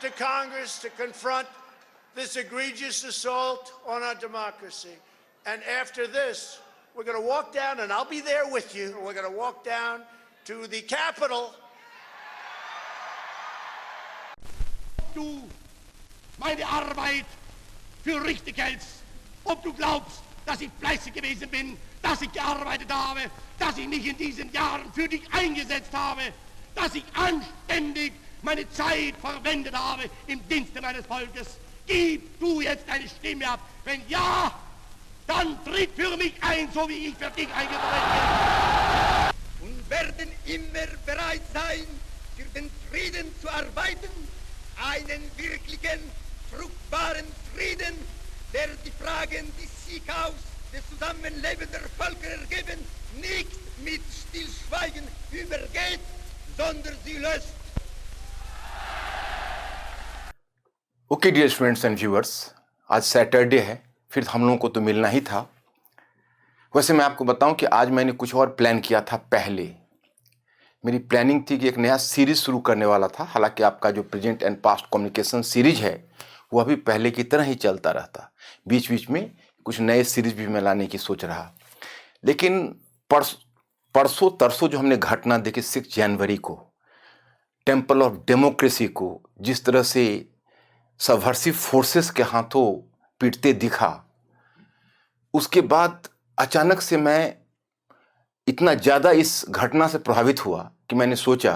To Congress to confront this egregious assault on our democracy. And after this, we're going to walk down, and I'll be there with you. We're going to walk down to the Capitol. Du meine Arbeit für richtig hältst, ob du glaubst, dass ich fleißig gewesen bin, dass ich gearbeitet habe, dass ich mich in diesen Jahren für dich eingesetzt habe, dass ich anständig meine Zeit verwendet habe im Dienste meines Volkes. Gib du jetzt deine Stimme ab. Wenn ja, dann tritt für mich ein, so wie ich für dich eingetreten bin. Und werden immer bereit sein, für den Frieden zu arbeiten, einen wirklichen, fruchtbaren Frieden, der die Fragen des Sieghaus des Zusammenlebens der Völker ergeben, nicht mit Stillschweigen übergeht, sondern sie löst. Okay dear students and viewers, आज Saturday है, फिर हम लोगों को तो मिलना ही था। वैसे मैं आपको बताऊं कि आज मैंने कुछ और प्लान किया था। पहले मेरी प्लानिंग थी कि एक नया सीरीज शुरू करने वाला था। हालांकि आपका जो present and past communication series है वो अभी पहले की तरह ही चलता रहता, बीच बीच में कुछ नए सीरीज भी मैं लाने की सोच रहा। लेकिन परसों तरसों जो हमने घटना देखी 6 जनवरी को, टेम्पल ऑफ डेमोक्रेसी को जिस तरह से सबवर्सिव फोर्सेस के हाथों पीटते दिखा, उसके बाद अचानक से मैं इतना ज़्यादा इस घटना से प्रभावित हुआ कि मैंने सोचा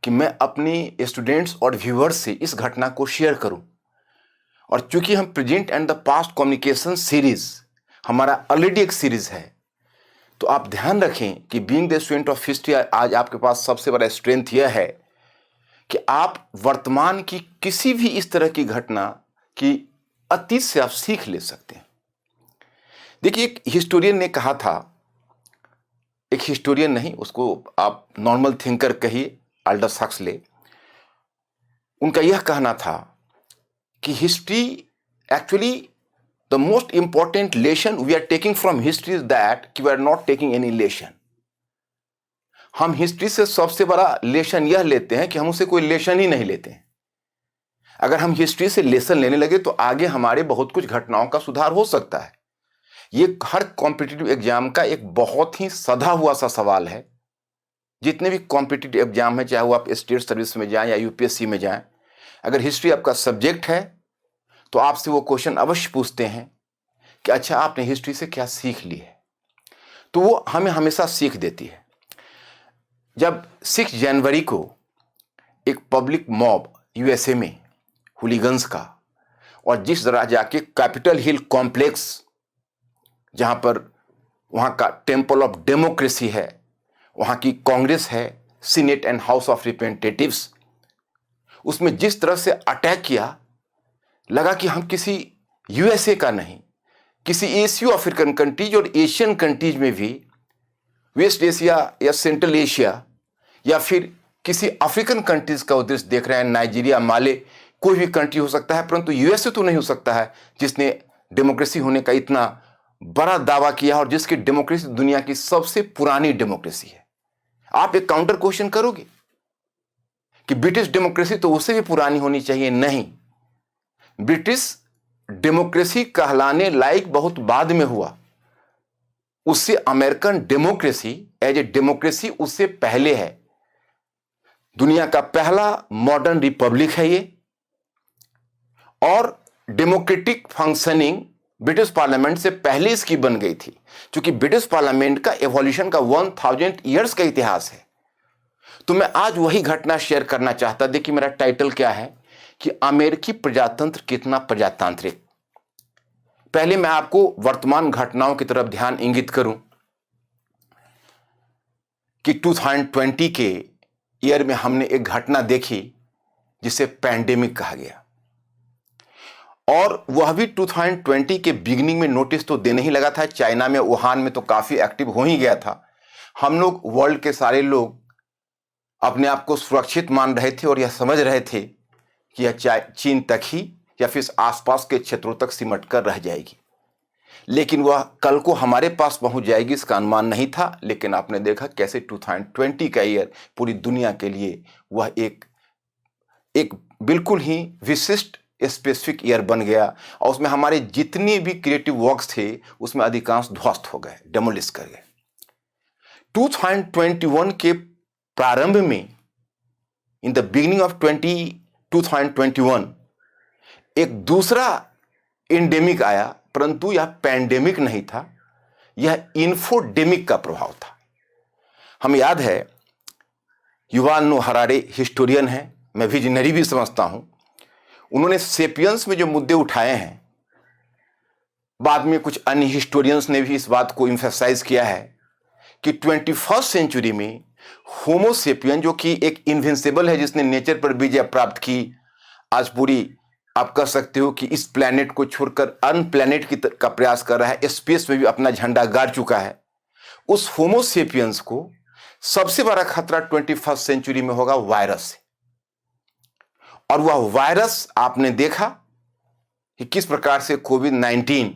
कि मैं अपनी स्टूडेंट्स और व्यूअर्स से इस घटना को शेयर करूं। और चूंकि हम present and the past communication series हमारा ऑलरेडी एक सीरीज है, तो आप ध्यान रखें कि being the student of history आज आपके पास सबसे बड़ा स्ट्रेंथ यह है कि आप वर्तमान की किसी भी इस तरह की घटना की अतीत से आप सीख ले सकते हैं। देखिए, एक हिस्टोरियन ने कहा था, एक हिस्टोरियन नहीं, उसको आप नॉर्मल थिंकर कहिए, अल्डस हक्सले, उनका यह कहना था कि history actually the most important lesson we are taking from history is that कि we are not taking any lesson. हम हिस्ट्री से सबसे बड़ा लेसन यह लेते हैं कि हम उसे कोई लेसन ही नहीं लेते हैं। अगर हम हिस्ट्री से लेसन लेने लगे तो आगे हमारे बहुत कुछ घटनाओं का सुधार हो सकता है। ये हर कॉम्पिटिटिव एग्जाम का एक बहुत ही सधा हुआ सा सवाल है। जितने भी कॉम्पिटिटिव एग्जाम है, चाहे वो आप स्टेट सर्विस में जाएं या यूपीएससी में जाएं, अगर हिस्ट्री आपका सब्जेक्ट है तो आपसे वो क्वेश्चन अवश्य पूछते हैं कि अच्छा आपने हिस्ट्री से क्या सीख ली है। तो वो हमें हमेशा सीख देती है। जब 6 जनवरी को एक पब्लिक मॉब यूएसए में हुलीगन्स का, और जिस तरह जाके कैपिटल हिल कॉम्प्लेक्स जहां पर वहां का टेम्पल ऑफ डेमोक्रेसी है, वहां की कांग्रेस है, senate and house of representatives, उसमें जिस तरह से अटैक किया, लगा कि हम किसी यूएसए का नहीं, किसी एशियो अफ्रीकन कंट्रीज और एशियन कंट्रीज में भी, वेस्ट एशिया या सेंट्रल एशिया या फिर किसी अफ्रीकन कंट्रीज का उद्देश्य देख रहे हैं, नाइजीरिया, माले, कोई भी कंट्री हो सकता है, परंतु यूएसए तो नहीं हो सकता है जिसने डेमोक्रेसी होने का इतना बड़ा दावा किया और जिसकी डेमोक्रेसी दुनिया की सबसे पुरानी डेमोक्रेसी है। आप एक काउंटर क्वेश्चन करोगे कि ब्रिटिश डेमोक्रेसी तो उससे भी पुरानी होनी चाहिए। नहीं, ब्रिटिश डेमोक्रेसी कहलाने लायक बहुत बाद में हुआ। उससे American democracy as a democracy उससे पहले है। दुनिया का पहला मॉडर्न रिपब्लिक है ये, और डेमोक्रेटिक फंक्शनिंग ब्रिटिश पार्लियामेंट से पहले इसकी बन गई थी। क्योंकि ब्रिटिश पार्लियामेंट का एवोल्यूशन का 1000 ईयर्स का इतिहास है। तो मैं आज वही घटना शेयर करना चाहता। देखिए, मेरा टाइटल क्या है कि अमेरिकी प्रजातंत्र कितना प्रजातांत्रिक। पहले मैं आपको वर्तमान घटनाओं की तरफ ध्यान इंगित करूं कि 2020 के ईयर में हमने एक घटना देखी जिसे पैंडेमिक कहा गया, और वह भी 2020 के बिगिनिंग में नोटिस तो देने ही लगा था। चाइना में, वुहान में तो काफी एक्टिव हो ही गया था। हम लोग, वर्ल्ड के सारे लोग अपने आप को सुरक्षित मान रहे थे और यह समझ रहे थे कि यह चीन तक ही या फिर आसपास के क्षेत्रों तक सिमट कर रह जाएगी, लेकिन वह कल को हमारे पास पहुंच जाएगी इसका अनुमान नहीं था। लेकिन आपने देखा कैसे 2020 का ईयर पूरी दुनिया के लिए वह एक बिल्कुल ही विशिष्ट स्पेसिफिक ईयर बन गया, और उसमें हमारे जितने भी क्रिएटिव वर्क्स थे उसमें अधिकांश ध्वस्त हो गए, डेमोलिश कर गए। 2021 के प्रारंभ में, इन द बिगिनिंग ऑफ 2021, एक दूसरा एंडेमिक आया, परंतु यह पैंडेमिक नहीं था, यह इन्फोडेमिक का प्रभाव था। हम याद है, युवाल नोह हरारे हिस्टोरियन हैं, मैं विजनरी भी समझता हूं। उन्होंने सेपियंस में जो मुद्दे उठाए हैं, बाद में कुछ अन्य हिस्टोरियंस ने भी इस बात को इम्फेसाइज किया है कि 21st सेंचुरी में होमोसेपियन, जो कि एक इनविंसिबल है, जिसने नेचर पर विजय प्राप्त की, आज पूरी आप कह सकते हो कि इस प्लेनेट को छोड़कर अन्य प्लेनेट का प्रयास कर रहा है, स्पेस में भी अपना झंडा गाड़ चुका है। उस होमोसेपियंस को सबसे बड़ा खतरा 21st सेंचुरी में होगा वायरस से। और वह वायरस आपने देखा कि किस प्रकार से कोविड-19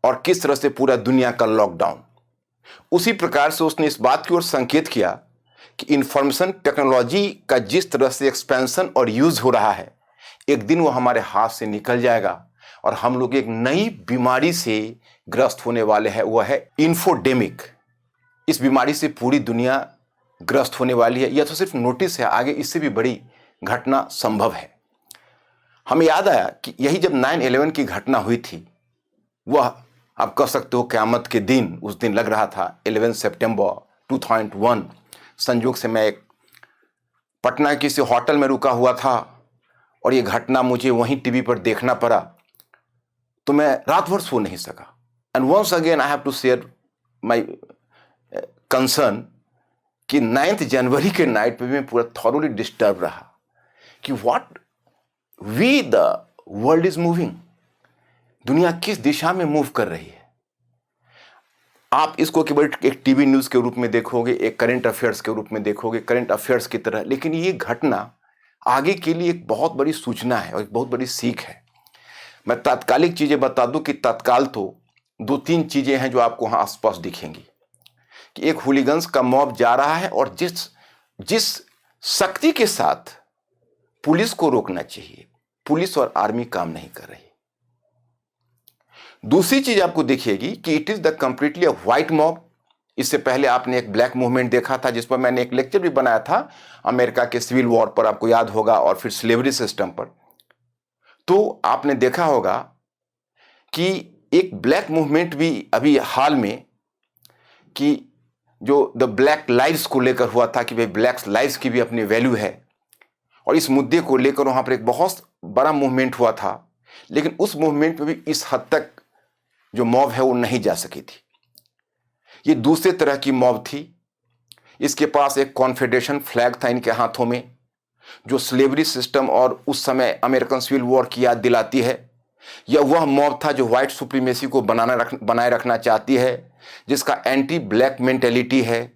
और किस तरह से पूरा दुनिया का लॉकडाउन, उसी प्रकार से उसने इस बात की ओर संकेत किया कि इंफॉर्मेशन टेक्नोलॉजी का जिस तरह से एक्सपेंशन और यूज हो रहा है, एक दिन वो हमारे हाथ से निकल जाएगा और हम लोग एक नई बीमारी से ग्रस्त होने वाले हैं, वह है इन्फोडेमिक। इस बीमारी से पूरी दुनिया ग्रस्त होने वाली है। यह तो सिर्फ नोटिस है, आगे इससे भी बड़ी घटना संभव है। हमें याद आया कि यही जब 9/11 की घटना हुई थी, वह आप कह सकते हो क़यामत के दिन, उस दिन लग रहा था 11 सितंबर 2001। संयोग से मैं एक पटना के किसी होटल में रुका हुआ था और ये घटना मुझे वहीं टीवी पर देखना पड़ा, तो मैं रात भर सो नहीं सका। And once again I have to share my concern कि 9 जनवरी के नाइट पे मैं पूरा थॉरोली डिस्टर्ब रहा कि what we the world is moving, दुनिया किस दिशा में मूव कर रही है। आप इसको केवल एक टीवी न्यूज के रूप में देखोगे, एक करंट अफेयर्स के रूप में देखोगे, करंट अफेयर्स की तरह, लेकिन ये घटना आगे के लिए एक बहुत बड़ी सूचना है और एक बहुत बड़ी सीख है। मैं तात्कालिक चीजें बता दूं कि तत्काल तो 2-3 चीजें हैं जो आपको वहां आसपास दिखेंगी कि एक हुलिगन्स का मॉब जा रहा है और जिस शक्ति के साथ पुलिस को रोकना चाहिए, पुलिस और आर्मी काम नहीं कर रही। दूसरी चीज आपको दिखेगी कि it is the completely a white mob. इससे पहले आपने एक ब्लैक मूवमेंट देखा था, जिस पर मैंने एक लेक्चर भी बनाया था, अमेरिका के सिविल वॉर पर, आपको याद होगा, और फिर स्लेवरी सिस्टम पर। तो आपने देखा होगा कि एक ब्लैक मूवमेंट भी अभी हाल में, कि जो द ब्लैक लाइव्स को लेकर हुआ था कि भाई ब्लैक लाइव्स की भी अपनी वैल्यू है, और इस मुद्दे को लेकर वहां पर एक बहुत बड़ा मूवमेंट हुआ था। लेकिन उस मूवमेंट में भी इस हद तक जो मॉब है वो नहीं जा सकी थी। ये दूसरे तरह की मॉब थी। इसके पास एक कॉन्फेडरेशन फ्लैग था इनके हाथों में, जो स्लेवरी सिस्टम और उस समय अमेरिकन सिविल वॉर की याद दिलाती है। यह वह मॉब था जो व्हाइट सुप्रीमेसी को बनाए रखना चाहती है, जिसका एंटी ब्लैक मेंटेलिटी है,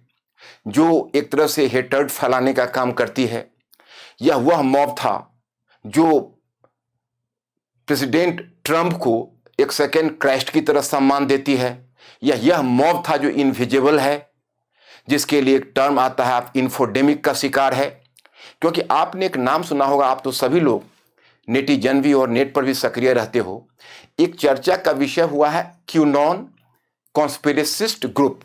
जो एक तरह से हेटर्ड फैलाने का काम करती है। यह वह मॉब था जो प्रेसिडेंट ट्रंप को एक सेकेंड क्राइस्ट की तरह सम्मान देती है। यह मॉब था जो इनविजिबल है, जिसके लिए एक टर्म आता है, आप इन्फोडेमिक का शिकार है। क्योंकि आपने एक नाम सुना होगा, आप तो सभी लोग नेटिजन भी और नेट पर भी सक्रिय रहते हो। एक चर्चा का विषय हुआ है क्यूनॉन कॉन्स्पिरेसिस्ट ग्रुप।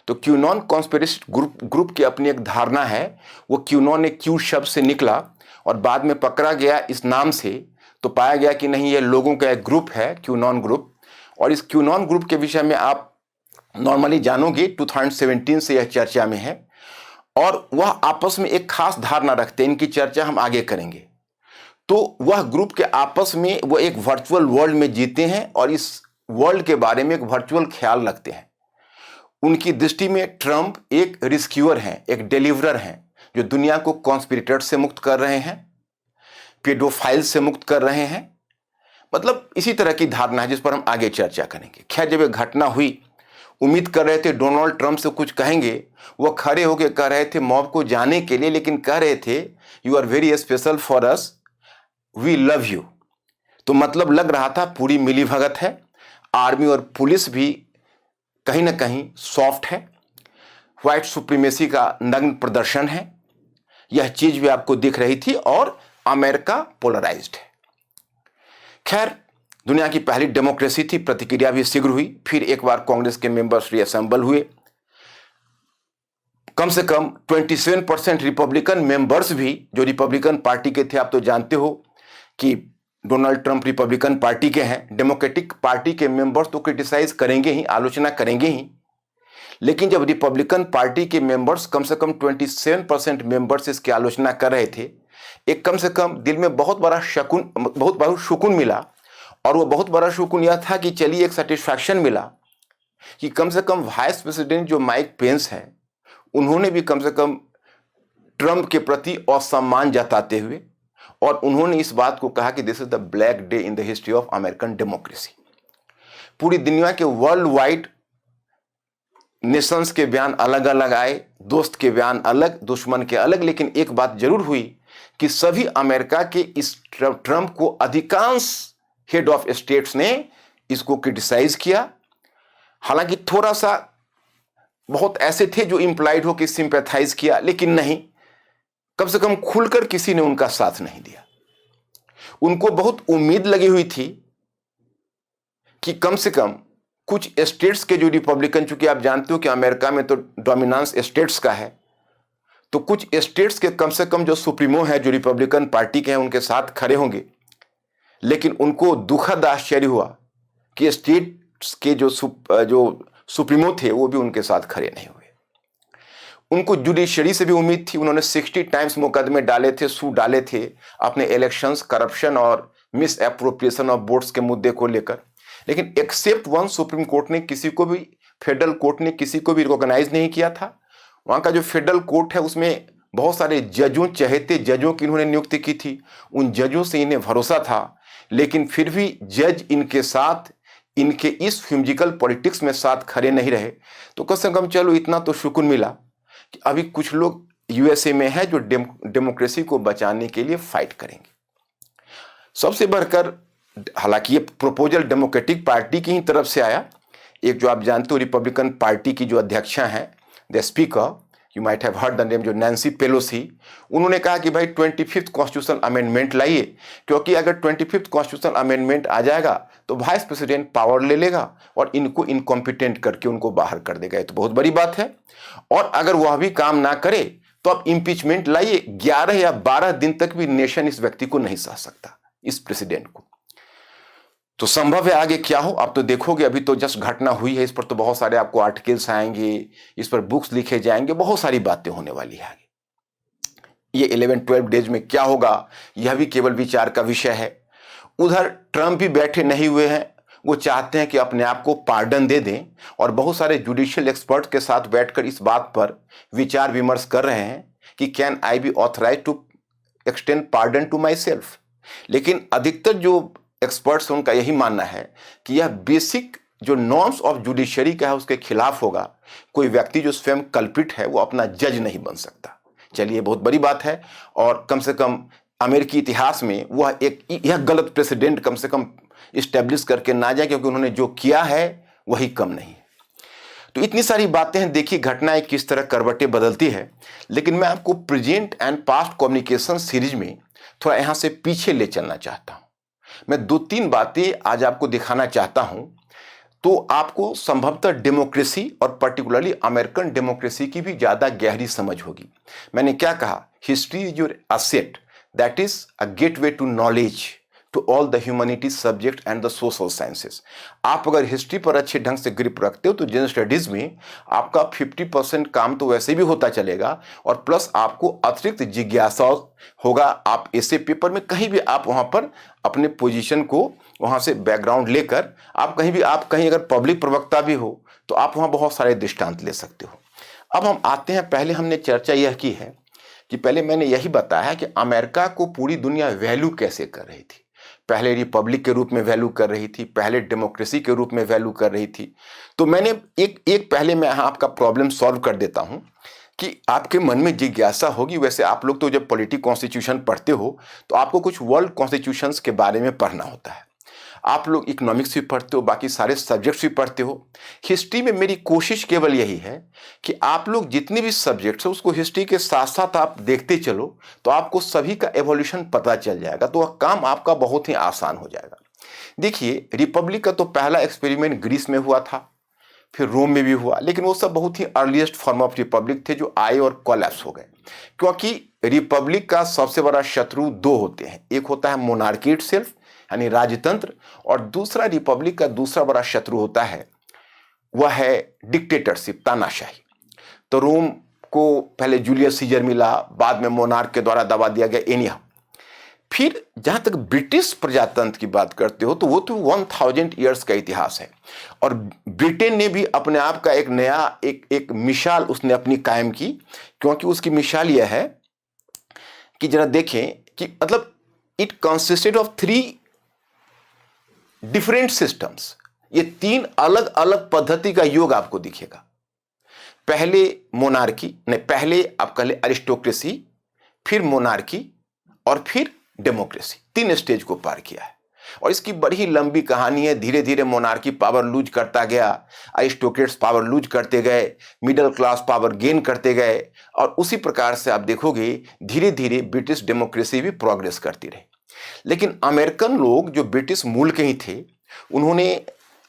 तो क्यूनॉन कॉन्स्पिरेसिस्ट ग्रुप की अपनी एक धारणा है। वो क्यूनॉन एक क्यू शब्द से निकला और बाद में पकड़ा गया इस नाम से, तो पाया गया कि नहीं, ये लोगों का एक ग्रुप है, क्यूनॉन ग्रुप। और इस क्यूनॉन ग्रुप के विषय में आप नॉर्मली जानोगे, 2017 से यह चर्चा में है, और वह आपस में एक खास धारणा रखते हैं। इनकी चर्चा हम आगे करेंगे। तो वह ग्रुप के आपस में वो एक वर्चुअल वर्ल्ड में जीते हैं और इस वर्ल्ड के बारे में एक वर्चुअल ख्याल रखते हैं। उनकी दृष्टि में ट्रंप एक रिस्क्यूअर हैं, एक डिलीवरर हैं, जो दुनिया को कॉन्स्पिरेटर से मुक्त कर रहे हैं, पेडोफाइल से मुक्त कर रहे हैं। मतलब इसी तरह की धारणा है जिस पर हम आगे चर्चा करेंगे। खैर, जब ये घटना हुई, उम्मीद कर रहे थे डोनाल्ड ट्रंप से कुछ कहेंगे, वो खड़े होकर कह रहे थे मॉब को जाने के लिए, लेकिन कह रहे थे you are very special for us, we love you. तो मतलब लग रहा था पूरी मिलीभगत है, आर्मी और पुलिस भी कहीं ना कहीं सॉफ्ट है, व्हाइट सुप्रीमेसी का नग्न प्रदर्शन है, यह चीज भी आपको दिख रही थी और अमेरिका पोलराइज्ड है। खैर, दुनिया की पहली डेमोक्रेसी थी, प्रतिक्रिया भी शीघ्र हुई। फिर एक बार कांग्रेस के मेंबर्स रीअसेंबल हुए। कम से कम 27% रिपब्लिकन मेंबर्स भी, जो रिपब्लिकन पार्टी के थे, आप तो जानते हो कि डोनाल्ड ट्रंप रिपब्लिकन पार्टी के हैं, डेमोक्रेटिक पार्टी के मेंबर्स तो क्रिटिसाइज करेंगे ही, आलोचना करेंगे ही। लेकिन जब रिपब्लिकन पार्टी के मेंबर्स, कम से कम 27% मेंबर्स इसकी आलोचना कर रहे थे, एक कम से कम दिल में बहुत बड़ा सुकून मिला। और वो बहुत बड़ा सुकून यह था कि चलिए एक सेटिस्फैक्शन मिला कि कम से कम वाइस प्रेसिडेंट जो माइक पेंस है, उन्होंने भी कम से कम ट्रंप के प्रति असम्मान जताते हुए, और उन्होंने इस बात को कहा कि this is the black day in the history of American democracy. पूरी दुनिया के वर्ल्ड वाइड नेशंस के बयान अलग अलग आए, दोस्त के बयान अलग, दुश्मन के अलग, लेकिन एक बात जरूर हुई कि सभी अमेरिका के इस ट्रंप को अधिकांश हेड ऑफ स्टेट्स ने इसको क्रिटिसाइज किया। हालांकि थोड़ा सा बहुत ऐसे थे जो इंप्लाइड हो कि सिंपैथाइज किया, लेकिन नहीं, कम से कम खुलकर किसी ने उनका साथ नहीं दिया। उनको बहुत उम्मीद लगी हुई थी कि कम से कम कुछ स्टेट्स के जो रिपब्लिकन, चूंकि आप जानते हो कि अमेरिका में तो डोमिनेंस स्टेट्स का है, तो कुछ स्टेट्स के कम से कम जो सुप्रीमो है, जो रिपब्लिकन पार्टी के हैं, उनके साथ खड़े होंगे। लेकिन उनको दुखद आश्चर्य हुआ कि स्टेट्स के जो सुप्रीमो थे वो भी उनके साथ खड़े नहीं हुए। उनको जुडिशरी से भी उम्मीद थी। उन्होंने 60 टाइम्स मुकदमे डाले थे, सूट डाले थे अपने इलेक्शंस, करप्शन और मिस एप्रोप्रिएशन ऑफ वोट्स के मुद्दे को लेकर। लेकिन एक्सेप्ट वन, सुप्रीम कोर्ट ने किसी को भी, फेडरल कोर्ट ने किसी को भी रिकॉग्नाइज नहीं किया था। वहाँ का जो फेडरल कोर्ट है उसमें बहुत सारे जजों, चहेते जजों की इन्होंने नियुक्ति की थी, उन जजों से इन्हें भरोसा था। लेकिन फिर भी जज इनके साथ, इनके इस फ्यूजिकल पॉलिटिक्स में साथ खड़े नहीं रहे। तो कम से कम चलो इतना तो सुकून मिला कि अभी कुछ लोग यूएसए में है जो डेमोक्रेसी को बचाने के लिए फाइट करेंगे। सबसे बढ़कर, हालांकि ये प्रपोजल डेमोक्रेटिक पार्टी की ही तरफ से आया। एक जो आप जानते हो रिपब्लिकन पार्टी की जो अध्यक्षा हैं, the speaker, you might have heard the name, जो नैन्सी पेलोसी, उन्होंने कहा कि भाई 25th कॉन्स्टिट्यूशनल अमेंडमेंट लाइए, क्योंकि अगर 25th कॉन्स्टिट्यूशनल अमेंडमेंट आ जाएगा तो वाइस प्रेसिडेंट पावर ले लेगा और इनको इनकॉम्पिटेंट करके उनको बाहर कर देगा। ये तो बहुत बड़ी बात है। और अगर वह भी काम ना करे तो आप इम्पीचमेंट लाइए। 11 या 12 दिन तक भी नेशन इस व्यक्ति को नहीं सह सकता, इस प्रेसिडेंट को। तो संभव है आगे क्या हो आप तो देखोगे। अभी तो जस्ट घटना हुई है, इस पर तो बहुत सारे आपको आर्टिकल्स आएंगे, इस पर बुक्स लिखे जाएंगे, बहुत सारी बातें होने वाली है आगे। ये 11-12 डेज में क्या होगा यह भी केवल विचार का विषय है। उधर ट्रंप भी बैठे नहीं हुए हैं, वो चाहते हैं कि अपने आप को पार्डन दे दें, और बहुत सारे जुडिशियल एक्सपर्ट के साथ बैठकर इस बात पर विचार विमर्श कर रहे हैं कि can I be authorise to extend pardon to myself. लेकिन अधिकतर जो एक्सपर्ट्स, उनका यही मानना है कि यह बेसिक जो नॉर्म्स ऑफ जुडिशरी का है उसके खिलाफ होगा। कोई व्यक्ति जो स्वयं कल्प्रिट है वो अपना जज नहीं बन सकता। चलिए, बहुत बड़ी बात है, और कम से कम अमेरिकी इतिहास में वह यह गलत प्रेसिडेंट कम से कम इस्टेब्लिश करके ना जाए, क्योंकि उन्होंने जो किया है वही कम नहीं है। तो इतनी सारी बातें हैं। देखिए घटनाएं किस तरह करवटें बदलती है। लेकिन मैं आपको present and past communication series में थोड़ा यहाँ से पीछे ले चलना चाहता हूँ। मैं 2-3 बातें आज आपको दिखाना चाहता हूं, तो आपको संभवतः डेमोक्रेसी और पर्टिकुलरली अमेरिकन डेमोक्रेसी की भी ज्यादा गहरी समझ होगी। मैंने क्या कहा, history is your asset, that is a gateway to knowledge. To all the humanities subject and the social sciences. आप अगर हिस्ट्री पर अच्छे ढंग से ग्रिप रखते हो तो जनरल स्टडीज में आपका 50% काम तो वैसे भी होता चलेगा, और प्लस आपको अतिरिक्त जिज्ञासा होगा। आप ऐसे पेपर में कहीं भी आप वहाँ पर अपने पोजीशन को वहाँ से बैकग्राउंड लेकर आप कहीं अगर पब्लिक प्रवक्ता भी हो तो आप वहाँ बहुत सारे दृष्टांत ले सकते हो। अब हम आते हैं, पहले हमने चर्चा यह की है कि पहले मैंने यही बताया कि अमेरिका को पूरी दुनिया वैल्यू कैसे कर रही थी। पहले रिपब्लिक के रूप में वैल्यू कर रही थी, पहले डेमोक्रेसी के रूप में वैल्यू कर रही थी। तो मैंने एक पहले मैं आपका प्रॉब्लम सॉल्व कर देता हूं कि आपके मन में जिज्ञासा होगी। वैसे आप लोग तो जब पॉलिटिक कॉन्स्टिट्यूशन पढ़ते हो तो आपको कुछ वर्ल्ड कॉन्स्टिट्यूशंस के बारे में पढ़ना होता है। आप लोग इकोनॉमिक्स भी पढ़ते हो, बाकी सारे सब्जेक्ट्स भी पढ़ते हो। हिस्ट्री में मेरी कोशिश केवल यही है कि आप लोग जितने भी सब्जेक्ट्स है उसको हिस्ट्री के साथ साथ आप देखते चलो तो आपको सभी का एवोल्यूशन पता चल जाएगा, तो वह काम आपका बहुत ही आसान हो जाएगा। देखिए, रिपब्लिक का तो पहला एक्सपेरिमेंट ग्रीस में हुआ था, फिर रोम में भी हुआ, लेकिन वो सब बहुत ही अर्लीस्ट फॉर्म ऑफ रिपब्लिक थे जो आए और कोलैप्स हो गए। क्योंकि रिपब्लिक का सबसे बड़ा शत्रु दो होते हैं, एक होता है मोनार्की इटसेल्फ यानी राजतंत्र, और दूसरा रिपब्लिक का दूसरा बड़ा शत्रु होता है वह है डिक्टेटरशिप, तानाशाही। तो रोम को पहले जूलियस सीजर मिला, बाद में मोनार्क के द्वारा दबा दिया गया एनिया। फिर जहां तक ब्रिटिश प्रजातंत्र की बात करते हो तो वो तो 1000 ईयर्स का इतिहास है, और ब्रिटेन ने भी अपने आप का एक नया एक मिसाल उसने अपनी कायम की। क्योंकि उसकी मिसाल यह है कि जरा देखें कि मतलब it consisted of 3 different systems. ये 3 अलग अलग पद्धति का योग आपको दिखेगा। पहले मोनार्की नहीं, पहले आप कह ले अरिस्टोक्रेसी, फिर मोनार्की और फिर डेमोक्रेसी। 3 स्टेज को पार किया है, और इसकी बड़ी लंबी कहानी है। धीरे धीरे मोनार्की पावर लूज करता गया, अरिस्टोक्रेट्स पावर लूज करते गए, मिडिल क्लास पावर गेन करते गए, और उसी प्रकार से आप देखोगे धीरे धीरे ब्रिटिश डेमोक्रेसी भी प्रोग्रेस करती रही। लेकिन अमेरिकन लोग जो ब्रिटिश मूल के ही थे, उन्होंने,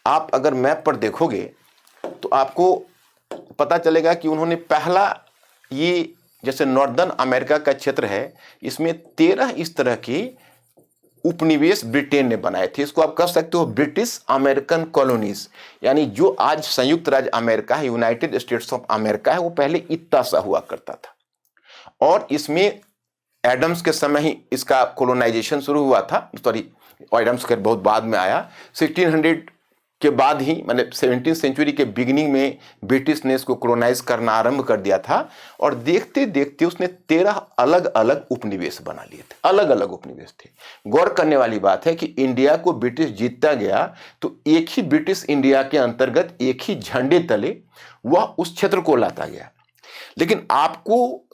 आप अगर मैप पर देखोगे तो आपको पता चलेगा कि उन्होंने पहला, ये जैसे नॉर्दर्न अमेरिका का क्षेत्र है, इसमें 13 इस तरह के उपनिवेश ब्रिटेन ने बनाए थे। इसको आप कह सकते हो ब्रिटिश अमेरिकन कॉलोनीज, यानी जो आज संयुक्त राज्य अमेरिका है, यूनाइटेड स्टेट्स ऑफ अमेरिका है, वो पहले इतना सा हुआ करता था। और इसमें एडम्स के समय ही इसका कोलोनाइजेशन शुरू हुआ था। सॉरी, एडम्स के बहुत बाद में आया, 1600 के बाद ही, मतलब 17वीं सेंचुरी के बिगिनिंग में ब्रिटिश ने इसको कोलोनाइज करना आरंभ कर दिया था। और देखते देखते उसने 13 अलग अलग उपनिवेश बना लिए थे, अलग अलग उपनिवेश थे। गौर करने वाली बात है कि इंडिया को ब्रिटिश जीतता गया तो एक ही ब्रिटिश इंडिया के अंतर्गत एक ही झंडे तले वह उस क्षेत्र को लाता गया। लेकिन आपको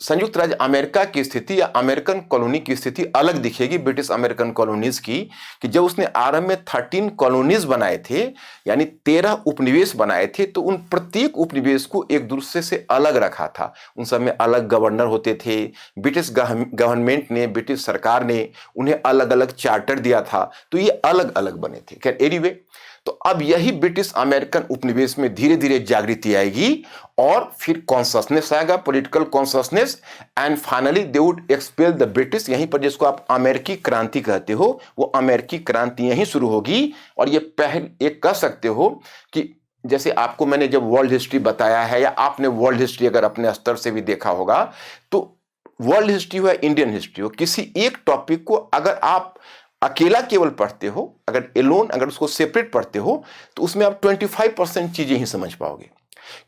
संयुक्त राज्य अमेरिका की स्थिति या अमेरिकन कॉलोनी की स्थिति अलग दिखेगी ब्रिटिश अमेरिकन कॉलोनीज की, कि जब उसने आरंभ में 13 कॉलोनीज बनाए थे, यानी 13 उपनिवेश बनाए थे, तो उन प्रत्येक उपनिवेश को एक दूसरे से अलग रखा था। उन सब में अलग गवर्नर होते थे। ब्रिटिश गवर्नमेंट ने, ब्रिटिश सरकार ने उन्हें अलग अलग चार्टर दिया था, तो ये अलग अलग बने थे। खैर एनीवे, तो अब यही ब्रिटिश अमेरिकन उपनिवेश में धीरे धीरे जागृति आएगी, और फिर कॉन्शसनेस आएगा, political consciousness, and finally they would expel the British. यहीं पर जिसको आप अमेरिकी क्रांति कहते हो, वो अमेरिकी क्रांति यहीं शुरू होगी। और ये पहले एक कह सकते हो कि जैसे आपको मैंने जब वर्ल्ड हिस्ट्री बताया है, या आपने वर्ल्ड हिस्ट्री अगर अपने स्तर से भी देखा होगा, तो वर्ल्ड हिस्ट्री हो या इंडियन हिस्ट्री हो, किसी एक टॉपिक को अगर आप अकेला केवल पढ़ते हो, अगर एलोन, अगर उसको सेपरेट पढ़ते हो, तो उसमें आप 25% चीजें ही समझ पाओगे।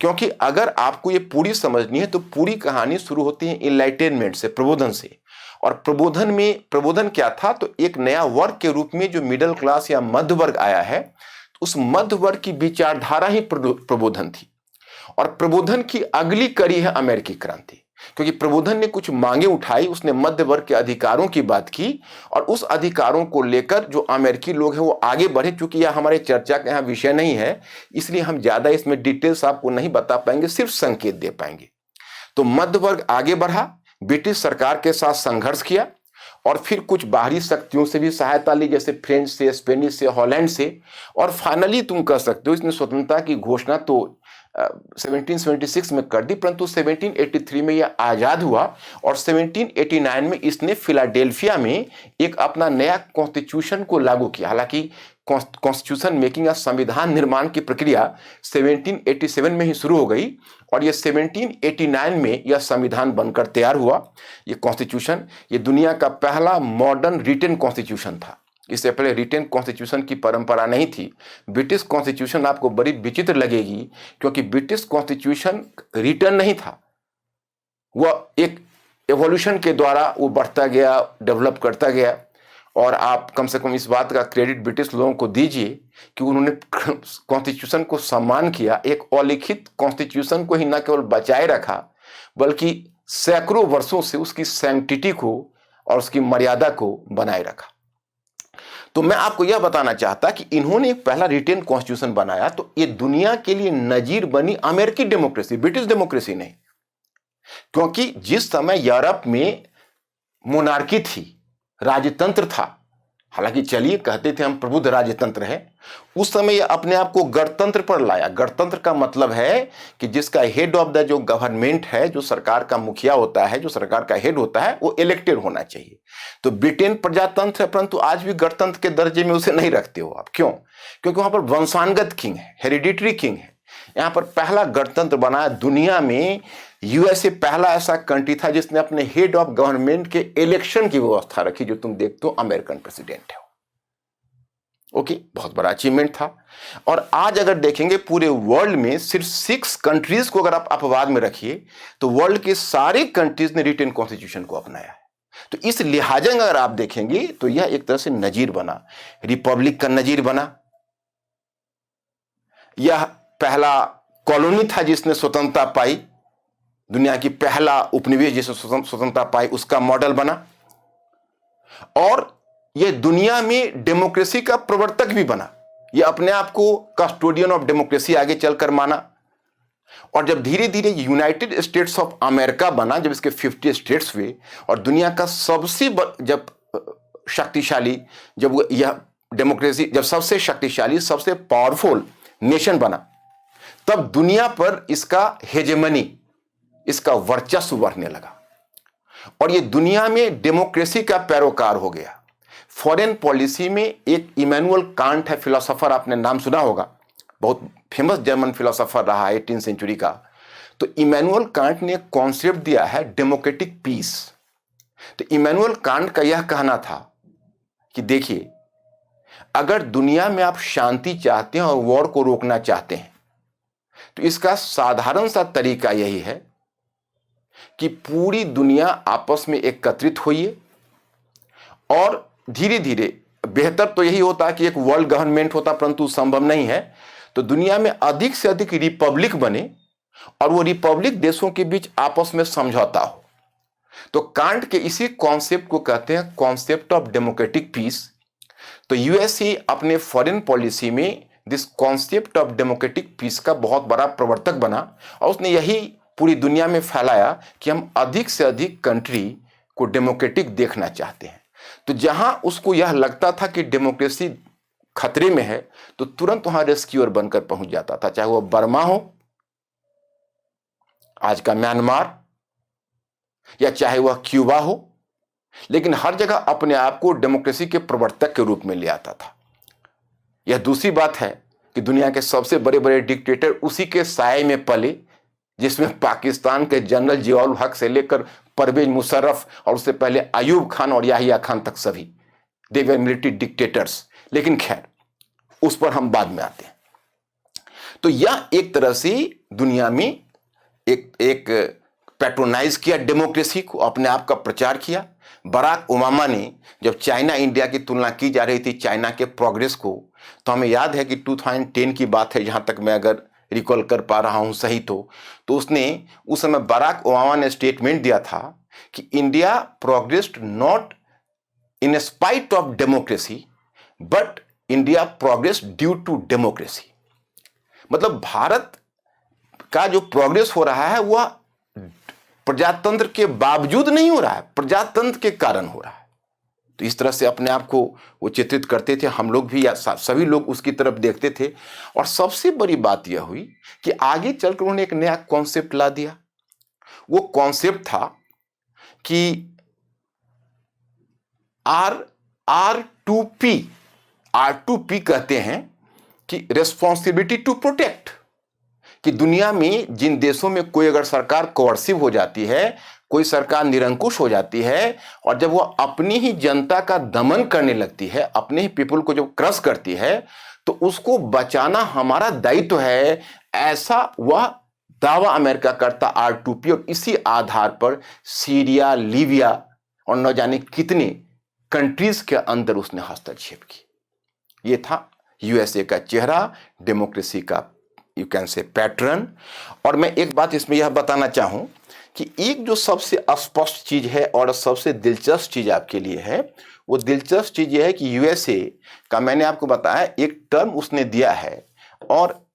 क्योंकि अगर आपको ये पूरी समझनी है तो पूरी कहानी शुरू होती है इनलाइटेनमेंट से, प्रबोधन से। और प्रबोधन में, प्रबोधन क्या था, तो एक नया वर्ग के रूप में जो मिडिल क्लास या मध्य वर्ग आया है, उस मध्य वर्ग की विचारधारा ही प्रबोधन थी। और प्रबोधन की अगली कड़ी है अमेरिकी क्रांति, क्योंकि प्रबोधन ने कुछ मांगे उठाई, उसने मध्य वर्ग के अधिकारों की बात की, और उस अधिकारों को लेकर जो अमेरिकी लोग हैं वो आगे बढ़े। चूंकि यह हमारे चर्चा का यहाँ विषय नहीं है, इसलिए हम ज्यादा इसमें डिटेल्स आपको नहीं बता पाएंगे, सिर्फ संकेत दे पाएंगे। तो मध्य वर्ग आगे बढ़ा, ब्रिटिश सरकार के साथ संघर्ष किया, और फिर कुछ बाहरी शक्तियों से भी सहायता ली, जैसे फ्रेंच से, स्पेनिश से, हॉलैंड से। और फाइनली तुम कह सकते हो इसने स्वतंत्रता की घोषणा तो 1776 में कर दी, परंतु 1783 में यह आज़ाद हुआ और 1789 में इसने फिलाडेल्फिया में एक अपना नया कॉन्स्टिट्यूशन को लागू किया। हालांकि कॉन्स्टिट्यूशन मेकिंग या संविधान निर्माण की प्रक्रिया 1787 में ही शुरू हो गई और यह 1789 में यह संविधान बनकर तैयार हुआ। यह कॉन्स्टिट्यूशन ये दुनिया का पहला मॉडर्न रिटन कॉन्स्टिट्यूशन था। इससे पहले रिटन कॉन्स्टिट्यूशन की परंपरा नहीं थी। ब्रिटिश कॉन्स्टिट्यूशन आपको बड़ी विचित्र लगेगी क्योंकि ब्रिटिश कॉन्स्टिट्यूशन रिटन नहीं था, वह एक एवोल्यूशन के द्वारा वो बढ़ता गया, डेवलप करता गया। और आप कम से कम इस बात का क्रेडिट ब्रिटिश लोगों को दीजिए कि उन्होंने कॉन्स्टिट्यूशन को सम्मान किया। एक अलिखित कॉन्स्टिट्यूशन को ही न केवल बचाए रखा बल्कि सैकड़ों वर्षों से उसकी सैंक्टिटी को और उसकी मर्यादा को बनाए रखा। तो मैं आपको यह बताना चाहता कि इन्होंने एक पहला रिटेन कॉन्स्टिट्यूशन बनाया तो ये दुनिया के लिए नजीर बनी अमेरिकी डेमोक्रेसी, ब्रिटिश डेमोक्रेसी नहीं। क्योंकि जिस समय यूरोप में मोनार्की थी, राजतंत्र था, हालांकि चलिए कहते थे हम प्रबुद्ध राजतंत्र है, उस समय यह अपने आप को गणतंत्र पर लाया। गणतंत्र का मतलब है कि जिसका हेड ऑफ द जो गवर्नमेंट है, जो सरकार का मुखिया होता है, जो सरकार का हेड होता है, वो इलेक्टेड होना चाहिए। तो ब्रिटेन प्रजातंत्र है, परंतु आज भी गणतंत्र के दर्जे में उसे नहीं रखते हो आप। क्यों? क्योंकि वहां पर वंशानुगत किंग है, हेरिडिटरी किंग है। यहां पर पहला गणतंत्र बनाया दुनिया में। यूएसए पहला ऐसा कंट्री था जिसने अपने हेड ऑफ गवर्नमेंट के इलेक्शन की व्यवस्था रखी, जो तुम देखते हो अमेरिकन प्रेसिडेंट है। ओके, बहुत बड़ा अचीवमेंट था। और आज अगर देखेंगे पूरे वर्ल्ड में सिर्फ 6 कंट्रीज को अगर आप अपवाद में रखिए तो वर्ल्ड के सारे कंट्रीज ने रिटन कॉन्स्टिट्यूशन को अपनाया है। तो इस लिहाजा अगर आप देखेंगे तो यह एक तरह से नजीर बना, रिपब्लिक का नजीर बना। यह पहला कॉलोनी था जिसने स्वतंत्रता पाई, दुनिया की पहला उपनिवेश जिसने स्वतंत्रता पाई, उसका मॉडल बना। और यह दुनिया में डेमोक्रेसी का प्रवर्तक भी बना। यह अपने आप को कस्टोडियन ऑफ डेमोक्रेसी आगे चलकर माना। और जब धीरे धीरे यूनाइटेड स्टेट्स ऑफ अमेरिका बना, जब इसके 50 स्टेट्स हुए और दुनिया का सबसे जब शक्तिशाली, जब यह डेमोक्रेसी जब सबसे शक्तिशाली, सबसे पावरफुल नेशन बना, तब दुनिया पर इसका हेजेमनी, इसका वर्चस्व बढ़ने लगा और यह दुनिया में डेमोक्रेसी का पैरोकार हो गया। फॉरेन पॉलिसी में एक इमैनुअल कांट है, फिलोसोफर, आपने नाम सुना होगा, बहुत फेमस जर्मन फिलोसोफर रहा 18वीं सेंचुरी का। तो इमैनुअल कांट ने कॉन्सेप्ट दिया है डेमोक्रेटिक पीस। तो इमैनुअल कांट का यह कहना था कि देखिए, अगर दुनिया में आप शांति चाहते हैं और वॉर को रोकना चाहते हैं तो इसका साधारण सा तरीका यही है कि पूरी दुनिया आपस में एकत्रित होइए और धीरे धीरे, बेहतर तो यही होता है कि एक वर्ल्ड गवर्नमेंट होता, परंतु संभव नहीं है, तो दुनिया में अधिक से अधिक रिपब्लिक बने और वो रिपब्लिक देशों के बीच आपस में समझौता हो। तो कांट के इसी कॉन्सेप्ट को कहते हैं कॉन्सेप्ट ऑफ डेमोक्रेटिक पीस। तो यूएसए अपने फॉरेन पॉलिसी में this concept of democratic peace का बहुत बड़ा प्रवर्तक बना और उसने यही पूरी दुनिया में फैलाया कि हम अधिक से अधिक कंट्री को डेमोक्रेटिक देखना चाहते हैं। तो जहां उसको यह लगता था कि डेमोक्रेसी खतरे में है तो तुरंत वहां रेस्क्यूअर बनकर पहुंच जाता था, चाहे वो बर्मा हो, आज का म्यांमार, या चाहे वह क्यूबा हो, लेकिन हर जगह अपने आप को डेमोक्रेसी के प्रवर्तक के रूप में ले आता था। यह दूसरी बात है कि दुनिया के सबसे बड़े बड़े डिक्टेटर उसी के साए में पले, जिसमें पाकिस्तान के जनरल जियाउल हक से लेकर परवेज मुशर्रफ और उससे पहले अयूब खान और याहिया खान तक सभी दे वर मिलिट्री डिक्टेटर्स। लेकिन खैर, उस पर हम बाद में आते हैं। तो यह एक तरह से दुनिया में एक पैट्रोनाइज किया डेमोक्रेसी को, अपने आप का प्रचार किया। बराक ओबामा ने जब चाइना इंडिया की तुलना की जा रही थी, चाइना के प्रोग्रेस को, तो हमें याद है कि 2010 की बात है, जहां तक मैं अगर रिकॉल कर पा रहा हूं सही तो उसने उस समय बराक ओबामा ने स्टेटमेंट दिया था कि India progressed not in spite of democracy but India progress due to democracy. मतलब भारत का जो प्रोग्रेस हो रहा है वह प्रजातंत्र के बावजूद नहीं हो रहा है, प्रजातंत्र के कारण हो रहा है। तो इस तरह से अपने आप को वो चित्रित करते थे, हम लोग भी या सभी लोग उसकी तरफ देखते थे। और सबसे बड़ी बात यह हुई कि आगे चलकर उन्होंने एक नया कॉन्सेप्ट ला दिया। वो कॉन्सेप्ट था कि R2P, R2P कहते हैं कि रेस्पॉन्सिबिलिटी टू प्रोटेक्ट, कि दुनिया में जिन देशों में कोई अगर सरकार कोअर्सिव हो जाती है, कोई सरकार निरंकुश हो जाती है, और जब वो अपनी ही जनता का दमन करने लगती है, अपने ही पीपल को जब क्रश करती है, तो उसको बचाना हमारा दायित्व है, ऐसा वह दावा अमेरिका करता R2P। और इसी आधार पर सीरिया, लीबिया और न जाने कितने कंट्रीज के अंदर उसने हस्तक्षेप की। ये था यूएसए का चेहरा, डेमोक्रेसी का यू कैन से पैटर्न। और मैं एक बात इसमें यह बताना चाहूं कि एक जो सबसे स्पष्ट चीज है और सबसे दिलचस्प चीज आपके लिए है, वो दिलचस्प चीज यह है कि यूएसए का मैंने आपको बताया एक टर्म उसने दिया है, और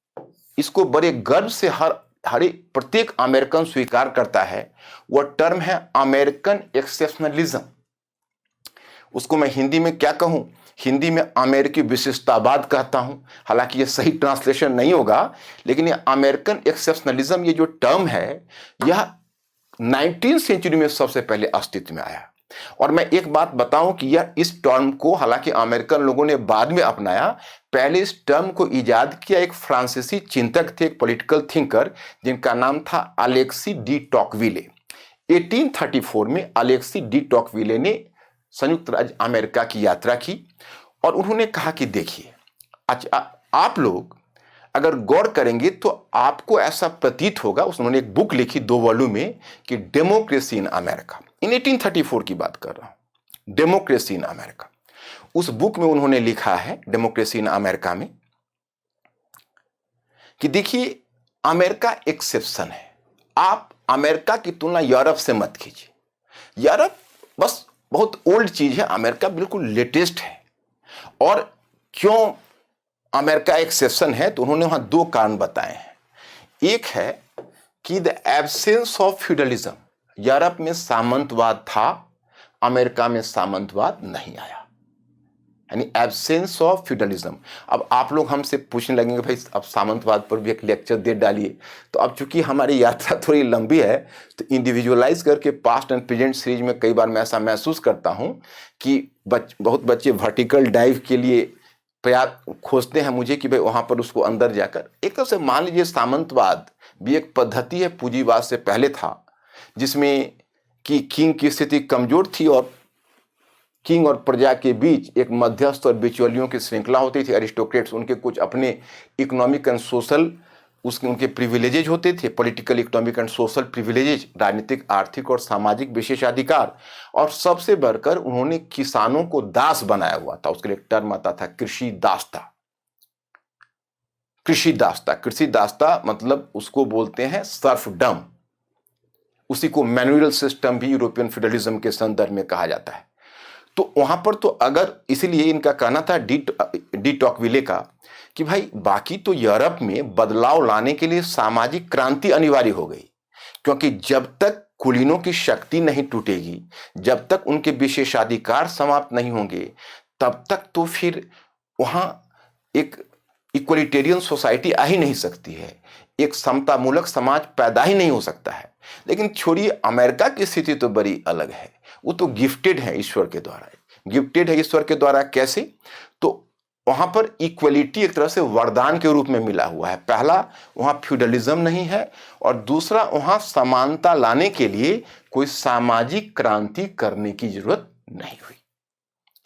इसको बड़े गर्व से हर प्रत्येक अमेरिकन स्वीकार करता है। वह टर्म है अमेरिकन एक्सेप्शनलिज्म। उसको मैं हिंदी में क्या कहूं? हिंदी में अमेरिकी विशिष्टतावाद कहता हूं। हालांकि ये सही ट्रांसलेशन नहीं होगा, लेकिन ये अमेरिकन एक्सेप्शनलिज्म, ये जो टर्म है, यह 19वीं सेंचुरी में सबसे अस्तित्व में आया। और मैं एक बात बताऊं कि यह इस टर्म को हालांकि अमेरिकन लोगों ने बाद में अपनाया, पहले इस टर्म को इजाद किया एक फ्रांसीसी चिंतक थे, एक पॉलिटिकल थिंकर, जिनका नाम था अलेक्सी डी टॉकविले। 1834 में अलेक्सी डी टॉकविले ने संयुक्त राज्य अमेरिका की यात्रा की, और उन्होंने कहा कि देखिए, अच्छा आप लोग अगर गौर करेंगे तो आपको ऐसा प्रतीत होगा, उन्होंने एक बुक लिखी 2 वॉल्यूम में, कि डेमोक्रेसी इन अमेरिका। इन 1834 की बात कर रहा हूं, डेमोक्रेसी इन अमेरिका। उस बुक में उन्होंने लिखा है, डेमोक्रेसी इन अमेरिका में, कि देखिए अमेरिका एक्सेप्शन है, आप अमेरिका की तुलना यूरोप से मत कीजिए। यूरोप बस बहुत ओल्ड चीज है, अमेरिका बिल्कुल लेटेस्ट है। और क्यों अमेरिका एक्सेप्शन है, तो उन्होंने वहां 2 कारण बताए हैं। एक है कि the absence of feudalism, Europe में सामंतवाद था, अमेरिका में सामंतवाद नहीं आया, यानी एब्सेंस ऑफ फ्यूडलिज्म। अब आप लोग हमसे पूछने लगेंगे भाई अब सामंतवाद पर भी एक लेक्चर दे डालिए, तो अब चूंकि हमारी यात्रा थोड़ी लंबी है, तो इंडिविजुअलाइज करके पास्ट एंड प्रेजेंट सीरीज में कई बार मैं ऐसा महसूस करता हूं कि बहुत बच्चे वर्टिकल डाइव के लिए प्रयास खोजते हैं मुझे कि भाई वहां पर उसको अंदर जाकर, एक तरह से मान लीजिए सामंतवाद भी एक पद्धति है, पूंजीवाद से पहले था, जिसमें कि किंग की स्थिति कमजोर थी और किंग और प्रजा के बीच एक मध्यस्थ और बिचौलियों की श्रृंखला होती थी। एरिस्टोक्रेट्स, उनके कुछ अपने इकोनॉमिक एंड सोशल उनके प्रिविलेजेज होते थे, पॉलिटिकल, इकोनॉमिक एंड सोशल प्रिविलेजेज, राजनीतिक, आर्थिक और सामाजिक विशेषाधिकार। और सबसे बढ़कर उन्होंने किसानों को दास बनाया हुआ था, उसके लिए एक टर्म आता था कृषि दासता। कृषि दासता, कृषि दासता मतलब उसको बोलते हैं सर्फडम, उसी को मैनुअल सिस्टम भी यूरोपियन फेडरलिज्म के संदर्भ में कहा जाता है। तो वहां पर तो अगर, इसीलिए इनका कहना था डी टॉकविले का कि भाई बाकी तो यूरोप में बदलाव लाने के लिए सामाजिक क्रांति अनिवार्य हो गई, क्योंकि जब तक कुलीनों की शक्ति नहीं टूटेगी, जब तक उनके विशेषाधिकार समाप्त नहीं होंगे, तब तक तो फिर वहां एक इक्वलिटेरियन सोसाइटी आ ही नहीं सकती है, एक समतामूलक समाज पैदा ही नहीं हो सकता है। लेकिन छोड़िए, अमेरिका की स्थिति तो बड़ी अलग है, वो तो गिफ्टेड है ईश्वर के द्वारा। गिफ्टेड है ईश्वर के द्वारा कैसे? तो वहां पर इक्वलिटी एक तरह से वरदान के रूप में मिला हुआ है। पहला, वहां फ्यूडलिज्म नहीं है, और दूसरा, वहां समानता लाने के लिए कोई सामाजिक क्रांति करने की जरूरत नहीं हुई।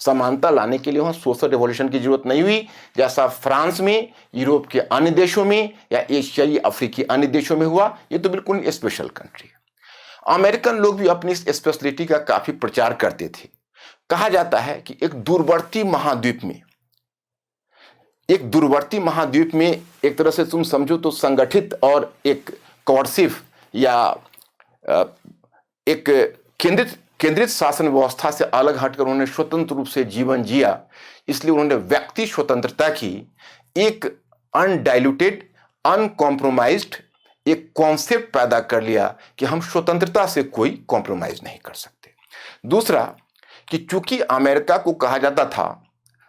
समानता लाने के लिए वहां सोशल रिवॉल्यूशन की जरूरत नहीं हुई, जैसा फ्रांस में, यूरोप के अन्य देशों में या एशियाई अफ्रीकी अन्य देशों में हुआ। ये तो बिल्कुल स्पेशल कंट्री है। अमेरिकन लोग भी अपनी स्पेशलिटी का काफी प्रचार करते थे। कहा जाता है कि एक दूरवर्ती महाद्वीप में एक तरह से तुम समझो तो संगठित और एक कोर्सिव या एक केंद्रित शासन व्यवस्था से अलग हटकर उन्होंने स्वतंत्र रूप से जीवन जिया। इसलिए उन्होंने व्यक्ति स्वतंत्रता की एक अनडाइल्यूटेड, अनकॉम्प्रोमाइज्ड एक कॉन्सेप्ट पैदा कर लिया कि हम स्वतंत्रता से कोई कॉम्प्रोमाइज नहीं कर सकते। दूसरा कि चूंकि अमेरिका को कहा जाता था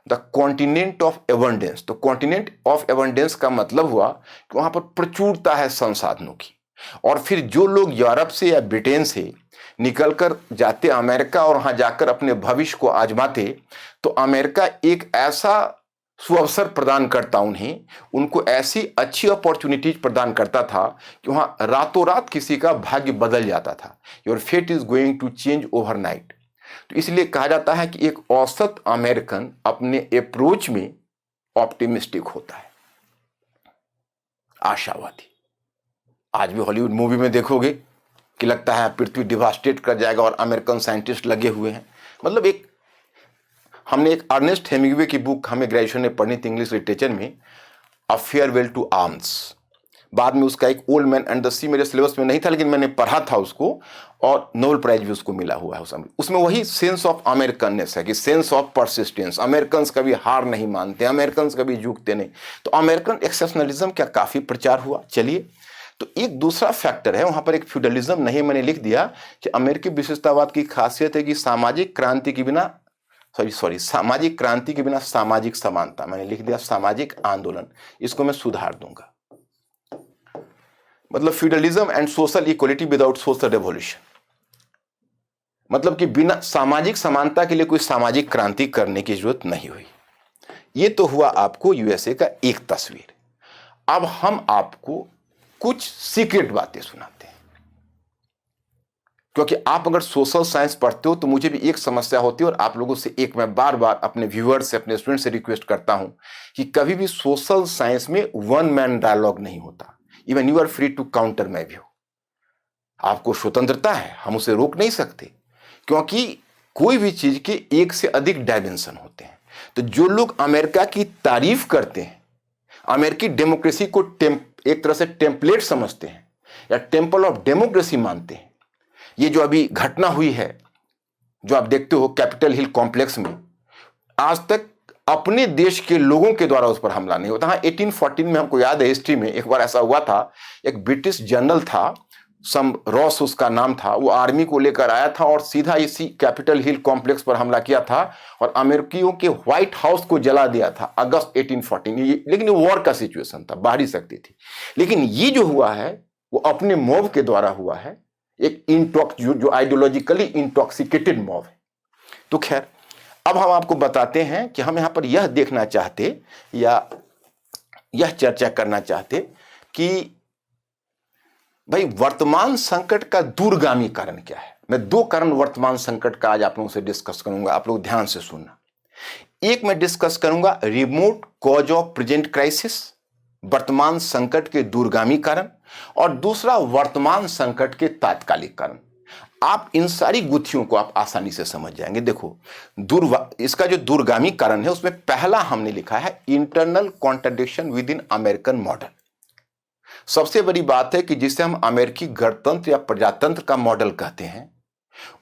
द कॉन्टिनेंट ऑफ एबंडेंस, तो कॉन्टिनेंट ऑफ एबंडेंस का मतलब हुआ कि वहां पर प्रचुरता है संसाधनों की, और फिर जो लोग यूरोप से या ब्रिटेन से निकलकर जाते अमेरिका और वहां जाकर अपने भविष्य को आजमाते, तो अमेरिका एक ऐसा सुअवसर प्रदान करता उनको ऐसी अच्छी अपॉर्चुनिटीज प्रदान करता था कि वहां रातों रात किसी का भाग्य बदल जाता था। Your fate is going to change overnight. तो इसलिए कहा जाता है कि एक औसत अमेरिकन अपने अप्रोच में ऑप्टिमिस्टिक होता है, आशावादी। आज भी हॉलीवुड मूवी में देखोगे कि लगता है पृथ्वी डिवास्टेट कर जाएगा और अमेरिकन साइंटिस्ट लगे हुए हैं। मतलब हमने एक अर्नेस्ट हेमिंग्वे की बुक हमें ग्रेजुएशन में पढ़नी थी इंग्लिश लिटरेचर में, अ फेयरवेल टू आर्म्स। बाद में उसका एक ओल्ड मैन एंड द सी मेरे सिलेबस में नहीं था, लेकिन मैंने पढ़ा था उसको और नोबेल प्राइज भी उसको मिला हुआ है। उसमें वही सेंस ऑफ अमेरिकननेस है कि सेंस ऑफ परसिस्टेंस। अमेरिकन कभी हार नहीं मानते, अमेरिकन कभी झुकते नहीं। तो अमेरिकन एक्सेप्शनलिज्म का काफी प्रचार हुआ। चलिए, तो एक दूसरा फैक्टर है, वहां पर एक फ्यूडलिज्म नहीं, मैंने लिख दिया कि अमेरिकी विशेषतावाद की खासियत है कि सामाजिक क्रांति के बिना सामाजिक क्रांति के बिना सामाजिक समानता, मैंने लिख दिया सामाजिक आंदोलन, इसको मैं सुधार दूंगा। मतलब feudalism and social equality without social revolution, मतलब कि बिना सामाजिक समानता के लिए कोई सामाजिक क्रांति करने की जरूरत नहीं हुई। ये तो हुआ आपको यूएसए का एक तस्वीर। अब हम आपको कुछ सीक्रेट बातें सुनाते हैं, क्योंकि आप अगर सोशल साइंस पढ़ते हो तो मुझे भी एक समस्या होती है, और आप लोगों से एक मैं बार बार अपने व्यूअर्स से, अपने स्टूडेंट से रिक्वेस्ट करता हूं कि कभी भी सोशल साइंस में वन मैन डायलॉग नहीं होता। Even you are free to counter my view. आपको स्वतंत्रता है, हम उसे रोक नहीं सकते, क्योंकि कोई भी चीज के एक से अधिक डायमेंशन होते हैं। तो जो लोग अमेरिका की तारीफ करते हैं, अमेरिकी डेमोक्रेसी को एक तरह से टेम्पलेट समझते हैं या टेम्पल ऑफ डेमोक्रेसी मानते हैं, ये जो अभी घटना हुई है, जो आप देखते हो कैपिटल हिल कॉम्प्लेक्स में, आज तक अपने देश के लोगों के द्वारा उस पर हमला नहीं होता। हाँ, 1814 में हमको याद है हिस्ट्री में एक बार ऐसा हुआ था, एक ब्रिटिश जनरल था, सम रॉस उसका नाम था, वो आर्मी को लेकर आया था और सीधा इसी कैपिटल हिल कॉम्प्लेक्स पर हमला किया था और अमेरिकियों के व्हाइट हाउस को जला दिया था अगस्त 1814। लेकिन ये वॉर का सिचुएशन था, बाहरी शक्ति थी। लेकिन ये जो हुआ है वो अपने मॉब के द्वारा हुआ है, एक जो आइडियोलॉजिकली इंटॉक्सिकेटेड मॉब है। तो खैर, अब हम आपको बताते हैं कि हम यहां पर यह देखना चाहते या यह चर्चा करना चाहते कि भाई वर्तमान संकट का दूरगामी कारण क्या है। मैं दो कारण वर्तमान संकट का आज आप लोगों से डिस्कस करूंगा, आप लोग ध्यान से सुनना। एक मैं डिस्कस करूंगा remote cause of present crisis, वर्तमान संकट के दूरगामी कारण, और दूसरा वर्तमान संकट के तात्कालिक कारण। आप इन सारी गुत्थियों को आप आसानी से समझ जाएंगे। देखो, इसका जो दूरगामी कारण है उसमें पहला हमने लिखा है internal contradiction with in American model. सबसे बड़ी बात है कि जिसे हम अमेरिकी गणतंत्र या प्रजातंत्र का मॉडल कहते हैं,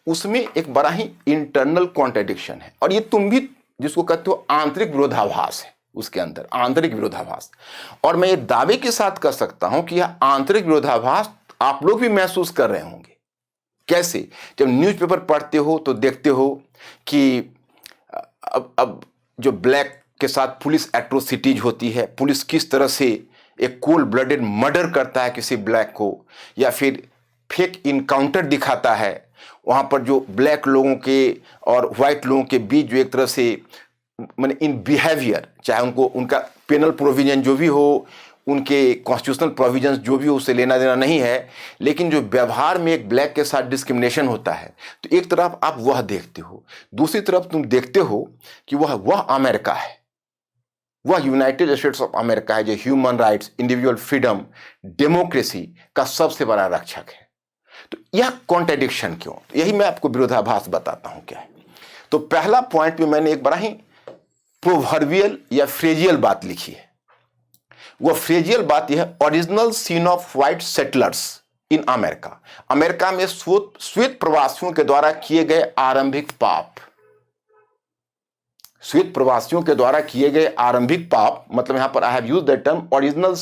उसमें एक बड़ा ही इंटरनल कॉन्ट्रडिक्शन है, और ये तुम भी जिसको कहते हो आंतरिक विरोधाभास है, उसके अंदर आंतरिक विरोधाभास। और मैं ये दावे के साथ कह सकता हूं कि यह आंतरिक विरोधाभास आप लोग भी महसूस कर रहे होंगे। कैसे? जब न्यूज़पेपर पढ़ते हो तो देखते हो कि अब जो ब्लैक के साथ पुलिस एट्रोसिटीज होती है, पुलिस किस तरह से एक कोल्ड ब्लडेड मर्डर करता है किसी ब्लैक को, या फिर फेक इनकाउंटर दिखाता है वहां पर जो ब्लैक लोगों के और व्हाइट लोगों के बीच जो एक तरह से माने इन बिहेवियर, चाहे उनको उनका पेनल प्रोविजन जो भी हो, उनके कॉन्स्टिट्यूशनल प्रोविजंस जो भी हो, उससे लेना देना नहीं है, लेकिन जो व्यवहार में एक ब्लैक के साथ डिस्क्रिमिनेशन होता है, तो एक तरफ आप वह देखते हो, दूसरी तरफ तुम देखते हो कि वह अमेरिका है, वह यूनाइटेड स्टेट्स ऑफ अमेरिका है जो human rights, individual freedom, democracy का सबसे बड़ा रक्षक है। तो यह कॉन्ट्रडिक्शन क्यों? तो यही मैं आपको विरोधाभास बताता हूं क्या है। तो पहला पॉइंट में मैंने एक बड़ा ही प्रोवर्बियल या फ्रेजियल बात लिखी है। वह फ्रेजियल बात यह है, original sin of white settlers in America, America में श्वेत प्रवासियों के द्वारा किए गए आरंभिक पाप, श्वेत प्रवासियों के द्वारा किए गए आरंभिक पाप, मतलब यहां पर I have used the term original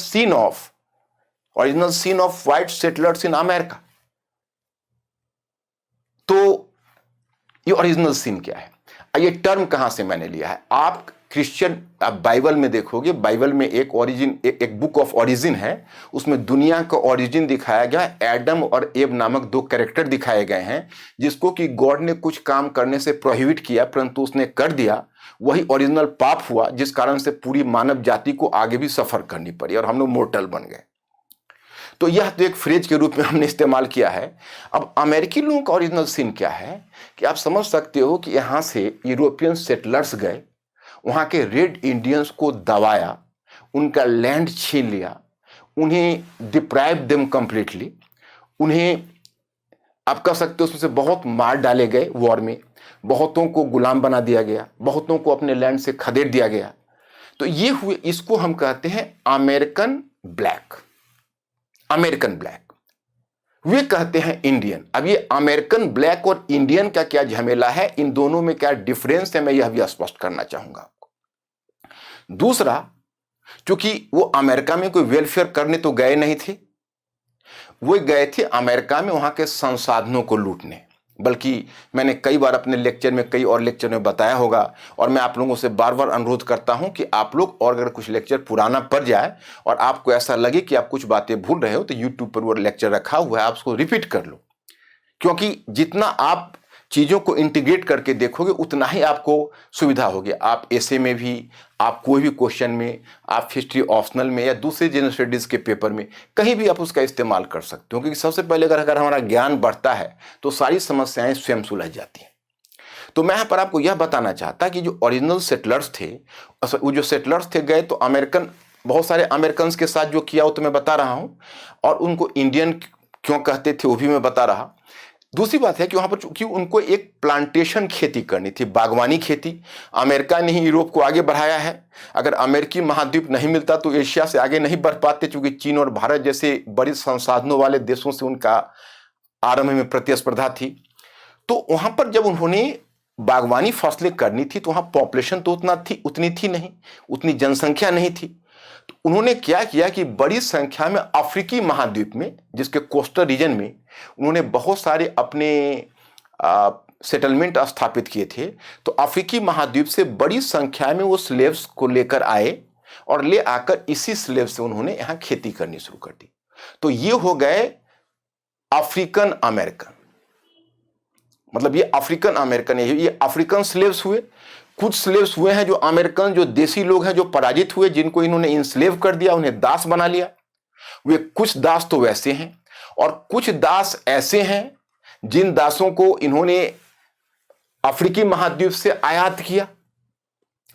sin of white settlers in America. तो ये ओरिजिनल सिन क्या है? ये टर्म कहां से मैंने लिया है? आप क्रिश्चियन, आप बाइबल में देखोगे, बाइबल में एक ओरिजिन, एक बुक ऑफ ओरिजिन है, उसमें दुनिया का ओरिजिन दिखाया गया है। एडम और एव नामक दो कैरेक्टर दिखाए गए हैं जिसको कि गॉड ने कुछ काम करने से प्रोहिबिट किया, परंतु उसने कर दिया। वही ओरिजिनल पाप हुआ, जिस कारण से पूरी मानव जाति को आगे भी सफर करनी पड़ी और हम लोग मोर्टल बन गए। तो यह तो एक फ्रेज के रूप में हमने इस्तेमाल किया है। अब अमेरिकी लोगों का ओरिजिनल सिन क्या है कि आप समझ सकते हो कि यहाँ से यूरोपियन सेटलर्स गए, वहाँ के रेड इंडियंस को दबाया, उनका लैंड छीन लिया, उन्हें डिप्राइव देम कंप्लीटली, उन्हें आप कह सकते हो उसमें से बहुत मार डाले गए वॉर में, बहुतों को गुलाम बना दिया गया, बहुतों को अपने लैंड से खदेड़ दिया गया। तो ये हुए, इसको हम कहते हैं अमेरिकन ब्लैक। अमेरिकन ब्लैक, वे कहते हैं इंडियन। अब ये अमेरिकन ब्लैक और इंडियन का क्या झमेला है, इन दोनों में क्या डिफरेंस है, मैं यह भी स्पष्ट करना चाहूंगा आपको। दूसरा, क्योंकि वो अमेरिका में कोई वेलफेयर करने तो गए नहीं थे, वो गए थे अमेरिका में वहां के संसाधनों को लूटने। बल्कि मैंने कई बार अपने लेक्चर में, कई और लेक्चर में बताया होगा, और मैं आप लोगों से बार बार अनुरोध करता हूं कि आप लोग, और अगर कुछ लेक्चर पुराना पड़ जाए और आपको ऐसा लगे कि आप कुछ बातें भूल रहे हो, तो यूट्यूब पर वो लेक्चर रखा हुआ है, आप उसको रिपीट कर लो। क्योंकि जितना आप चीज़ों को इंटीग्रेट करके देखोगे उतना ही आपको सुविधा होगी। आप ऐसे में भी, आप कोई भी क्वेश्चन में, आप हिस्ट्री ऑप्शनल में या दूसरे जनरल स्टडीज़ के पेपर में, कहीं भी आप उसका इस्तेमाल कर सकते हो। क्योंकि सबसे पहले अगर हमारा ज्ञान बढ़ता है तो सारी समस्याएं स्वयं सुलझ जाती हैं। तो मैं यहाँ पर आपको यह बताना चाहता कि जो ओरिजिनल सेटलर्स थे, वो जो सेटलर्स थे गए तो अमेरिकन, बहुत सारे अमेरिकन के साथ जो किया वो तो मैं बता रहा हूँ, और उनको इंडियन क्यों कहते थे वो भी मैं बता रहा। दूसरी बात है कि वहाँ पर चूंकि उनको एक प्लांटेशन खेती करनी थी, बागवानी खेती। अमेरिका ने ही यूरोप को आगे बढ़ाया है। अगर अमेरिकी महाद्वीप नहीं मिलता तो एशिया से आगे नहीं बढ़ पाते, चूंकि चीन और भारत जैसे बड़े संसाधनों वाले देशों से उनका आरंभ में प्रतिस्पर्धा थी। तो वहाँ पर जब उन्होंने बागवानी फसलें करनी थी तो वहाँ पॉपुलेशन तो उतनी थी नहीं, उतनी जनसंख्या नहीं थी। तो उन्होंने क्या किया कि बड़ी संख्या में अफ्रीकी महाद्वीप में, जिसके कोस्टल रीजन में, उन्होंने बहुत सारे अपने सेटलमेंट स्थापित किए थे। तो अफ्रीकी महाद्वीप से बड़ी संख्या में वो स्लेव्स को लेकर आए और ले आकर इसी स्लेव से उन्होंने यहाँ खेती करनी शुरू कर दी। तो ये हो गए अफ्रीकन अमेरिकन, मतलब ये अफ्रीकन अमेरिकन, ये अफ्रीकन स्लेव्स हुए। कुछ स्लेव्स हुए हैं जो अमेरिकन, जो देसी लोग हैं, जो पराजित हुए, जिनको इन्होंने इंस्लेव कर दिया, उन्हें दास बना लिया। वे कुछ दास तो वैसे हैं और कुछ दास ऐसे हैं जिन दासों को इन्होंने अफ्रीकी महाद्वीप से आयात किया।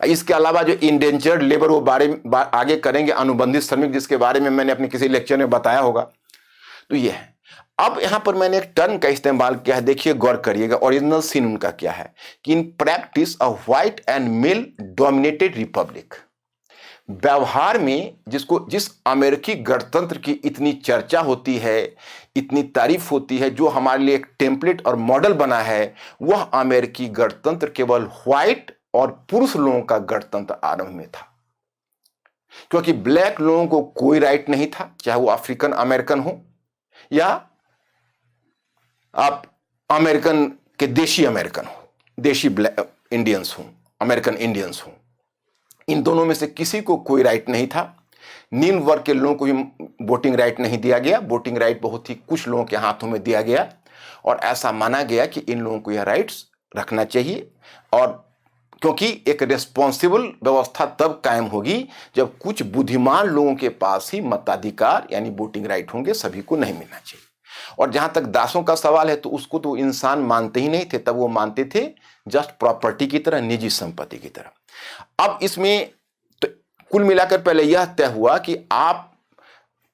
इसके अलावा जो इंडेंजर्ड लेबर, वो आगे करेंगे, अनुबंधित श्रमिक, जिसके बारे में मैंने अपने किसी लेक्चर में बताया होगा। तो ये है। अब यहां पर मैंने एक टर्म का इस्तेमाल किया है, देखिए गौर करिएगा। ओरिजिनल सीन उनका क्या है कि in practice a white and male dominated Republic, व्यवहार में जिस अमेरिकी गणतंत्र की इतनी चर्चा होती है, इतनी तारीफ होती है, जो हमारे लिए एक टेम्पलेट और मॉडल बना है, वह अमेरिकी गणतंत्र केवल व्हाइट और पुरुष लोगों का गणतंत्र आरंभ में था। क्योंकि ब्लैक लोगों को कोई राइट नहीं था, चाहे वो अफ्रीकन अमेरिकन हो या आप अमेरिकन के देशी अमेरिकन हो, देशी ब्लैक इंडियंस हो, अमेरिकन इंडियंस हो, इन दोनों में से किसी को कोई राइट नहीं था। निम्न वर्ग के लोगों को भी वोटिंग राइट नहीं दिया गया। वोटिंग राइट बहुत ही कुछ लोगों के हाथों में दिया गया और ऐसा माना गया कि इन लोगों को यह राइट्स रखना चाहिए। और क्योंकि एक रिस्पॉन्सिबल व्यवस्था तब कायम होगी जब कुछ बुद्धिमान लोगों के पास ही मताधिकार यानी वोटिंग राइट होंगे, सभी को नहीं मिलना चाहिए। और जहां तक दासों का सवाल है तो उसको तो इंसान मानते ही नहीं थे, तब वो मानते थे जस्ट प्रॉपर्टी की तरह, निजी संपत्ति की तरह। अब इसमें तो कुल मिलाकर पहले यह तय हुआ कि आप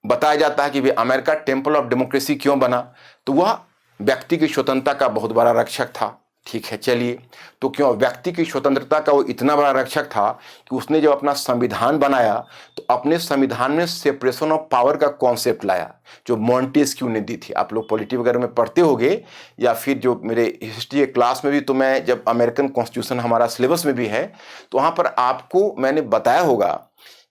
बताया जाता है कि अमेरिका टेम्पल ऑफ डेमोक्रेसी क्यों बना, तो वह व्यक्ति की स्वतंत्रता का बहुत बड़ा रक्षक था। ठीक है, चलिए, तो क्यों व्यक्ति की स्वतंत्रता का वो इतना बड़ा रक्षक था कि उसने जब अपना संविधान बनाया तो अपने संविधान में सेपरेशन ऑफ पावर का कॉन्सेप्ट लाया, जो मॉन्टेस्क्यू ने दी थी। आप लोग पॉलिटी वगैरह में पढ़ते होंगे या फिर जो मेरे हिस्ट्री के क्लास में भी, तो मैं जब अमेरिकन कॉन्स्टिट्यूशन हमारा सिलेबस में भी है तो वहाँ पर आपको मैंने बताया होगा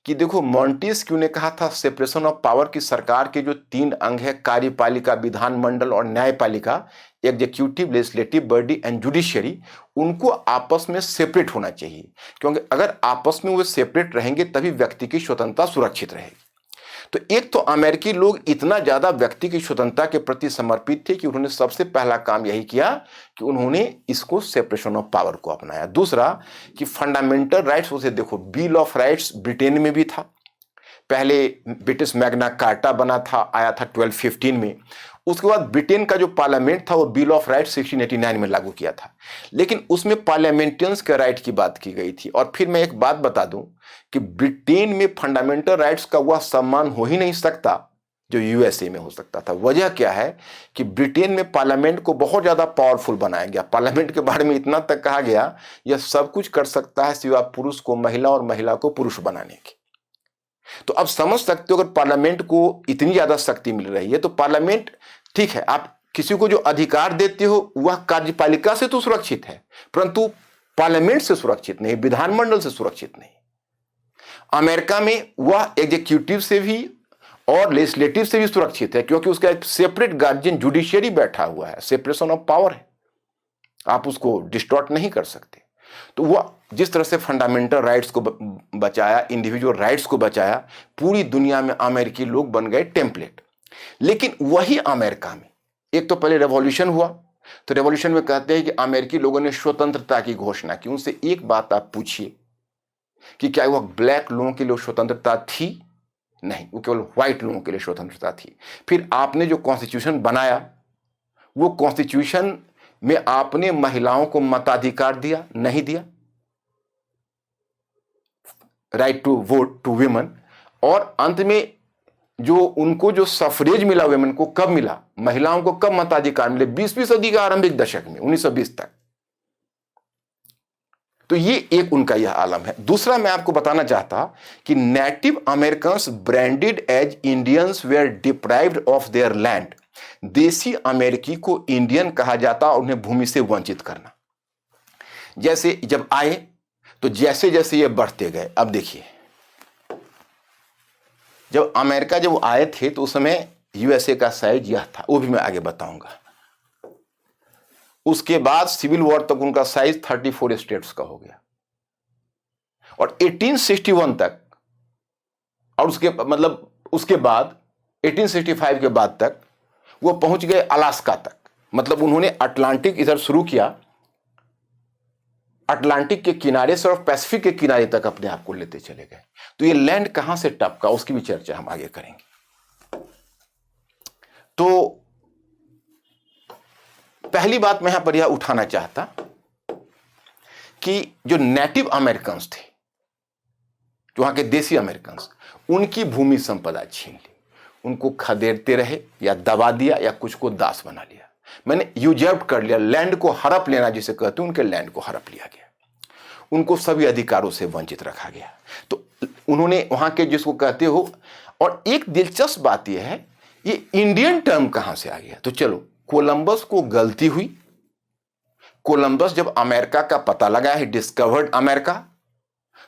कि देखो, मॉन्टेस्क्यू ने कहा था सेपरेशन ऑफ पावर की सरकार के जो 3 अंग है, कार्यपालिका, विधानमंडल और न्यायपालिका, executive, legislative body and judiciary, उनको आपस में सेपरेट होना चाहिए, क्योंकि अगर आपस में वो सेपरेट रहेंगे तभी व्यक्ति की स्वतंत्रता सुरक्षित रहेगी। तो एक तो अमेरिकी लोग इतना ज्यादा व्यक्ति की स्वतंत्रता के प्रति समर्पित थे कि उन्होंने सबसे पहला काम यही किया कि उन्होंने इसको सेपरेशन ऑफ पावर को अपनाया। दूसरा कि फंडामेंटल राइट्स, उसे देखो, बिल ऑफ राइट्स ब्रिटेन में भी था, पहले ब्रिटिश मैग्ना कार्टा बना था, आया था 1215 में। उसके बाद ब्रिटेन का जो पार्लियामेंट था वो बिल ऑफ राइट्स 1689 में लागू किया था, लेकिन उसमें पार्लियामेंटियंस के राइट की बात की गई थी। और फिर मैं एक बात बता दूं कि ब्रिटेन में फंडामेंटल राइट्स का वह सम्मान हो ही नहीं सकता जो यूएसए में हो सकता था। वजह क्या है कि ब्रिटेन में पार्लियामेंट को बहुत ज्यादा पावरफुल बनाया गया। पार्लियामेंट के बारे में इतना तक कहा गया यह सब कुछ कर सकता है सिवा पुरुष को महिला और महिला को पुरुष बनाने की। तो अब समझ सकते हो अगर पार्लियामेंट को इतनी ज्यादा शक्ति मिल रही है तो पार्लियामेंट, ठीक है, आप किसी को जो अधिकार देते हो वह कार्यपालिका से तो सुरक्षित है, परंतु पार्लियामेंट से सुरक्षित नहीं, विधानमंडल से सुरक्षित नहीं। अमेरिका में वह एग्जीक्यूटिव से भी और लेजिस्लेटिव से भी सुरक्षित है, क्योंकि उसका एक सेपरेट गार्जियन जुडिशियरी बैठा हुआ है, सेपरेशन ऑफ पावर है, आप उसको डिस्टॉर्ट नहीं कर सकते। तो वह जिस तरह से फंडामेंटल राइट्स को बचाया, इंडिविजुअल राइट्स को बचाया, पूरी दुनिया में अमेरिकी लोग बन गए टेम्पलेट। लेकिन वही अमेरिका में एक तो पहले रेवोल्यूशन हुआ, तो रेवोल्यूशन में कहते हैं कि अमेरिकी लोगों ने स्वतंत्रता की घोषणा की। उनसे एक बात आप पूछिए कि क्या वह ब्लैक लोगों के लिए स्वतंत्रता थी? नहीं, वो केवल व्हाइट लोगों के लिए स्वतंत्रता थी। फिर आपने जो कॉन्स्टिट्यूशन बनाया, वो कॉन्स्टिट्यूशन में आपने महिलाओं को मताधिकार दिया? नहीं दिया। Right to vote to women. और अंत में जो उनको जो सफरेज मिला विमेन को, कब मिला? महिलाओं को कब मताधिकार मिले? 20वीं सदी के आरंभिक दशक में, 1920 तक। तो ये एक उनका यह आलम है। दूसरा मैं आपको बताना चाहता कि native Americans branded as Indians were deprived of their land. देसी अमेरिकी को इंडियन कहा जाता और उन्हें भूमि से वंचित करना। जैसे जब आए तो जैसे जैसे ये बढ़ते गए, अब देखिए, जब अमेरिका जब आए थे तो उस समय यूएसए का साइज यह था, वो भी मैं आगे बताऊंगा। उसके बाद सिविल वॉर तक उनका साइज 34 स्टेट्स का हो गया, और 1861 तक, और उसके बाद 1865 के बाद तक वो पहुंच गए अलास्का तक। मतलब उन्होंने अटलांटिक इधर शुरू किया, अटलांटिक के किनारे से और पैसिफिक के किनारे तक अपने आप को लेते चले गए। तो ये लैंड कहां से टपका, उसकी भी चर्चा हम आगे करेंगे। तो पहली बात मैं यहां पर यह उठाना चाहता कि जो नेटिव अमेरिकन्स थे, जो वहां के देसी अमेरिकन्स, उनकी भूमि संपदा छीन ली, उनको खदेड़ते रहे या दबा दिया या कुछ को दास बना लिया। मैंने यूजर्व कर लिया, लैंड को हड़प लेना जिसे कहते हैं, उनके लैंड को हड़प लिया गया, उनको सभी अधिकारों से वंचित रखा गया। तो उन्होंने वहां के जिसको कहते हो, और एक दिलचस्प बात यह है ये इंडियन टर्म कहां से आ गया। तो चलो, कोलंबस को गलती हुई। कोलंबस जब अमेरिका का पता लगा है, डिस्कवर्ड अमेरिका,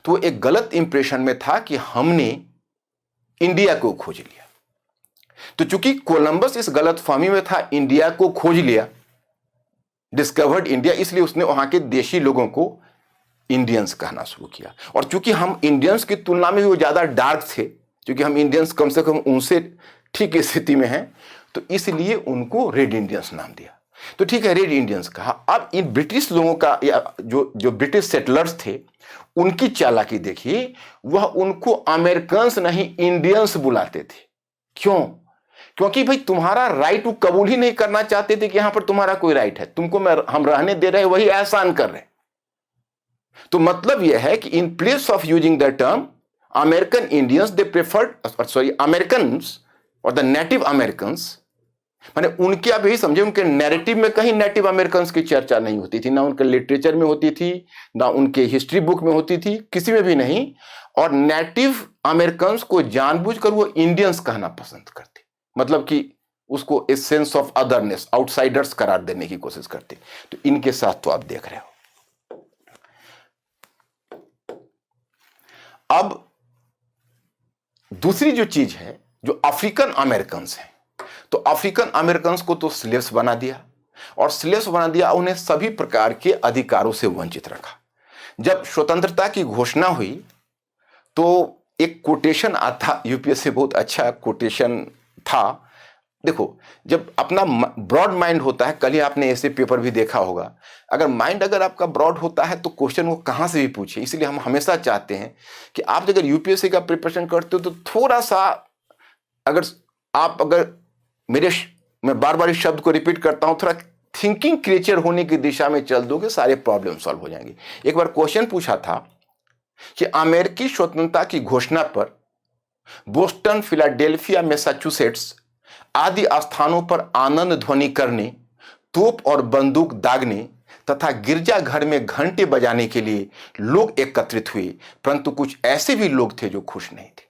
तो वो एक गलत इंप्रेशन में था कि हमने इंडिया को खोज लिया। तो चूंकि कोलंबस इस गलतफहमी में था, इंडिया को खोज लिया, डिस्कवर्ड इंडिया, इसलिए उसने वहां के देशी लोगों को इंडियंस कहना शुरू किया। और चूंकि हम इंडियंस की तुलना में वो ज्यादा डार्क थे, क्योंकि हम इंडियंस कम से कम उनसे ठीक स्थिति में हैं, तो इसलिए उनको रेड इंडियंस नाम दिया। तो ठीक है, रेड इंडियंस कहा। अब इन ब्रिटिश लोगों का जो ब्रिटिश सेटलर्स थे, उनकी चालाकी देखिए, वह उनको अमेरिकन्स नहीं इंडियंस बुलाते थे। क्यों? क्योंकि भाई तुम्हारा राइट वो कबूल ही नहीं करना चाहते थे कि यहां पर तुम्हारा कोई राइट है, तुमको हम रहने दे रहे, वही एहसान कर रहे। तो मतलब यह है कि in place of using the term American Indians, they preferred Americans और द नेटिव अमेरिकन्स, माने उनके आप यही समझे, उनके नैरेटिव में कहीं नेटिव अमेरिकन्स की चर्चा नहीं होती थी, ना उनके लिटरेचर में होती थी, ना उनके हिस्ट्री बुक में होती थी, किसी में भी नहीं। और नेटिव अमेरिकन्स को जानबूझकर वो इंडियंस कहना पसंद करते, मतलब कि उसको a sense of otherness, outsiders करार देने की कोशिश करते। तो इनके साथ तो आप देख रहे हो। अब दूसरी जो चीज है, जो अफ्रीकन अमेरिकन्स हैं, तो अफ्रीकन अमेरिकन्स को तो स्लेव्स बना दिया, और स्लेव्स बना दिया, उन्हें सभी प्रकार के अधिकारों से वंचित रखा। जब स्वतंत्रता की घोषणा हुई तो एक कोटेशन आता, यूपीएससी बहुत अच्छा कोटेशन था। देखो, जब अपना ब्रॉड माइंड होता है, कल ही आपने ऐसे पेपर भी देखा होगा, अगर आपका ब्रॉड होता है तो क्वेश्चन वो कहां से भी पूछे। इसलिए हम हमेशा चाहते हैं कि आप अगर यूपीएससी का प्रिपरेशन करते हो तो थोड़ा सा, अगर मैं बार बार इस शब्द को रिपीट करता हूं, थोड़ा थिंकिंग क्रिएचर होने की दिशा में चल दोगे, सारे प्रॉब्लम सॉल्व हो जाएंगे। एक बार क्वेश्चन पूछा था कि अमेरिकी स्वतंत्रता की घोषणा पर बोस्टन, फिलाडेल्फिया, मैसाचुसेट्स आदि स्थानों पर आनंद ध्वनि करने, तोप और बंदूक दागने तथा गिरजाघर में घंटे बजाने के लिए लोग एकत्रित हुए, परंतु कुछ ऐसे भी लोग थे जो खुश नहीं थे।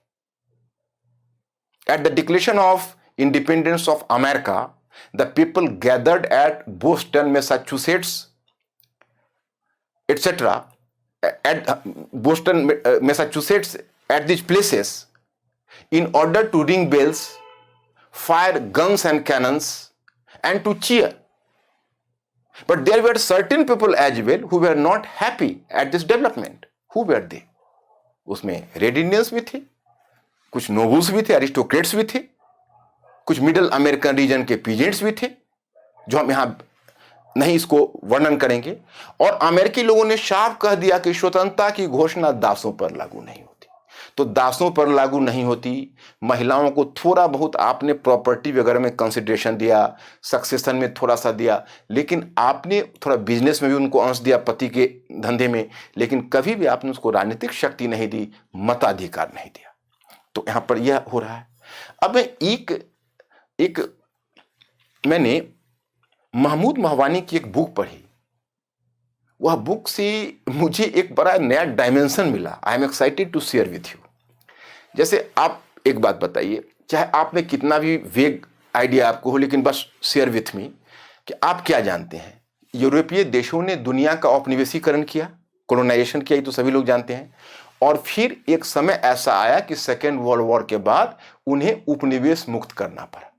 At the declaration of independence of America, the people gathered eight Boston, Massachusetts etc. at Boston, Massachusetts, at these places, in order to ring bells, fire guns and cannons, and to cheer. But there were certain people as well who were not happy at this development. Who were they? उसमें red Indians भी थे, कुछ nobles भी थे, aristocrats भी थे, कुछ middle American region के पीजेंट्स भी थे, जो हम यहाँ नहीं इसको वर्णन करेंगे। और अमेरिकी लोगों ने साफ कह दिया कि स्वतंत्रता की घोषणा दासों पर लागू नहीं होती। तो दासों पर लागू नहीं होती, महिलाओं को थोड़ा बहुत आपने प्रॉपर्टी वगैरह में कंसिडरेशन दिया, सक्सेशन में थोड़ा सा दिया, लेकिन आपने थोड़ा बिजनेस में भी उनको अंश दिया, पति के धंधे में, लेकिन कभी भी आपने उसको राजनीतिक शक्ति नहीं दी, मताधिकार नहीं दिया। तो यहां पर यह हो रहा है। अब मैंने महमूद महवानी की एक बुक पढ़ी, वह बुक से मुझे एक बड़ा नया डायमेंशन मिला। I am excited to share with you. जैसे आप एक बात बताइए, चाहे आप में कितना भी वेग आइडिया आपको हो, लेकिन बस शेयर विथ मी कि आप क्या जानते हैं। यूरोपीय देशों ने दुनिया का औपनिवेशीकरण किया, कॉलोनाइजेशन किया, ये तो सभी लोग जानते हैं। और फिर एक समय ऐसा आया कि सेकेंड वर्ल्ड वॉर के बाद उन्हें उपनिवेश मुक्त करना पड़ा,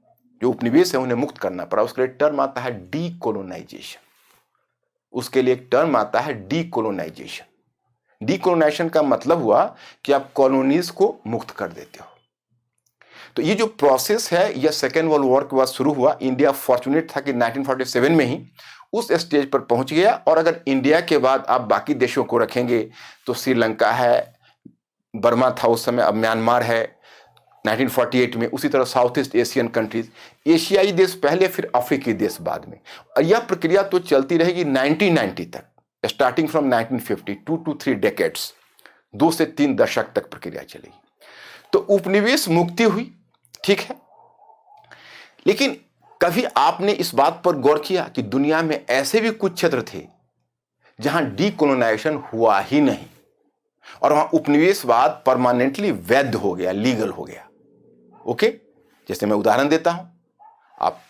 जो उपनिवेश है उन्हें मुक्त करना पड़ा। उसके लिए टर्म आता है डीकोलोनाइजेशन। उसके लिए एक टर्म आता है डीकोलोनाइजेशन। डीकोलोनाइजेशन का मतलब हुआ कि आप कॉलोनीज को मुक्त कर देते हो। तो ये जो प्रोसेस है यह सेकेंड वर्ल्ड वॉर के बाद शुरू हुआ। इंडिया फॉर्चुनेट था कि 1947 में ही उस स्टेज पर पहुंच गया। और अगर इंडिया के बाद आप बाकी देशों को रखेंगे तो श्रीलंका है, बर्मा था उस समय, अब म्यांमार है 1948 में, उसी तरह साउथ ईस्ट एशियन कंट्रीज, एशियाई देश पहले, फिर अफ्रीकी देश बाद में। और यह प्रक्रिया तो चलती रहेगी 1990 तक, स्टार्टिंग फ्रॉम 1950, 2 to 3 डेकेड्स, 2 से 3 दशक तक प्रक्रिया चलेगी। तो उपनिवेश मुक्ति हुई, ठीक है। लेकिन कभी आपने इस बात पर गौर किया कि दुनिया में ऐसे भी कुछ क्षेत्र थे जहां डीकोलोनाइजेशन हुआ ही नहीं और वहां उपनिवेशवाद परमानेंटली वैध हो गया, लीगल हो गया। ओके, जैसे मैं उदाहरण देता हूं, आप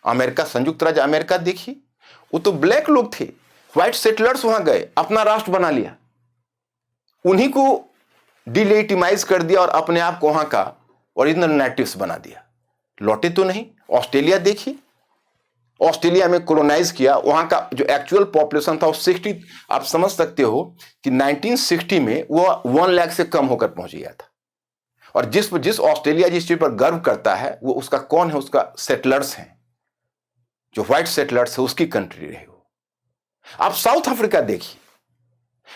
अमेरिका, संयुक्त राज्य अमेरिका देखिए, वो तो ब्लैक लोग थे, व्हाइट सेटलर्स वहां गए, अपना राष्ट्र बना लिया, उन्हीं को डिलेटिमाइज कर दिया और अपने आप को वहां का ओरिजिनल नेटिव्स बना दिया, लौटे तो नहीं। ऑस्ट्रेलिया देखिए, ऑस्ट्रेलिया में कॉलोनाइज किया, वहां का जो एक्चुअल पॉपुलेशन था वो 60, आप समझ सकते हो कि 1960 में वो 1 लाख से कम होकर पहुंच गया था। और जिस ऑस्ट्रेलिया जिस चीज पर गर्व करता है वो उसका कौन है, उसका सेटलर्स हैं, जो व्हाइट सेटलर्स है, उसकी कंट्री रही हो। आप साउथ अफ्रीका देखिए,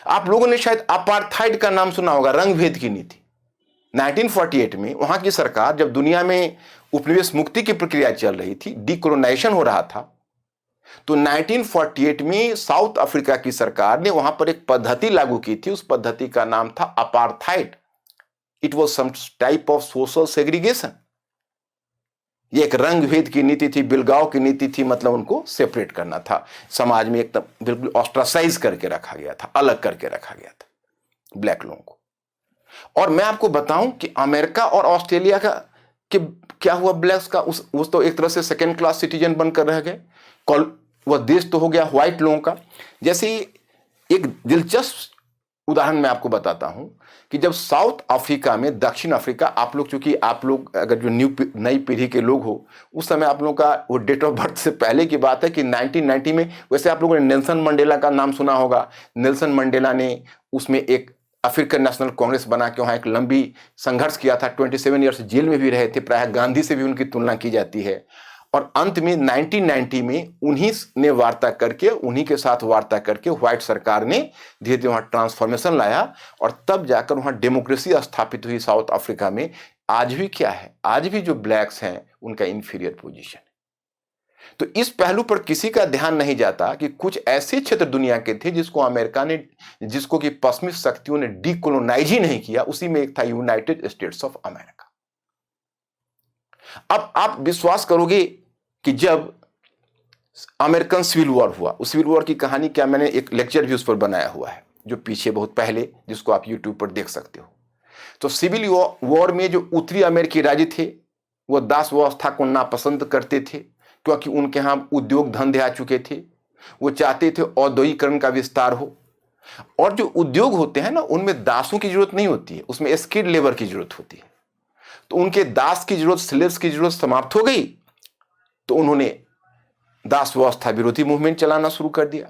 आप लोगों ने शायद अपार्थाइड का नाम सुना होगा, रंग भेद की नीति। 1948 में वहां की सरकार, जब दुनिया में उपनिवेश मुक्ति की प्रक्रिया चल रही थी, डीकोलोनाइजेशन हो रहा था, तो 1948 में साउथ अफ्रीका की सरकार ने वहां पर एक पद्धति लागू की थी। उस पद्धति का नाम था apartheid. It was some type of social segregation. ये एक रंग भेद की नीति थी, बिलगाव की नीति थी, मतलब उनको सेपरेट करना था, समाज में एकदम बिल्कुल ऑस्ट्रासाइज करके रखा गया था, अलग करके रखा गया था ब्लैक लोगों को। और मैं आपको बताऊं कि अमेरिका और ऑस्ट्रेलिया का क्या हुआ, ब्लैक्स का उस तो एक तरह से सेकेंड क्लास सिटीजन बनकर रह गए। वह देश तो हो गया व्हाइट लोगों का। जैसे एक दिलचस्प उदाहरण मैं आपको बताता हूं कि जब साउथ अफ्रीका में, दक्षिण अफ्रीका, आप लोग, चूंकि आप लोग अगर जो नई पीढ़ी के लोग हो, उस समय आप लोगों का वो डेट ऑफ बर्थ से पहले की बात है कि 1990 में, वैसे आप लोगों ने नेल्सन मंडेला का नाम सुना होगा। नेल्सन मंडेला ने उसमें एक अफ्रीकन नेशनल कांग्रेस बना के वहां एक लंबी संघर्ष किया था। 27 ईयर्स जेल में भी रहे थे, प्रायः गांधी से भी उनकी तुलना की जाती है। और अंत में 1990 में उन्हीं ने वार्ता करके, उन्हीं के साथ वार्ता करके व्हाइट सरकार ने धीरे धीरे वहां ट्रांसफॉर्मेशन लाया और तब जाकर वहां डेमोक्रेसी स्थापित हुई साउथ अफ्रीका में। आज भी क्या है, आज भी जो ब्लैक्स हैं उनका इंफीरियर पोजीशन है। तो इस पहलू पर किसी का ध्यान नहीं जाता कि कुछ ऐसे क्षेत्र दुनिया के थे जिसको अमेरिका ने, जिसको कि पश्चिमी शक्तियों ने डीकोलोनाइज ही नहीं किया। उसी में एक था यूनाइटेड स्टेट्स ऑफ अमेरिका। अब आप विश्वास करोगे कि जब अमेरिकन सिविल वॉर हुआ, उस सिविल वॉर की कहानी क्या, मैंने एक लेक्चर भी उस पर बनाया हुआ है जो पीछे बहुत पहले, जिसको आप यूट्यूब पर देख सकते हो। तो सिविल वॉर में जो उत्तरी अमेरिकी राज्य थे वो दास व्यवस्था को नापसंद करते थे, क्योंकि उनके यहां उद्योग धंधे आ चुके थे। वो चाहते थे औद्योगिकरण का विस्तार हो, और जो उद्योग होते हैं ना, उनमें दासों की जरूरत नहीं होती है, उसमें स्किल्ड लेबर की जरूरत होती है। तो उनके दास की जरूरत, स्लेव्स की जरूरत समाप्त हो गई, तो उन्होंने दास व्यवस्था विरोधी मूवमेंट चलाना शुरू कर दिया।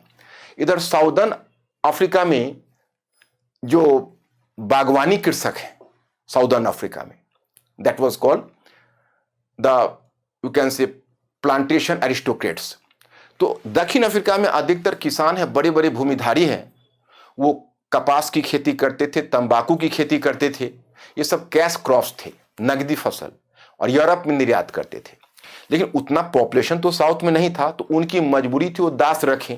इधर साउदर्न अफ्रीका में जो बागवानी कृषक हैं साउदर्न अफ्रीका में, that was called the, you can say, plantation aristocrats. तो दक्षिण अफ्रीका में अधिकतर किसान हैं, बड़े बड़े भूमिधारी हैं। वो कपास की खेती करते थे, तंबाकू की खेती करते थे। ये सब कैश क्रॉप्स थे, नगदी फसल, और यूरोप में निर्यात करते थे। लेकिन उतना पॉपुलेशन तो साउथ में नहीं था, तो उनकी मजबूरी थी वो दास रखें।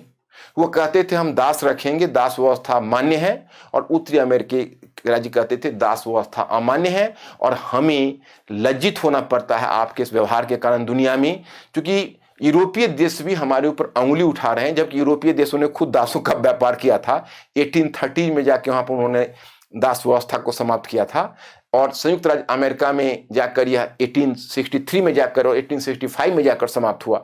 वो कहते थे हम दास रखेंगे, दास व्यवस्था मान्य है। और उत्तरी अमेरिकी राज्य कहते थे दास व्यवस्था अमान्य है और हमें लज्जित होना पड़ता है आपके इस व्यवहार के कारण दुनिया में, क्योंकि यूरोपीय देश भी हमारे ऊपर अंगुली उठा रहे हैं, जबकि यूरोपीय देशों ने खुद दासों का व्यापार किया था। 1830 में जाके वहां पर उन्होंने दास व्यवस्था को समाप्त किया था। और संयुक्त राज्य अमेरिका में जाकर यह 1863 में जाकर और 1865 में जाकर समाप्त हुआ।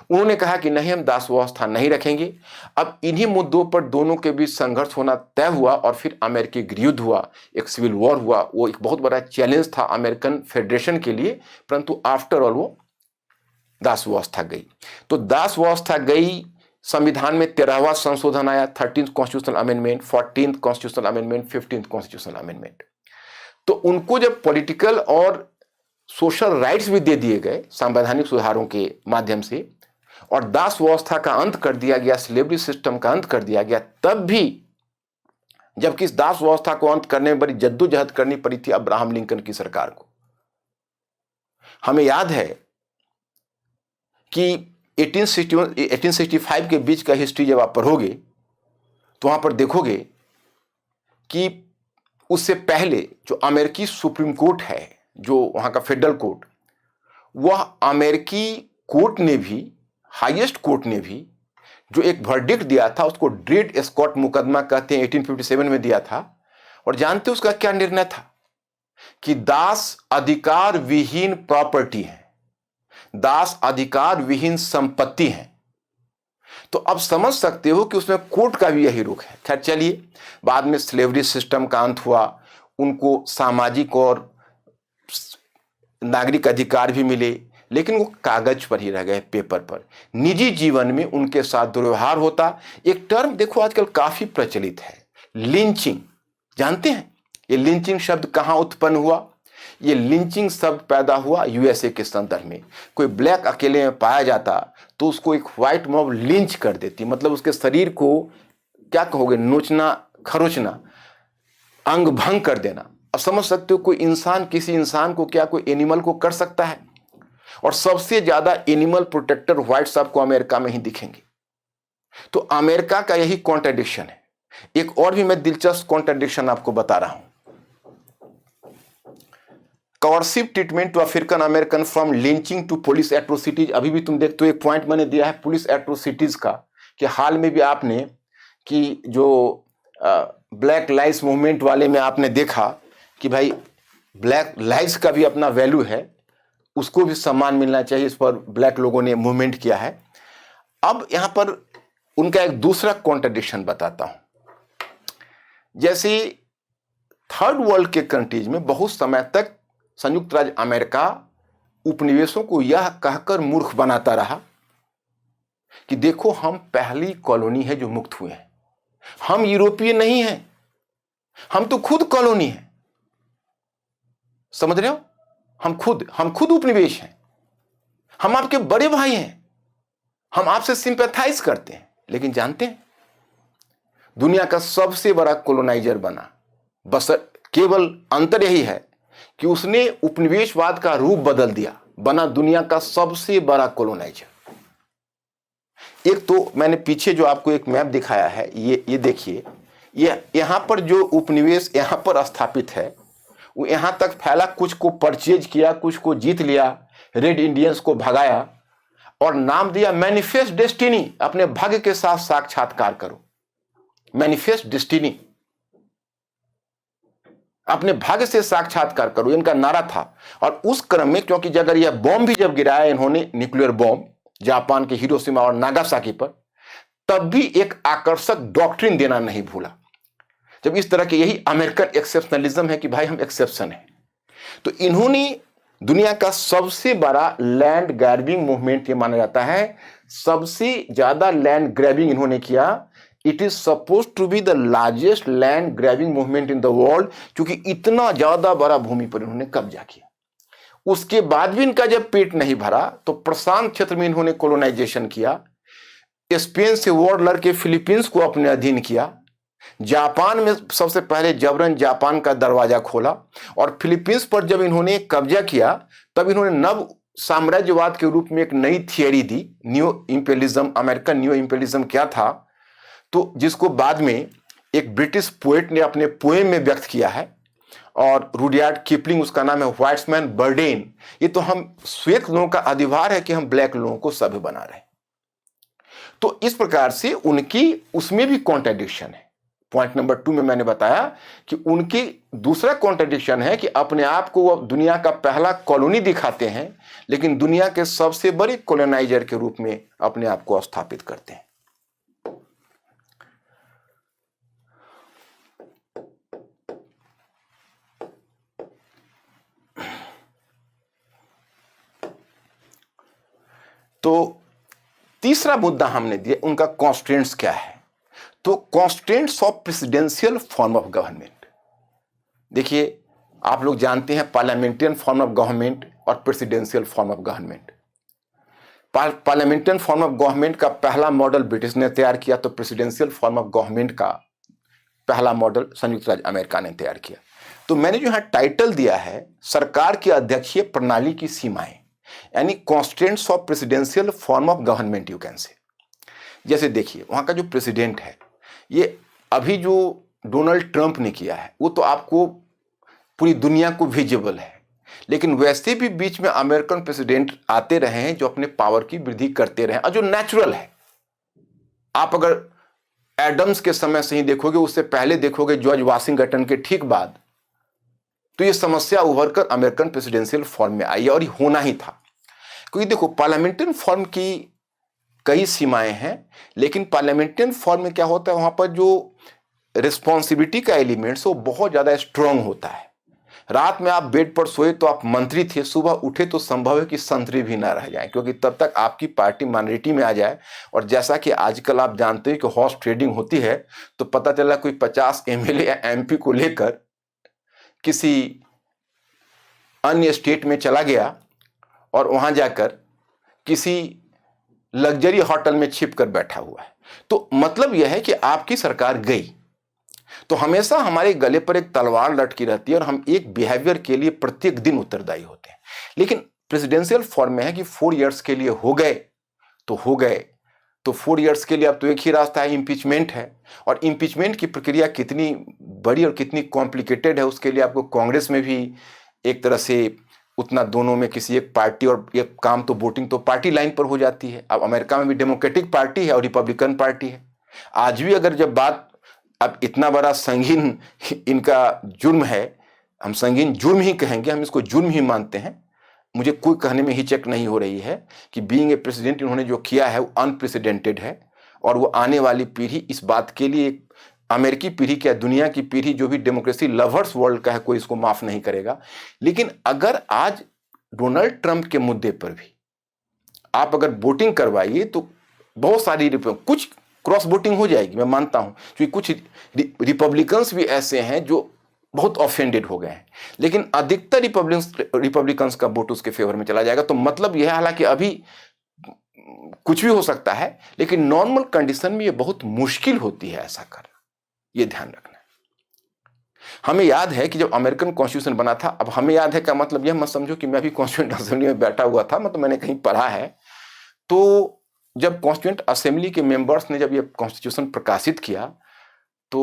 उन्होंने कहा कि नहीं, हम दास व्यवस्था नहीं रखेंगे। अब इन्हीं मुद्दों पर दोनों के बीच संघर्ष होना तय हुआ और फिर अमेरिकी गृहयुद्ध हुआ, एक सिविल वॉर हुआ। वो एक बहुत बड़ा चैलेंज था अमेरिकन फेडरेशन के लिए, परंतु आफ्टर ऑल वो दास व्यवस्था गई। तो दास व्यवस्था गई, संविधान में 13वां संशोधन आया, 13th constitutional amendment, 14th constitutional amendment, 15th constitutional amendment. तो उनको जब पॉलिटिकल और सोशल राइट्स भी दे दिए गए संवैधानिक सुधारों के माध्यम से, और दास व्यवस्था का अंत कर दिया गया, स्लेवरी सिस्टम का अंत कर दिया गया, तब भी जबकि इस दास व्यवस्था को अंत करने में बड़ी जद्दोजहद करनी पड़ी थी अब्राहम लिंकन की सरकार को। हमें याद है कि 1865 के बीच का हिस्ट्री जब आप पढ़ोगे तो वहां पर देखोगे कि उससे पहले जो अमेरिकी सुप्रीम कोर्ट है, जो वहां का फेडरल कोर्ट, वह अमेरिकी कोर्ट ने भी, हाईएस्ट कोर्ट ने भी जो एक वर्डिक्ट दिया था उसको ड्रेड स्कॉट मुकदमा कहते हैं, 1857 में दिया था। और जानते उसका क्या निर्णय था कि दास अधिकार विहीन प्रॉपर्टी है, दास अधिकार विहीन संपत्ति है। तो अब समझ सकते हो कि उसमें कोर्ट का भी यही रुख है। खैर चलिए, बाद में स्लेवरी सिस्टम का अंत हुआ, उनको सामाजिक और नागरिक अधिकार भी मिले, लेकिन वो कागज पर ही रह गए, पेपर पर। निजी जीवन में उनके साथ दुर्व्यवहार होता। एक टर्म देखो आजकल काफी प्रचलित है, लिंचिंग। जानते हैं ये लिंचिंग शब्द कहां उत्पन्न हुआ? ये लिंचिंग शब्द पैदा हुआ यूएसए के संदर्भ में। कोई ब्लैक अकेले में पाया जाता तो उसको एक व्हाइट मॉब लिंच कर देती, मतलब उसके शरीर को क्या कहोगे, नोचना, खरोचना, अंग भंग कर देना। अब समझ सकते हो कोई इंसान किसी इंसान को, क्या कोई एनिमल को कर सकता है? और सबसे ज्यादा एनिमल प्रोटेक्टर व्हाइट्स आपको अमेरिका में ही दिखेंगे। तो अमेरिका का यही कॉन्ट्रडिक्शन है। एक और भी मैं दिलचस्प कॉन्ट्रडिक्शन आपको बता रहा हूं। Coercive treatment to African American from lynching to police atrocities. अभी भी तुम देखते हो, एक पॉइंट मैंने दिया है पुलिस एट्रोसिटीज का, कि हाल में भी आपने कि जो ब्लैक लाइव्स मूवमेंट वाले में आपने देखा कि भाई ब्लैक लाइव्स का भी अपना वैल्यू है, उसको भी सम्मान मिलना चाहिए। इस पर ब्लैक लोगों ने मूवमेंट किया है। अब यहां पर उनका एक दूसरा कॉन्ट्रडिक्शन बताता हूं। जैसे थर्ड वर्ल्ड के कंट्रीज में बहुत समय तक संयुक्त राज्य अमेरिका उपनिवेशों को यह कहकर मूर्ख बनाता रहा कि देखो हम पहली कॉलोनी है जो मुक्त हुए हैं, हम यूरोपीय नहीं हैं, हम तो खुद कॉलोनी हैं। समझ रहे हो? हम खुद उपनिवेश हैं, हम आपके बड़े भाई हैं, हम आपसे सिंपैथाइज करते हैं। लेकिन जानते हैं दुनिया का सबसे बड़ा कॉलोनाइजर बना, बस केवल अंतर यही है कि उसने उपनिवेशवाद का रूप बदल दिया, बना दुनिया का सबसे बड़ा कॉलोनाइजर। एक तो मैंने पीछे जो आपको एक मैप दिखाया है, ये देखिए, ये यहां पर जो उपनिवेश यहां पर स्थापित है वो यहां तक फैला, कुछ को परचेज किया, कुछ को जीत लिया, रेड इंडियंस को भगाया और नाम दिया मैनिफेस्ट डेस्टिनी, अपने भाग्य के साथ साक्षात्कार करो। मैनिफेस्ट डेस्टिनी, अपने भाग्य से साक्षात्कार करो, इनका नारा था। और उस क्रम में, क्योंकि अगर यह बॉम्ब भी जब गिराया इन्होंने, न्यूक्लियर बॉम्ब जापान के हिरोशिमा और नागासाकी पर, तब भी एक आकर्षक डॉक्ट्रिन देना नहीं भूला। जब इस तरह के, यही अमेरिकन एक्सेप्शनलिज्म है कि भाई हम एक्सेप्शन है। तो इन्होंने दुनिया का सबसे बड़ा लैंड ग्रैबिंग मूवमेंट ये माना जाता है, सबसे ज्यादा लैंड ग्रैबिंग इन्होंने किया। It is suppose to be the largest land grabbing movement in the world, क्योंकि इतना ज्यादा बड़ा भूमि पर इन्होंने कब्जा किया। उसके बाद भी इनका जब पेट नहीं भरा तो प्रशांत क्षेत्र में इन्होंने कॉलोनाइजेशन किया, स्पेन से वॉर लड़के फिलीपींस को अपने अधीन किया, जापान में सबसे पहले जबरन जापान का दरवाजा खोला, और फिलीपींस पर जब इन्होंने कब्जा किया तब इन्होंने नव साम्राज्यवाद के रूप में एक नई थियरी दी, new imperialism. American new imperialism क्या था, तो जिसको बाद में एक ब्रिटिश पोएट ने अपने पोएम में व्यक्त किया है, और रुडयार्ड किपलिंग उसका नाम है, व्हाइट्समैन बर्डेन। ये तो हम श्वेत लोगों का अधिभार है कि हम ब्लैक लोगों को सभ्य बना रहे हैं। तो इस प्रकार से उनकी उसमें भी कॉन्ट्रडिक्शन है। पॉइंट नंबर 2 में मैंने बताया कि उनकी दूसरा कॉन्ट्रडिक्शन है कि अपने आप को वो दुनिया का पहला कॉलोनी दिखाते हैं, लेकिन दुनिया के सबसे बड़े कॉलोनाइजर के रूप में अपने आप को स्थापित करते हैं। तो तीसरा मुद्दा हमने दिया, उनका कॉन्स्ट्रेंट्स क्या है। तो constraints of presidential form of government, देखिए आप लोग जानते हैं पार्लियामेंटेरियन फॉर्म ऑफ गवर्नमेंट और presidential form of government. Parliamentarian form of government का पहला मॉडल ब्रिटिश ने तैयार किया, तो प्रेसिडेंशियल फॉर्म ऑफ गवर्नमेंट का पहला मॉडल संयुक्त राज्य अमेरिका ने तैयार किया। तो मैंने जो यहाँ टाइटल दिया है, सरकार की अध्यक्षीय प्रणाली की सीमाएं, यानी constraints of presidential form of government you can say. जैसे देखिए वहां का जो प्रेसिडेंट है, ये अभी जो डोनाल्ड ट्रंप ने किया है वो तो आपको पूरी दुनिया को विजिबल है, लेकिन वैसे भी बीच में अमेरिकन प्रेसिडेंट आते रहे हैं जो अपने पावर की वृद्धि करते रहे और जो नेचुरल है। आप अगर एडम्स के समय से ही देखोगे, उससे पहले देखोगे जॉर्ज वाशिंगटन के ठीक बाद, तो ये समस्या उभर कर अमेरिकन प्रेसिडेंशियल फॉर्म में आई और ये होना ही था। क्योंकि देखो पार्लियामेंटेरियन फॉर्म की कई सीमाएं हैं, लेकिन पार्लियामेंटेरियन फॉर्म में क्या होता है, वहां पर जो रिस्पॉन्सिबिलिटी का एलिमेंट्स वो बहुत ज्यादा स्ट्रांग होता है। रात में आप बेड पर सोए तो आप मंत्री थे, सुबह उठे तो संभव है कि संतरी भी ना रह जाए, क्योंकि तब तक आपकी पार्टी माइनॉरिटी में आ जाए। और जैसा कि आजकल आप जानते हैं कि हॉर्स ट्रेडिंग होती है, तो पता चला कोई 50 एमएलए या एमपी को लेकर किसी अन्य स्टेट में चला गया और वहां जाकर किसी लग्जरी होटल में छिप कर बैठा हुआ है। तो मतलब यह है कि आपकी सरकार गई तो हमेशा हमारे गले पर एक तलवार लटकी रहती है और हम एक बिहेवियर के लिए प्रत्येक दिन उत्तरदायी होते हैं। लेकिन प्रेसिडेंशियल फॉर्म में है कि 4 इयर्स के लिए हो गए तो हो गए, तो 4 इयर्स के लिए अब तो एक ही रास्ता है, इम्पीचमेंट है। और इम्पीचमेंट की प्रक्रिया कितनी बड़ी और कितनी कॉम्प्लिकेटेड है, उसके लिए आपको कांग्रेस में भी एक तरह से उतना, दोनों में किसी एक पार्टी और एक काम, तो वोटिंग तो पार्टी लाइन पर हो जाती है। अब अमेरिका में भी डेमोक्रेटिक पार्टी है और रिपब्लिकन पार्टी है। आज भी अगर जब बात, अब इतना बड़ा संगीन इनका जुर्म है, हम संगीन जुर्म ही कहेंगे, हम इसको जुर्म ही मानते हैं। मुझे कोई कहने में हिचक नहीं हो रही है कि बीइंग ए प्रेसिडेंट इन्होंने जो किया है वो अनप्रेसिडेंटेड है, और वो आने वाली पीढ़ी इस बात के लिए अमेरिकी पीढ़ी क्या दुनिया की पीढ़ी जो भी डेमोक्रेसी लवर्स वर्ल्ड का है कोई इसको माफ नहीं करेगा। लेकिन अगर आज डोनाल्ड ट्रंप के मुद्दे पर भी आप अगर वोटिंग करवाइए तो बहुत सारी कुछ क्रॉस वोटिंग हो जाएगी, मैं मानता हूं, क्योंकि कुछ रिपब्लिकन्स भी ऐसे हैं जो बहुत ऑफेंडेड हो गए हैं, लेकिन अधिकतर रिपब्लिकन्स का वोट उसके फेवर में चला जाएगा। तो मतलब यह है, हालांकि अभी कुछ भी हो सकता है, लेकिन नॉर्मल कंडीशन में यह बहुत मुश्किल होती है ऐसा करना, यह ध्यान रखना। हमें याद है कि जब अमेरिकन कॉन्स्टिट्यूशन बना था, अब हमें याद है का मतलब यह मत समझो कि मैं भी कॉन्स्टिट्यूंट असेंबली में बैठा हुआ था, मतलब मैंने कहीं पढ़ा है। तो जब कॉन्स्टिट्यूंट असेंबली के मेंबर्स ने जब यह कॉन्स्टिट्यूशन प्रकाशित किया तो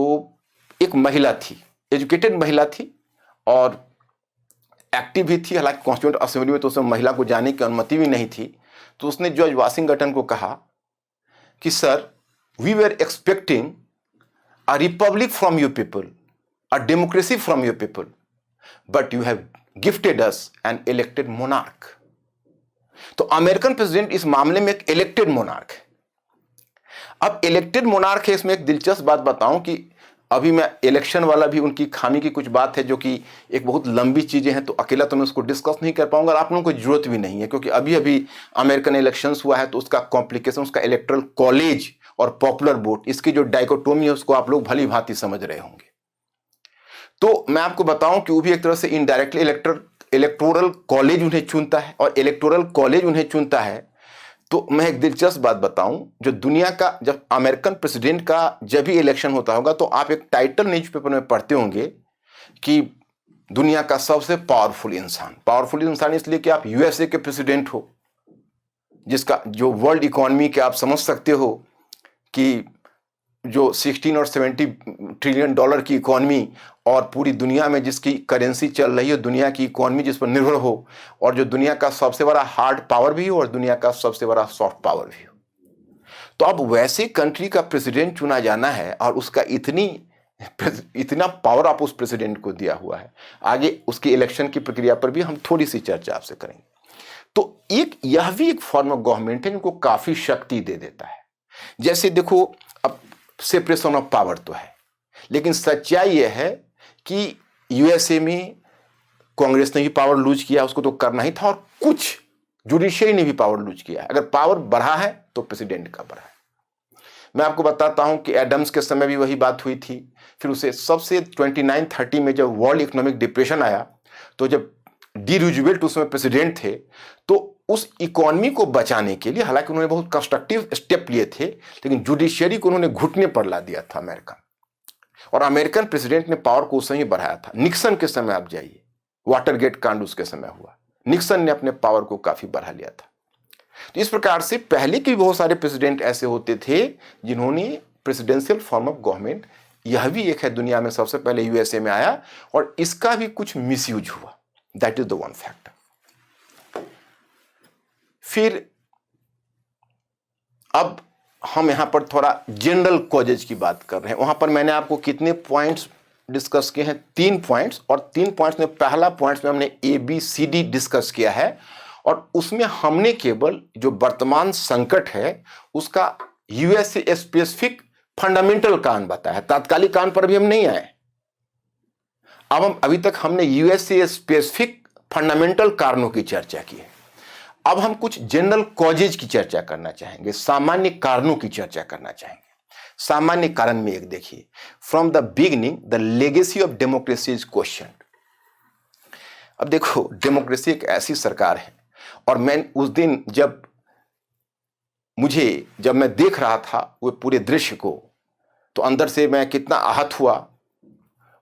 एक महिला थी, एजुकेटेड महिला थी और एक्टिव भी थी, हालांकि कॉन्स्टिट्यूंट असेंबली में तो उसमें महिला को जाने की अनुमति भी नहीं थी। तो उसने जॉर्ज वाशिंगटन को कहा कि sir, we were expecting a republic from you people, a democracy from your people, but you have gifted us an elected monarch. तो अमेरिकन प्रेसिडेंट इस मामले में एक इलेक्टेड मोनार्क है। अब इलेक्टेड मोनार्क है, इसमें एक दिलचस्प बात बताऊं कि अभी मैं इलेक्शन वाला भी उनकी खामी की कुछ बात है जो कि एक बहुत लंबी चीजें हैं, तो अकेला तो मैं उसको डिस्कस नहीं कर पाऊंगा और आप लोगों को जरूरत भी नहीं है, क्योंकि अभी अभी अमेरिकन इलेक्शंस हुआ है तो उसका कॉम्प्लिकेशन, उसका इलेक्टोरल कॉलेज और पॉपुलर वोट, इसकी जो डाइकोटोमी है उसको आप लोग भली भांति समझ रहे होंगे। तो मैं आपको बताऊं कि वो भी एक तरह से इनडायरेक्टली इलेक्टोरल कॉलेज उन्हें चुनता है, और इलेक्टोरल कॉलेज उन्हें चुनता है। तो मैं एक दिलचस्प बात बताऊं, जो दुनिया का, जब अमेरिकन प्रेसिडेंट का जब भी इलेक्शन होता होगा तो आप एक टाइटल न्यूज़पेपर में पढ़ते होंगे कि दुनिया का सबसे पावरफुल इंसान इसलिए कि आप यूएसए के प्रेसिडेंट हो, जिसका जो वर्ल्ड इकोनॉमी के आप समझ सकते हो कि जो 16 और 70 ट्रिलियन डॉलर की इकोनॉमी और पूरी दुनिया में जिसकी करेंसी चल रही है, दुनिया की इकोनॉमी जिस पर निर्भर हो, और जो दुनिया का सबसे बड़ा हार्ड पावर भी हो और दुनिया का सबसे बड़ा सॉफ्ट पावर भी हो। तो अब वैसे कंट्री का प्रेसिडेंट चुना जाना है और उसका इतना पावर आप उस प्रेसिडेंट को दिया हुआ है। आगे उसकी इलेक्शन की प्रक्रिया पर भी हम थोड़ी सी चर्चा आपसे करेंगे। तो यह भी एक फॉर्म ऑफ गवर्नमेंट है जिनको काफी शक्ति दे देता है। जैसे देखो, अब सेपरेशन ऑफ पावर तो है, लेकिन सच्चाई यह है कि यूएसए में कांग्रेस ने भी पावर लूज किया, उसको तो करना ही था, और कुछ जुडिशरी ने भी पावर लूज किया है। अगर पावर बढ़ा है तो प्रेसिडेंट का बढ़ा है। मैं आपको बताता हूं कि एडम्स के समय भी वही बात हुई थी। फिर उसे सबसे 29-30 में जब वर्ल्ड इकोनॉमिक डिप्रेशन आया, तो जब डी रूजवेल्ट उसमें प्रेसिडेंट थे, तो उस इकोनॉमी को बचाने के लिए, हालांकि उन्होंने बहुत कंस्ट्रक्टिव स्टेप लिए थे, लेकिन जुडिशरी को उन्होंने घुटने पर ला दिया था अमेरिका, और अमेरिकन प्रेसिडेंट ने पावर को उस समय बढ़ाया था। निक्सन के समय आप जाइए, वाटरगेट कांड उसके समय हुआ, निक्सन ने अपने पावर को काफी बढ़ा लिया था। तो इस प्रकार से पहले के भी बहुत सारे प्रेसिडेंट ऐसे होते थे जिन्होंने प्रेसिडेंशियल फॉर्म ऑफ गवर्नमेंट, यह भी एक है दुनिया में सबसे पहले यूएसए में आया, और इसका भी कुछ मिसयूज हुआ। That is the one factor. फिर अब हम यहां पर थोड़ा जनरल कॉजेज की बात कर रहे हैं। वहां पर मैंने आपको कितने पॉइंट्स डिस्कस किए हैं? 3 पॉइंट्स, और 3 पॉइंट्स में पहला पॉइंट्स में हमने ABCD डिस्कस किया है, और उसमें हमने केवल जो वर्तमान संकट है उसका यूएसए स्पेसिफिक फंडामेंटल कारण बताया है, तात्कालिक कारण पर भी हम नहीं आए। अब अभी तक हमने यूएसए स्पेसिफिक फंडामेंटल कारणों की चर्चा की है। अब हम कुछ जनरल कॉजेज की चर्चा करना चाहेंगे, सामान्य कारणों की चर्चा करना चाहेंगे। सामान्य कारण में एक देखिए, from the beginning the legacy of democracy is question. अब देखो, डेमोक्रेसी एक ऐसी सरकार है, और मैं उस दिन जब मैं देख रहा था वो पूरे दृश्य को, तो अंदर से मैं कितना आहत हुआ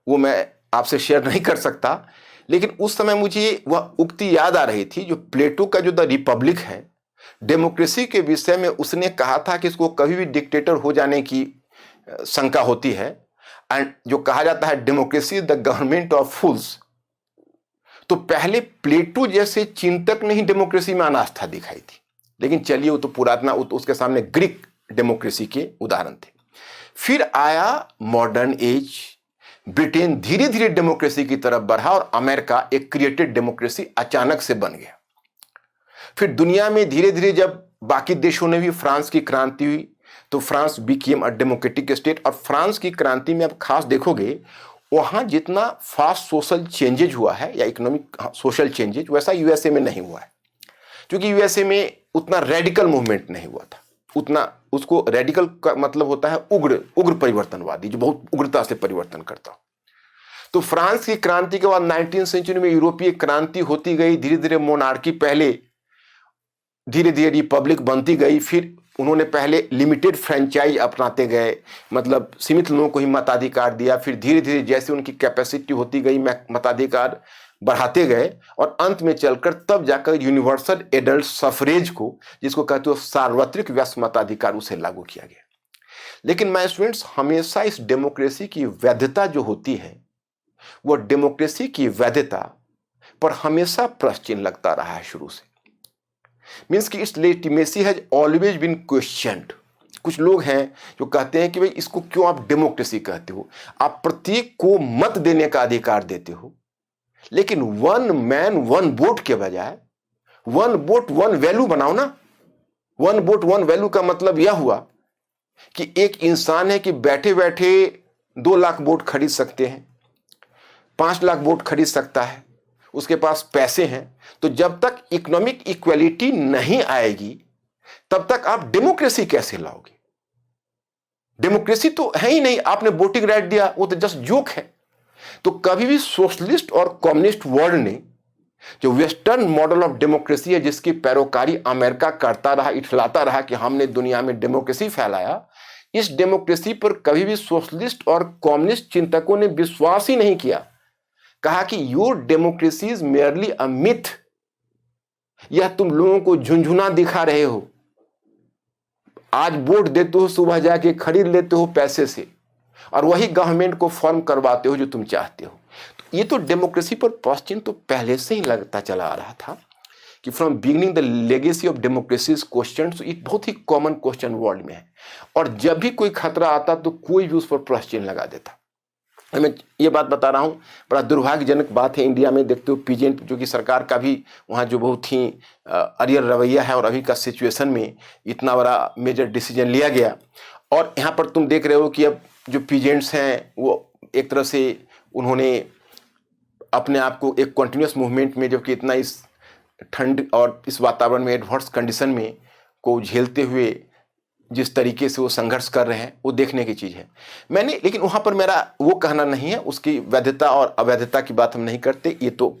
वो मैं आपसे शेयर नहीं कर सकता। लेकिन उस समय मुझे वह उक्ति याद आ रही थी जो प्लेटो का जो द रिपब्लिक है, डेमोक्रेसी के विषय में उसने कहा था कि इसको कभी भी डिक्टेटर हो जाने की शंका होती है, एंड जो कहा जाता है डेमोक्रेसी द गवर्नमेंट ऑफ फूल्स। तो पहले प्लेटो जैसे चिंतक ने ही डेमोक्रेसी में अनास्था दिखाई थी, लेकिन चलिए वो तो पुराना, उसके सामने ग्रीक डेमोक्रेसी के उदाहरण थे। फिर आया मॉडर्न एज, ब्रिटेन धीरे धीरे डेमोक्रेसी की तरफ बढ़ा, और अमेरिका एक क्रिएटेड डेमोक्रेसी अचानक से बन गया। फिर दुनिया में धीरे धीरे जब बाकी देशों ने भी, फ्रांस की क्रांति हुई, तो France became a democratic state. और फ्रांस की क्रांति में आप खास देखोगे वहां जितना फास्ट सोशल चेंजेज हुआ है या इकोनॉमिक सोशल चेंजेज वैसा यूएसए में नहीं हुआ है, क्योंकि यूएसए में उतना रेडिकल मूवमेंट नहीं हुआ था। उतना उसको रेडिकल का मतलब होता है उग्र परिवर्तनवादी, जो बहुत उग्रता से परिवर्तन करता हो। तो फ्रांस की क्रांति के बाद 19वीं सेंचुरी में यूरोपीय क्रांति होती गई, धीरे धीरे मोनार्की, पहले धीरे धीरे रिपब्लिक बनती गई, फिर उन्होंने पहले लिमिटेड फ्रेंचाइज अपनाते गए, मतलब सीमित लोगों को ही मताधिकार दिया, फिर धीरे धीरे जैसे उनकी कैपेसिटी होती गई मताधिकार बढ़ाते गए, और अंत में चलकर तब जाकर यूनिवर्सल एडल्ट सफरेज को, जिसको कहते हो सार्वत्रिक वयस्क मताधिकार, उसे लागू किया गया। लेकिन मैं स्टूडेंट्स हमेशा इस डेमोक्रेसी की वैधता जो होती है, वो डेमोक्रेसी की वैधता पर हमेशा प्रश्न चिन्ह लगता रहा है शुरू से। मीन्स कि its legitimacy has always been questioned. कुछ लोग हैं जो कहते हैं कि भाई इसको क्यों आप डेमोक्रेसी कहते हो, आप प्रत्येक को मत देने का अधिकार देते हो, लेकिन वन मैन वन वोट के बजाय वन वोट वन वैल्यू बनाओ ना। वन वोट वन वैल्यू का मतलब यह हुआ कि एक इंसान है कि बैठे बैठे 2 लाख वोट खरीद सकते हैं, 5 लाख वोट खरीद सकता है, उसके पास पैसे हैं। तो जब तक इकोनॉमिक इक्वलिटी नहीं आएगी तब तक आप डेमोक्रेसी कैसे लाओगे? डेमोक्रेसी तो है ही नहीं। आपने वोटिंग राइट दिया, वो तो जस्ट जोक है। तो कभी भी सोशलिस्ट और कम्युनिस्ट वर्ल्ड ने जो वेस्टर्न मॉडल ऑफ डेमोक्रेसी है, जिसकी पैरोकारी अमेरिका करता रहा, इठलाता रहा कि हमने दुनिया में डेमोक्रेसी फैलाया, इस डेमोक्रेसी पर कभी भी सोशलिस्ट और कम्युनिस्ट चिंतकों ने विश्वास ही नहीं किया। कहा कि your democracy is merely a myth, यह तुम लोगों को झुंझुना दिखा रहे हो। आज वोट देते हो, सुबह जाके खरीद लेते हो पैसे से, और वही गवर्नमेंट को फॉर्म करवाते हो जो तुम चाहते हो। तो ये तो डेमोक्रेसी पर प्रश्न तो पहले से ही लगता चला आ रहा था कि from beginning the legacy of democracy is question. तो एक बहुत ही कॉमन क्वेश्चन वर्ल्ड में है, और जब भी कोई खतरा आता तो कोई भी उस पर प्रश्न लगा देता। मैं ये बात बता रहा हूँ, बड़ा दुर्भाग्यजनक बात है। इंडिया में देखते हो पीजेंट, जो कि सरकार का भी वहाँ जो बहुत ही अरियर रवैया है, और अभी का सिचुएशन में इतना बड़ा मेजर डिसीजन लिया गया। और यहाँ पर तुम देख रहे हो कि अब जो पीजेंट्स हैं वो एक तरह से उन्होंने अपने आप को एक कंटिन्यूस मूवमेंट में, जबकि इतना इस ठंड और इस वातावरण में एडवर्स कंडीशन में को झेलते हुए जिस तरीके से वो संघर्ष कर रहे हैं, वो देखने की चीज़ है। मैंने, लेकिन वहाँ पर मेरा वो कहना नहीं है, उसकी वैधता और अवैधता की बात हम नहीं करते। ये तो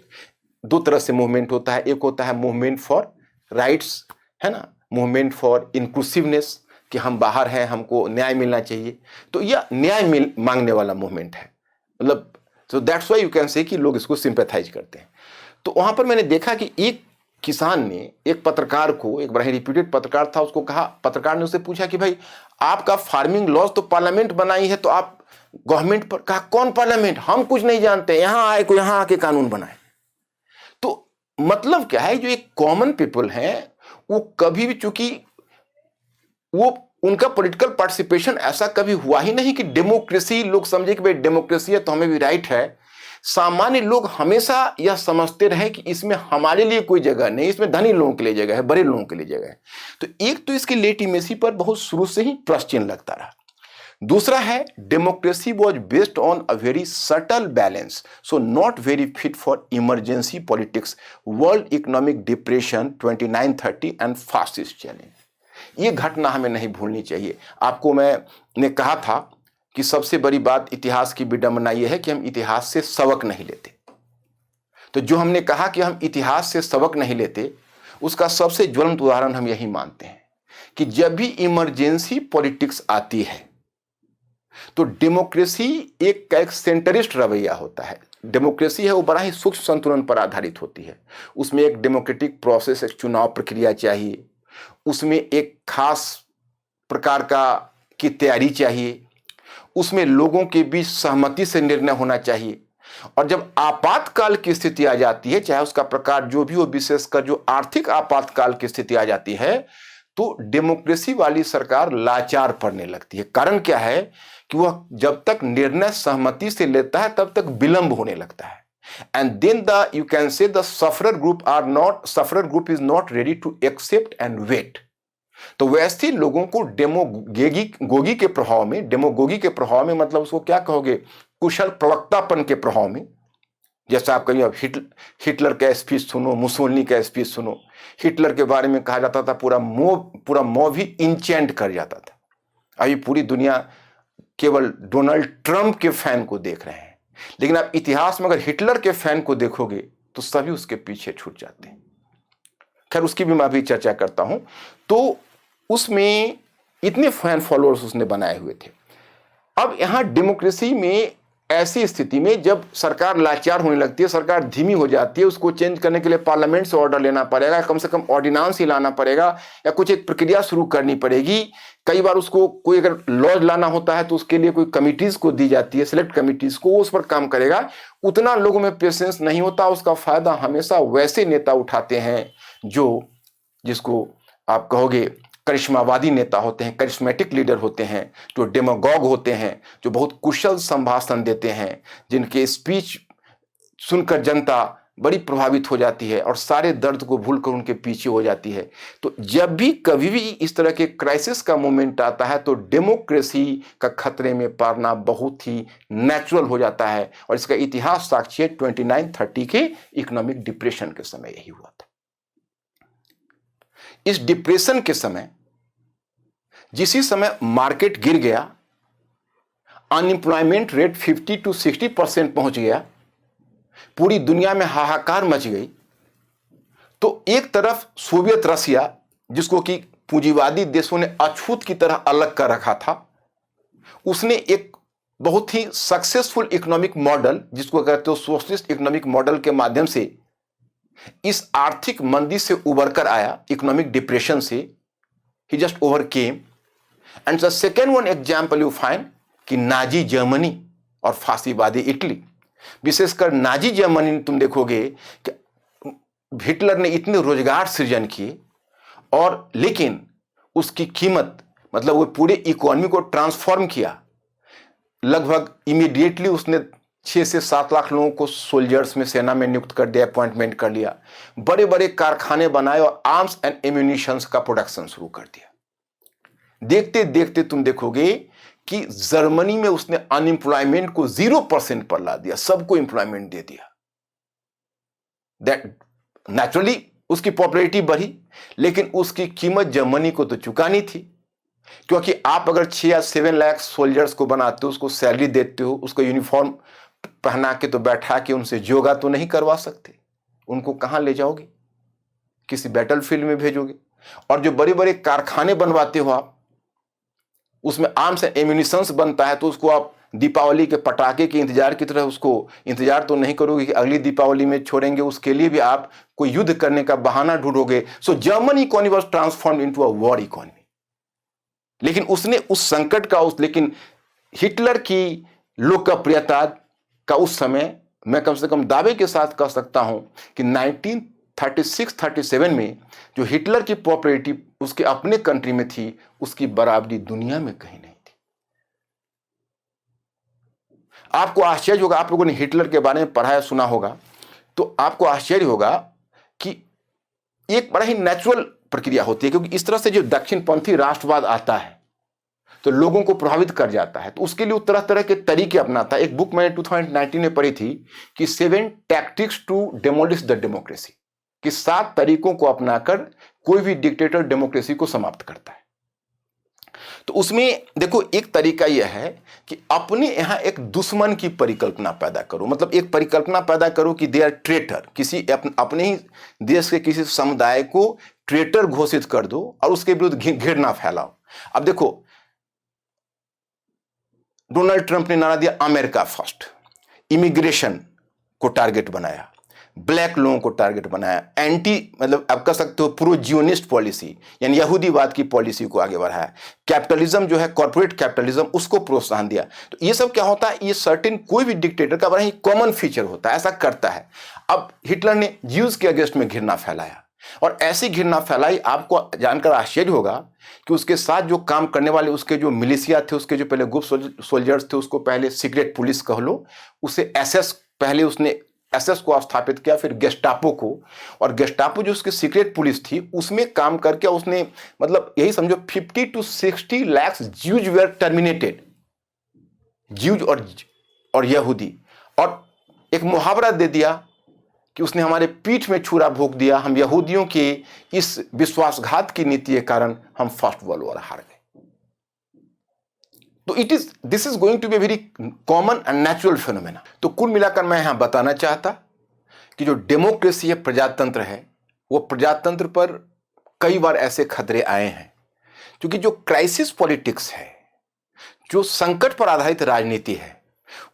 2 तरह से मूवमेंट होता है। एक होता है मूवमेंट फॉर राइट्स, है ना, मूवमेंट फॉर इंक्लूसिवनेस, कि हम बाहर हैं, हमको न्याय मिलना चाहिए, तो यह न्याय मांगने वाला मूवमेंट है। मतलब तो that's why you can say कि लोग इसको सिंपैथाइज करते हैं। तो वहाँ पर मैंने देखा कि एक किसान ने एक पत्रकार को, एक बड़ा ही रिप्यूटेड पत्रकार था, उसको कहा, पत्रकार ने उससे पूछा कि भाई आपका फार्मिंग लॉज तो पार्लियामेंट बनाई है, तो आप गवर्नमेंट पर, कहा कौन पार्लियामेंट, हम कुछ नहीं जानते, यहाँ आए को यहाँ आके कानून बनाए। तो मतलब क्या है, जो एक कॉमन पीपल है वो कभी भी, चूंकि वो उनका पॉलिटिकल पार्टिसिपेशन ऐसा कभी हुआ ही नहीं कि डेमोक्रेसी लोग समझे कि भाई डेमोक्रेसी है तो हमें भी राइट है। सामान्य लोग हमेशा यह समझते रहे कि इसमें हमारे लिए कोई जगह नहीं, इसमें धनी लोगों के लिए जगह है, बड़े लोगों के लिए जगह है। तो एक तो इसकी लेजिटिमेसी पर बहुत शुरू से ही प्रश्न चिन्ह लगता रहा। दूसरा है, democracy was based on a very subtle balance, so not very fit for emergency politics, world economic depression 2930 and fascist challenge. ये घटना हमें नहीं भूलनी चाहिए। आपको मैंने कहा था कि सबसे बड़ी बात इतिहास की विडंबना यह है कि हम इतिहास से सबक नहीं लेते। तो जो हमने कहा कि हम इतिहास से सबक नहीं लेते, उसका सबसे ज्वलंत उदाहरण हम यही मानते हैं कि जब भी इमरजेंसी पॉलिटिक्स आती है तो डेमोक्रेसी एक सेंटरिस्ट रवैया होता है। डेमोक्रेसी है वो बड़ा ही सूक्ष्म संतुलन पर आधारित होती है। उसमें एक डेमोक्रेटिक प्रोसेस, एक चुनाव प्रक्रिया चाहिए, उसमें एक खास प्रकार की तैयारी चाहिए, उसमें लोगों के बीच सहमति से निर्णय होना चाहिए। और जब आपातकाल की स्थिति आ जाती है, चाहे उसका प्रकार जो भी हो, विशेषकर जो आर्थिक आपातकाल की स्थिति आ जाती है, तो डेमोक्रेसी वाली सरकार लाचार पड़ने लगती है। कारण क्या है कि वह जब तक निर्णय सहमति से लेता है तब तक विलंब होने लगता है। And then you can say the sufferer group is not ready to accept and wait. तो वैसे लोगों को डेमोगोगी के प्रभाव में, डेमोगोगी के प्रभाव में मतलब उसको क्या कहोगे, कुशल प्रवक्तापन के प्रभाव में, जैसा आप कहिए अब हिटलर का स्पीच सुनो, मुसोलिनी का स्पीच सुनो, हिटलर के बारे में कहा जाता था पूरा मॉब ही इंचेंट कर जाता था। अभी पूरी दुनिया केवल डोनाल्ड ट्रंप के फैन को देख रहे हैं, लेकिन आप इतिहास में अगर हिटलर के फैन को देखोगे तो सभी उसके पीछे छूट जाते हैं। खैर उसकी भी मैं अभी चर्चा करता हूं। तो उसमें इतने फैन फॉलोअर्स उसने बनाए हुए थे। अब यहां डेमोक्रेसी में ऐसी स्थिति में जब सरकार लाचार होने लगती है, सरकार धीमी हो जाती है, उसको चेंज करने के लिए पार्लियामेंट से ऑर्डर लेना पड़ेगा, कम से कम ऑर्डिनेंस ही लाना पड़ेगा या कुछ एक प्रक्रिया शुरू करनी पड़ेगी। कई बार उसको कोई अगर लॉज लाना होता है तो उसके लिए कोई कमिटीज को दी जाती है, सिलेक्ट कमिटीज को, उस पर काम करेगा। उतना लोगों में पेशेंस नहीं होता। उसका फायदा हमेशा वैसे नेता उठाते हैं जिसको आप कहोगे करिश्मावादी नेता होते हैं, करिश्मेटिक लीडर होते हैं, जो डेमागॉग होते हैं, जो बहुत कुशल संभाषण देते हैं, जिनके स्पीच सुनकर जनता बड़ी प्रभावित हो जाती है और सारे दर्द को भूलकर उनके पीछे हो जाती है। तो जब भी कभी भी इस तरह के क्राइसिस का मोमेंट आता है तो डेमोक्रेसी का खतरे में पड़ना बहुत ही नेचुरल हो जाता है। और इसका इतिहास साक्षी है 2930 के इकोनॉमिक डिप्रेशन के समय यही हुआ था। इस डिप्रेशन के समय जिसी समय मार्केट गिर गया, अनएम्प्लॉयमेंट रेट 50 to 60% पहुंच गया, पूरी दुनिया में हाहाकार मच गई, तो एक तरफ सोवियत रसिया, जिसको कि पूंजीवादी देशों ने अछूत की तरह अलग कर रखा था, उसने एक बहुत ही सक्सेसफुल इकोनॉमिक मॉडल, जिसको कहते हो सोशलिस्ट इकोनॉमिक मॉडल के माध्यम से इस आर्थिक मंदी से उबर कर आया, इकोनॉमिक डिप्रेशन से। He just overcame. And the second one example you find कि नाजी जर्मनी और फांसीवादी इटली, विशेषकर नाजी जर्मनी में तुम देखोगे कि हिटलर ने इतने रोजगार सृजन किए और लेकिन उसकी कीमत मतलब वो पूरे इकोनॉमी को ट्रांसफॉर्म किया। लगभग इमीडिएटली उसने 6 से 7 लाख लोगों को सोल्जर्स में, सेना में नियुक्त कर दिया, अपॉइंटमेंट कर लिया, बड़े बड़े कारखाने बनाए और आर्म्स एंड एम्यूनिशंस का प्रोडक्शन शुरू कर दिया। देखते देखते तुम देखोगे कि जर्मनी में उसने अनएम्प्लॉयमेंट को 0% पर ला दिया, सबको एम्प्लॉयमेंट दे दिया। दैट नेचुरली उसकी पॉपुलैरिटी बढ़ी, लेकिन उसकी कीमत जर्मनी को तो चुकानी थी, क्योंकि आप अगर 6 या 7 लाख सोल्जर्स को बनाते हो, उसको सैलरी देते हो, उसको यूनिफॉर्म पहना के तो बैठा के उनसे योगा तो नहीं करवा सकते। उनको कहां ले जाओगे? किसी बैटलफील्ड में भेजोगे। और जो बड़े बड़े कारखाने बनवाते हो आप, उसमें आर्म्स एंड एम्यूनिशंस बनता है, तो उसको आप दीपावली के पटाखे के इंतजार की तरह उसको इंतजार तो नहीं करोगे कि अगली दीपावली में छोड़ेंगे। उसके लिए भी आप कोई युद्ध करने का बहाना ढूंढोगे। So German economy was transformed into a war economy. लेकिन उसने उस संकट का लेकिन हिटलर की लोकप्रियता का उस समय मैं कम से कम दावे के साथ कह सकता हूं कि 1936-37 में जो हिटलर की पॉपुलैरिटी उसके अपने कंट्री में थी, उसकी बराबरी दुनिया में कहीं नहीं थी। आपको आश्चर्य होगा, आप लोगों ने हिटलर के बारे में पढ़ा या सुना होगा, तो आपको आश्चर्य होगा कि एक बड़ा ही नेचुरल प्रक्रिया होती है, क्योंकि इस तरह से जो दक्षिणपंथी राष्ट्रवाद आता है तो लोगों को प्रभावित कर जाता है। तो उसके लिए तरह तरह के तरीके अपनाता है। एक बुक मैंने 2019 में पढ़ी थी कि 7 tactics to demolish the democracy, कि 7 तरीकों को अपनाकर कोई भी डिक्टेटर डेमोक्रेसी को समाप्त करता है। तो उसमें देखो एक तरीका यह है कि अपने यहां एक दुश्मन की परिकल्पना पैदा करो। मतलब एक परिकल्पना पैदा करो कि दे आर ट्रेटर, किसी अपने ही देश के किसी समुदाय को ट्रेटर घोषित कर दो और उसके विरुद्ध घृणा फैलाओ। अब देखो डोनाल्ड ट्रंप ने नारा दिया अमेरिका फर्स्ट, इमिग्रेशन को टारगेट बनाया, ब्लैक लोगों को टारगेट बनाया, एंटी मतलब आप कह सकते हो प्रो जियोनिस्ट पॉलिसी यानी यहूदीवाद की पॉलिसी को आगे बढ़ाया, कैपिटलिज्म जो है कॉर्पोरेट कैपिटलिज्म उसको प्रोत्साहन दिया। तो ये सब क्या होता है, ये सर्टेन कोई भी डिक्टेटर का बड़ा ही कॉमन फीचर होता है, ऐसा करता है। अब हिटलर ने ज्यूज के अगेंस्ट में घृणा फैलाया और ऐसी घृणा फैलाई, आपको जानकर आश्चर्य होगा कि उसके साथ जो काम करने वाले उसके जो मिलिशिया थे, उसके जो पहले गुप्त सोल्जर्स थे, उसको पहले सीक्रेट पुलिस कह लो, उसे एसएस पहले उसने एसएस को स्थापित किया, फिर गेस्टापो को, और गेस्टापो जो उसकी सीक्रेट पुलिस थी उसमें काम करके उसने मतलब यही समझो 50 to 60 lakh Jews were terminated, Jews और यहूदी, और एक मुहावरा दे दिया कि उसने हमारे पीठ में छुरा भोंक दिया, हम यहूदियों के इस विश्वासघात की नीति के कारण हम फर्स्ट वर्ल्ड वॉर हार गए। तो this is going to be very common and natural phenomena. तो कुल मिलाकर मैं यहां बताना चाहता कि जो डेमोक्रेसी है, प्रजातंत्र है, वो प्रजातंत्र पर कई बार ऐसे खतरे आए हैं, क्योंकि जो क्राइसिस पॉलिटिक्स है, जो संकट पर आधारित राजनीति है,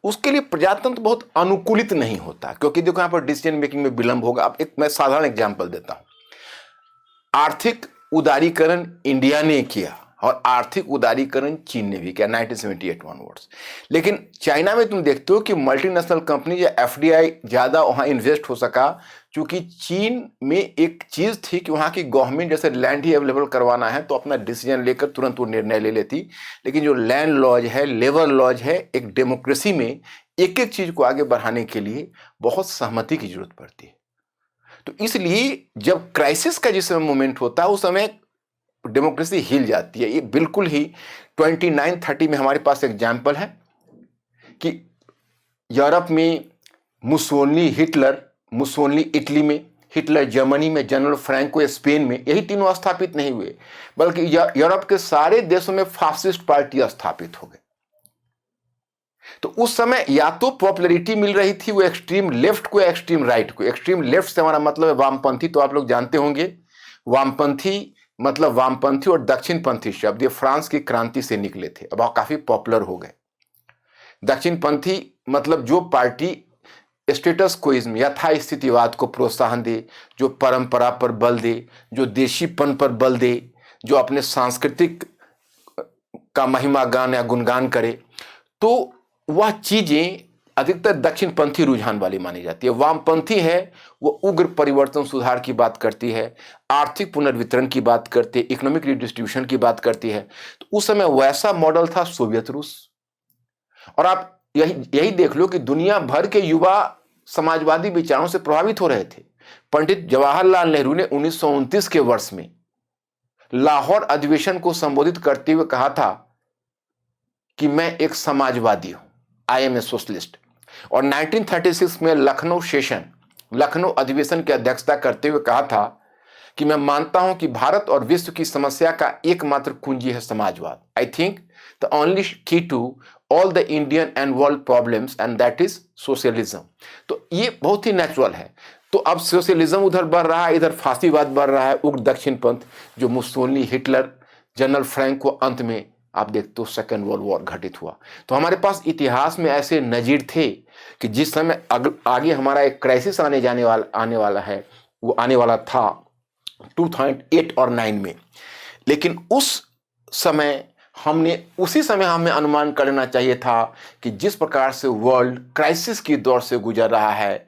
उसके लिए प्रजातंत्र बहुत अनुकूलित नहीं होता, क्योंकि देखो यहां पर डिसीजन मेकिंग में विलंब होगा। अब एक मैं साधारण एग्जांपल देता हूं। आर्थिक उदारीकरण इंडिया ने किया और आर्थिक उदारीकरण चीन ने भी किया 1978 ऑनवर्ड्स। लेकिन चाइना में तुम देखते हो कि मल्टीनेशनल कंपनी या एफडीआई ज्यादा वहां इन्वेस्ट हो सका, क्योंकि चीन में एक चीज थी कि वहां की गवर्नमेंट जैसे लैंड ही अवेलेबल करवाना है तो अपना डिसीजन लेकर तुरंत वो निर्णय ले लेती। लेकिन जो लैंड लॉज है, लेबर लॉज है, एक डेमोक्रेसी में एक एक चीज को आगे बढ़ाने के लिए बहुत सहमति की जरूरत पड़ती है। तो इसलिए जब क्राइसिस का जिस समय मोमेंट होता है उस समय डेमोक्रेसी हिल जाती है। ये बिल्कुल ही 2930 में हमारे पास एग्जाम्पल है कि यूरोप में मुसोलिनी, हिटलर, मुसोलिनी इटली में, हिटलर जर्मनी में, जनरल फ्रैंको स्पेन में, यही तीनों स्थापित नहीं हुए, बल्कि यूरोप के सारे देशों में फासिस्ट पार्टी स्थापित हो गए। तो उस समय या तो पॉपुलैरिटी मिल रही थी वो एक्सट्रीम लेफ्ट को या एक्सट्रीम राइट को। एक्सट्रीम लेफ्ट से हमारा मतलब है वामपंथी, तो आप लोग जानते होंगे वामपंथी मतलब वामपंथी और दक्षिणपंथी शब्द ये फ्रांस की क्रांति से निकले थे, अब काफी पॉपुलर हो गए। दक्षिणपंथी मतलब जो पार्टी स्टेटस कोइज्म, यथास्थितिवाद को प्रोत्साहन दे, जो परंपरा पर बल दे, जो देशीपन पर बल दे, जो अपने सांस्कृतिक का महिमा गान या गुणगान करे, तो वह चीजें अधिकतर दक्षिणपंथी रुझान वाली मानी जाती है। वामपंथी है वो उग्र परिवर्तन सुधार की बात करती है, आर्थिक पुनर्वितरण की बात करती है, इकोनॉमिक रिडिस्ट्रीब्यूशन की बात करती है। तो उस समय वैसा मॉडल था सोवियत रूस। और आप यही देख लो कि दुनिया भर के युवा समाजवादी विचारों से प्रभावित हो रहे थे। पंडित जवाहरलाल नेहरू ने 1929 के वर्ष में लाहौर अधिवेशन को संबोधित करते हुए कहा था कि मैं एक समाजवादी हूं, आई एम ए सोशलिस्ट। और 1936 में लखनऊ अधिवेशन की अध्यक्षता करते हुए कहा था कि मैं मानता हूं कि भारत और विश्व की समस्या का एकमात्र कुंजी है समाजवाद। I think the only key to all the Indian and world problems and that is socialism. तो ये बहुत ही नेचुरल है। तो अब सोशलिज्म उधर बढ़ रहा है, इधर फांसीवाद बढ़ रहा है, उग्र दक्षिणपंथ, जो मुसोलिनी, हिटलर, जनरल फ्रैंको, अंत में आप देखते हो सेकेंड वर्ल्ड वॉर घटित हुआ। तो हमारे पास इतिहास में ऐसे नजीर थे कि जिस समय आगे हमारा एक क्राइसिस आने वाला था 2008 और 9 में। लेकिन उसी समय हमें अनुमान कर लेना चाहिए था कि जिस प्रकार से वर्ल्ड क्राइसिस की दौर से गुजर रहा है,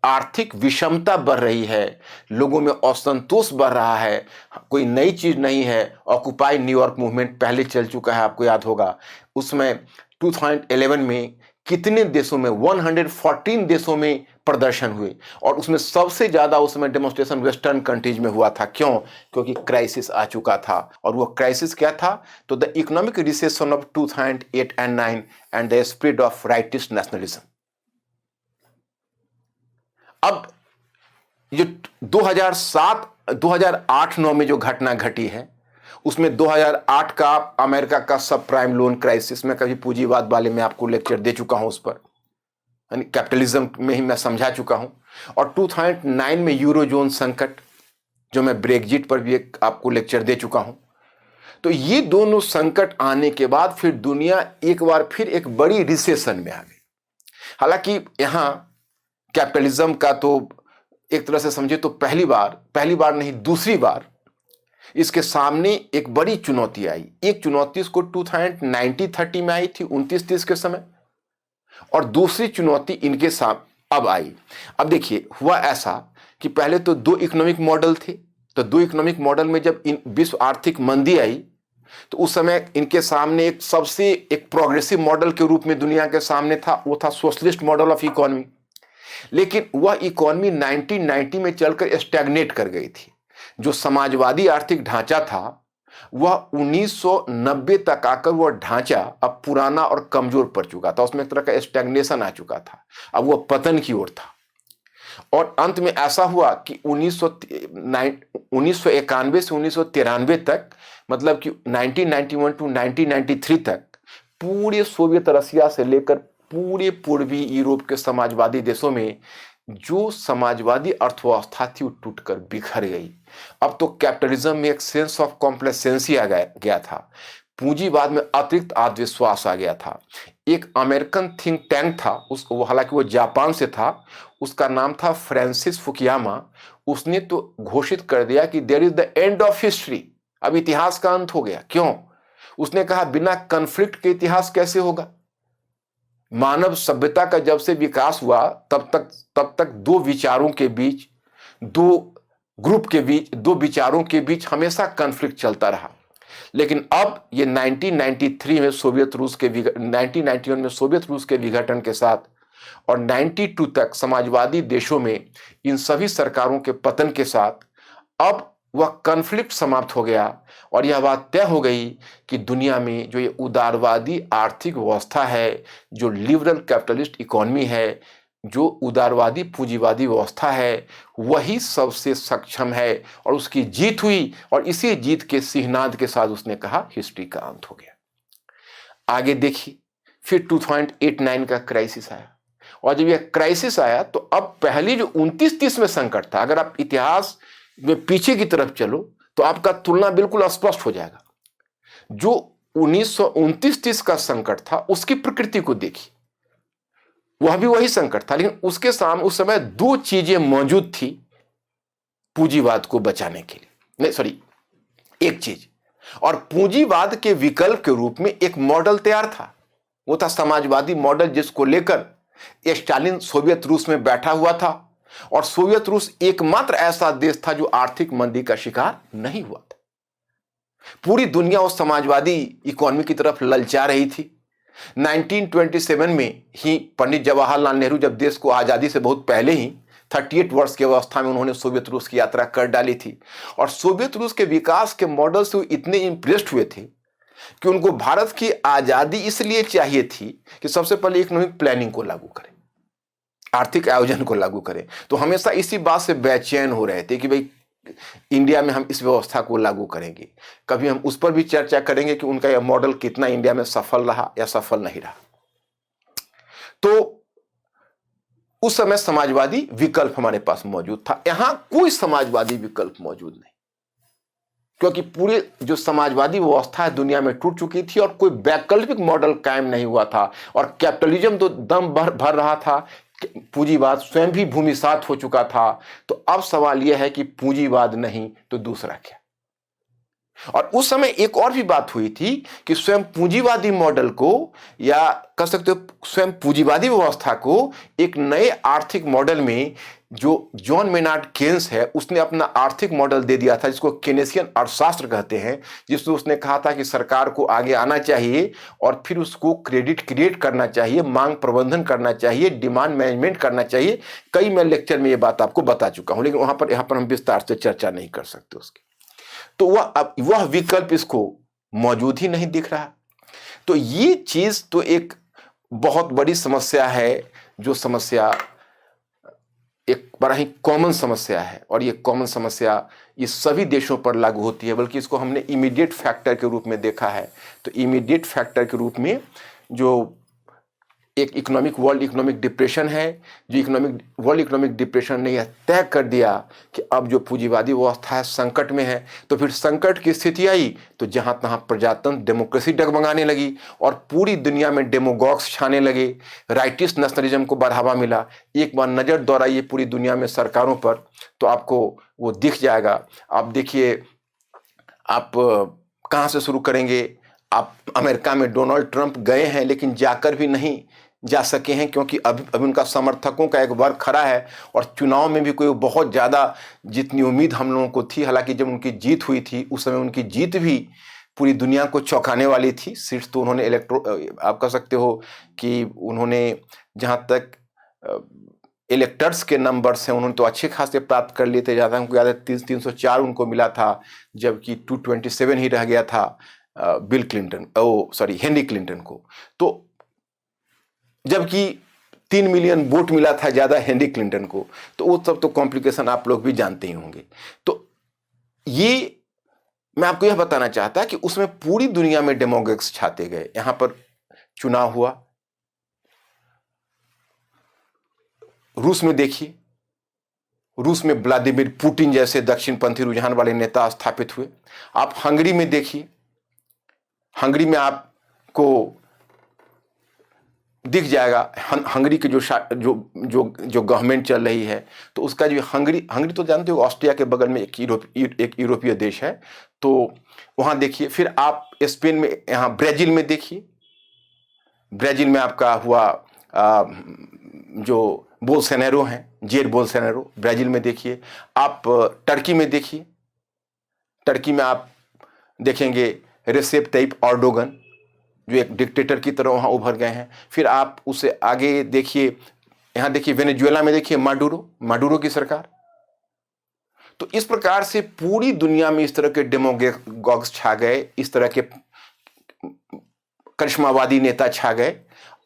आर्थिक विषमता बढ़ रही है, लोगों में असंतोष बढ़ रहा है, कोई नई चीज नहीं है। ऑक्युपाई न्यूयॉर्क मूवमेंट पहले चल चुका है, आपको याद होगा। उसमें 2011 में कितने देशों में, 114 देशों में प्रदर्शन हुए, और उसमें सबसे ज्यादा उस समय डेमोन्स्ट्रेशन वेस्टर्न कंट्रीज में हुआ था। क्यों? क्योंकि क्राइसिस आ चुका था। और वो क्राइसिस क्या था? तो the economic recession of 2008 and 9 and the spread of rightist nationalism. अब जो 2008-9 में जो घटना घटी है, उसमें 2008 का अमेरिका का सब प्राइम लोन क्राइसिस में कभी पूंजीवाद वाले में आपको लेक्चर दे चुका हूं, उस पर यानी कैपिटलिज्म में ही मैं समझा चुका हूं। और 2009 में यूरोजोन संकट, जो मैं ब्रेग्जिट पर भी एक आपको लेक्चर दे चुका हूं। तो ये दोनों संकट आने के बाद फिर दुनिया एक बार फिर एक बड़ी रिसेशन में आ गई। हालांकि यहां कैपिटलिज्म का तो एक तरह से समझे तो पहली बार नहीं, दूसरी बार इसके सामने एक बड़ी चुनौती आई। एक चुनौती इसको 2019-30 में आई थी, 29-30 के समय, और दूसरी चुनौती इनके साथ अब आई। अब देखिए, हुआ ऐसा कि पहले तो 2 इकोनॉमिक मॉडल थे। तो 2 इकोनॉमिक मॉडल में जब विश्व आर्थिक मंदी आई तो उस समय इनके सामने एक प्रोग्रेसिव मॉडल के रूप में दुनिया के सामने था, वो था सोशलिस्ट मॉडल ऑफ इकोनॉमी। लेकिन वह इकोनॉमी 1990 में चलकर स्टैग्नेट कर गई थी। जो समाजवादी आर्थिक ढांचा था वह 1990 तक आकर वह ढांचा अब पुराना और कमजोर पड़ चुका था, उसमें एक तरह का स्टैग्नेशन आ चुका था, अब वह पतन की ओर था। और अंत में ऐसा हुआ कि 1991 से 1993 तक, मतलब कि 1991 टू 1993 तक पूरे सोवियत रसिया से लेकर पूरे पूर्वी यूरोप के समाजवादी देशों में जो समाजवादी अर्थव्यवस्था थी वो टूटकर बिखर गई। अब तो कैपिटलिज्म में एक सेंस ऑफ कॉम्प्लेसेंसी आ गया था, पूंजीवाद में अतिरिक्त आत्मविश्वास आ गया था। एक अमेरिकन थिंक टैंक था, हालांकि वो जापान से था, उसका नाम था फ्रांसिस फुकुयामा। उसने तो घोषित कर दिया कि there is the end of history, अब इतिहास का अंत हो गया। क्यों? उसने कहा बिना कन्फ्लिक्ट के इतिहास कैसे होगा। मानव सभ्यता का जब से विकास हुआ तब तक दो विचारों के बीच, दो ग्रुप के बीच, दो विचारों के बीच हमेशा कन्फ्लिक्ट चलता रहा। लेकिन अब ये 1993 में 1991 में सोवियत रूस के विघटन के साथ और 92 तक समाजवादी देशों में इन सभी सरकारों के पतन के साथ अब वह कन्फ्लिक्ट समाप्त हो गया और यह बात तय हो गई कि दुनिया में जो ये उदारवादी आर्थिक व्यवस्था है, जो लिबरल कैपिटलिस्ट इकोनॉमी है, जो उदारवादी पूंजीवादी व्यवस्था है, वही सबसे सक्षम है और उसकी जीत हुई। और इसी जीत के सिहनाद के साथ उसने कहा हिस्ट्री का अंत हो गया। आगे देखिए, फिर 2008-9 का क्राइसिस आया और जब यह क्राइसिस आया तो अब पहले जो 29-30 में संकट था, अगर आप इतिहास में पीछे की तरफ चलो तो आपका तुलना बिल्कुल स्पष्ट हो जाएगा। जो 1929-30 का संकट था उसकी प्रकृति को देखिए, वह भी वही संकट था, लेकिन उसके सामने उस समय दो चीजें मौजूद थी पूंजीवाद को बचाने के लिए। नहीं सॉरी, एक चीज, और पूंजीवाद के विकल्प के रूप में एक मॉडल तैयार था, वो था समाजवादी मॉडल, जिसको लेकर स्टालिन सोवियत रूस में बैठा हुआ था और सोवियत रूस एकमात्र ऐसा देश था जो आर्थिक मंदी का शिकार नहीं हुआ था। पूरी दुनिया उस समाजवादी इकोनॉमी की तरफ ललचा रही थी। 1927 में ही पंडित जवाहरलाल नेहरू जब देश को आजादी से बहुत पहले ही 38 वर्ष की अवस्था में उन्होंने सोवियत रूस की यात्रा कर डाली थी और सोवियत रूस के विकास के मॉडल से इतने इंप्रेस्ड हुए थे कि उनको भारत की आजादी इसलिए चाहिए थी कि सबसे पहले इकोनॉमिक प्लानिंग को लागू करें, आर्थिक आयोजन को लागू करें। तो हमेशा इसी बात से बेचैन हो रहे थे कि भाई इंडिया में हम इस व्यवस्था को लागू करेंगे। कभी हम उस पर भी चर्चा करेंगे कि उनका यह मॉडल कितना इंडिया में सफल रहा या सफल नहीं रहा। तो उस समय समाजवादी विकल्प हमारे पास मौजूद था, यहां कोई समाजवादी विकल्प मौजूद नहीं, क्योंकि पूरे जो समाजवादी व्यवस्था है दुनिया में टूट चुकी थी और कोई वैकल्पिक मॉडल कायम नहीं हुआ था और कैपिटलिज्म तो दम भर रहा था, पूंजीवाद स्वयं भी भूमिसात हो चुका था। तो अब सवाल यह है कि पूंजीवाद नहीं तो दूसरा क्या। और उस समय एक और भी बात हुई थी कि स्वयं पूंजीवादी मॉडल को, या कह सकते हो स्वयं पूंजीवादी व्यवस्था को, एक नए आर्थिक मॉडल में जो जॉन मेनार्ड केन्स है उसने अपना आर्थिक मॉडल दे दिया था, जिसको केनेसियन अर्थशास्त्र कहते हैं, जिसमें उसने कहा था कि सरकार को आगे आना चाहिए और फिर उसको क्रेडिट क्रिएट करना चाहिए, मांग प्रबंधन करना चाहिए, डिमांड मैनेजमेंट करना चाहिए। कई मैं लेक्चर में ये बात आपको बता चुका हूं, लेकिन यहाँ पर हम विस्तार से चर्चा नहीं कर सकते उसकी। तो वह विकल्प इसको मौजूद ही नहीं दिख रहा। तो ये चीज तो एक बहुत बड़ी समस्या है, जो समस्या एक बड़ा ही कॉमन समस्या है और ये कॉमन समस्या ये सभी देशों पर लागू होती है, बल्कि इसको हमने इमीडिएट फैक्टर के रूप में देखा है। तो इमीडिएट फैक्टर के रूप में जो एक वर्ल्ड इकोनॉमिक डिप्रेशन है, जो वर्ल्ड इकोनॉमिक डिप्रेशन ने यह तय कर दिया कि अब जो पूंजीवादी व्यवस्था है संकट में है। तो फिर संकट की स्थिति आई तो जहां तहां प्रजातंत्र डेमोक्रेसी डगमगाने लगी और पूरी दुनिया में डेमोगॉग्स छाने लगे, राइटिस्ट नेशनलिज्म को बढ़ावा मिला। एक बार नज़र दौड़ाइए पूरी दुनिया में सरकारों पर तो आपको वो दिख जाएगा। आप देखिए, आप कहाँ से शुरू करेंगे? आप अमेरिका में डोनाल्ड ट्रंप गए हैं लेकिन जाकर भी नहीं जा सके हैं, क्योंकि अभी उनका समर्थकों का एक वर्ग खड़ा है और चुनाव में भी कोई बहुत ज़्यादा जितनी उम्मीद हम लोगों को थी, हालांकि जब उनकी जीत हुई थी उस समय उनकी जीत भी पूरी दुनिया को चौंकाने वाली थी। सीट्स तो उन्होंने आप कह सकते हो कि उन्होंने जहाँ तक इलेक्टर्स के नंबर्स हैं उन्होंने तो अच्छे खासे प्राप्त कर लिए थे। ज़्यादा हमको याद है 304 उनको मिला था, जबकि 227 ही रह गया था हेनरी क्लिंटन को। तो जबकि 3 मिलियन वोट मिला था ज़्यादा हेनरी क्लिंटन को। तो वो सब तो कॉम्प्लिकेशन आप लोग भी जानते ही होंगे। तो ये मैं आपको यह बताना चाहता कि उसमें पूरी दुनिया में डेमोक्रेट्स छाते गए। यहां पर चुनाव हुआ, रूस में देखिए, रूस में व्लादिमीर पुतिन जैसे दक्षिणपंथी रुझान वाले नेता स्थापित हुए। आप हंगरी में देखिए, हंगरी में आपको दिख जाएगा हंगरी की जो गवर्नमेंट चल रही है, तो उसका जो हंगरी तो जानते हो ऑस्ट्रिया के बगल में एक यूरोपीय देश है, तो वहां देखिए। फिर आप स्पेन में, यहाँ ब्राजील में देखिए, ब्राजील में आपका हुआ जो बोल्सोनारो हैं, जेर बोल्सोनारो, ब्राजील में देखिए। आप टर्की में देखिए, टर्की में आप देखेंगे रेसेप ताइप एर्दोगन जो एक डिक्टेटर की तरह वहां उभर गए हैं। फिर आप उसे आगे देखिए, यहां देखिए वेनेजुएला में देखिए माडुरो की सरकार। तो इस प्रकार से पूरी दुनिया में इस तरह के डेमोगोग्स छा गए, इस तरह के करिश्मावादी नेता छा गए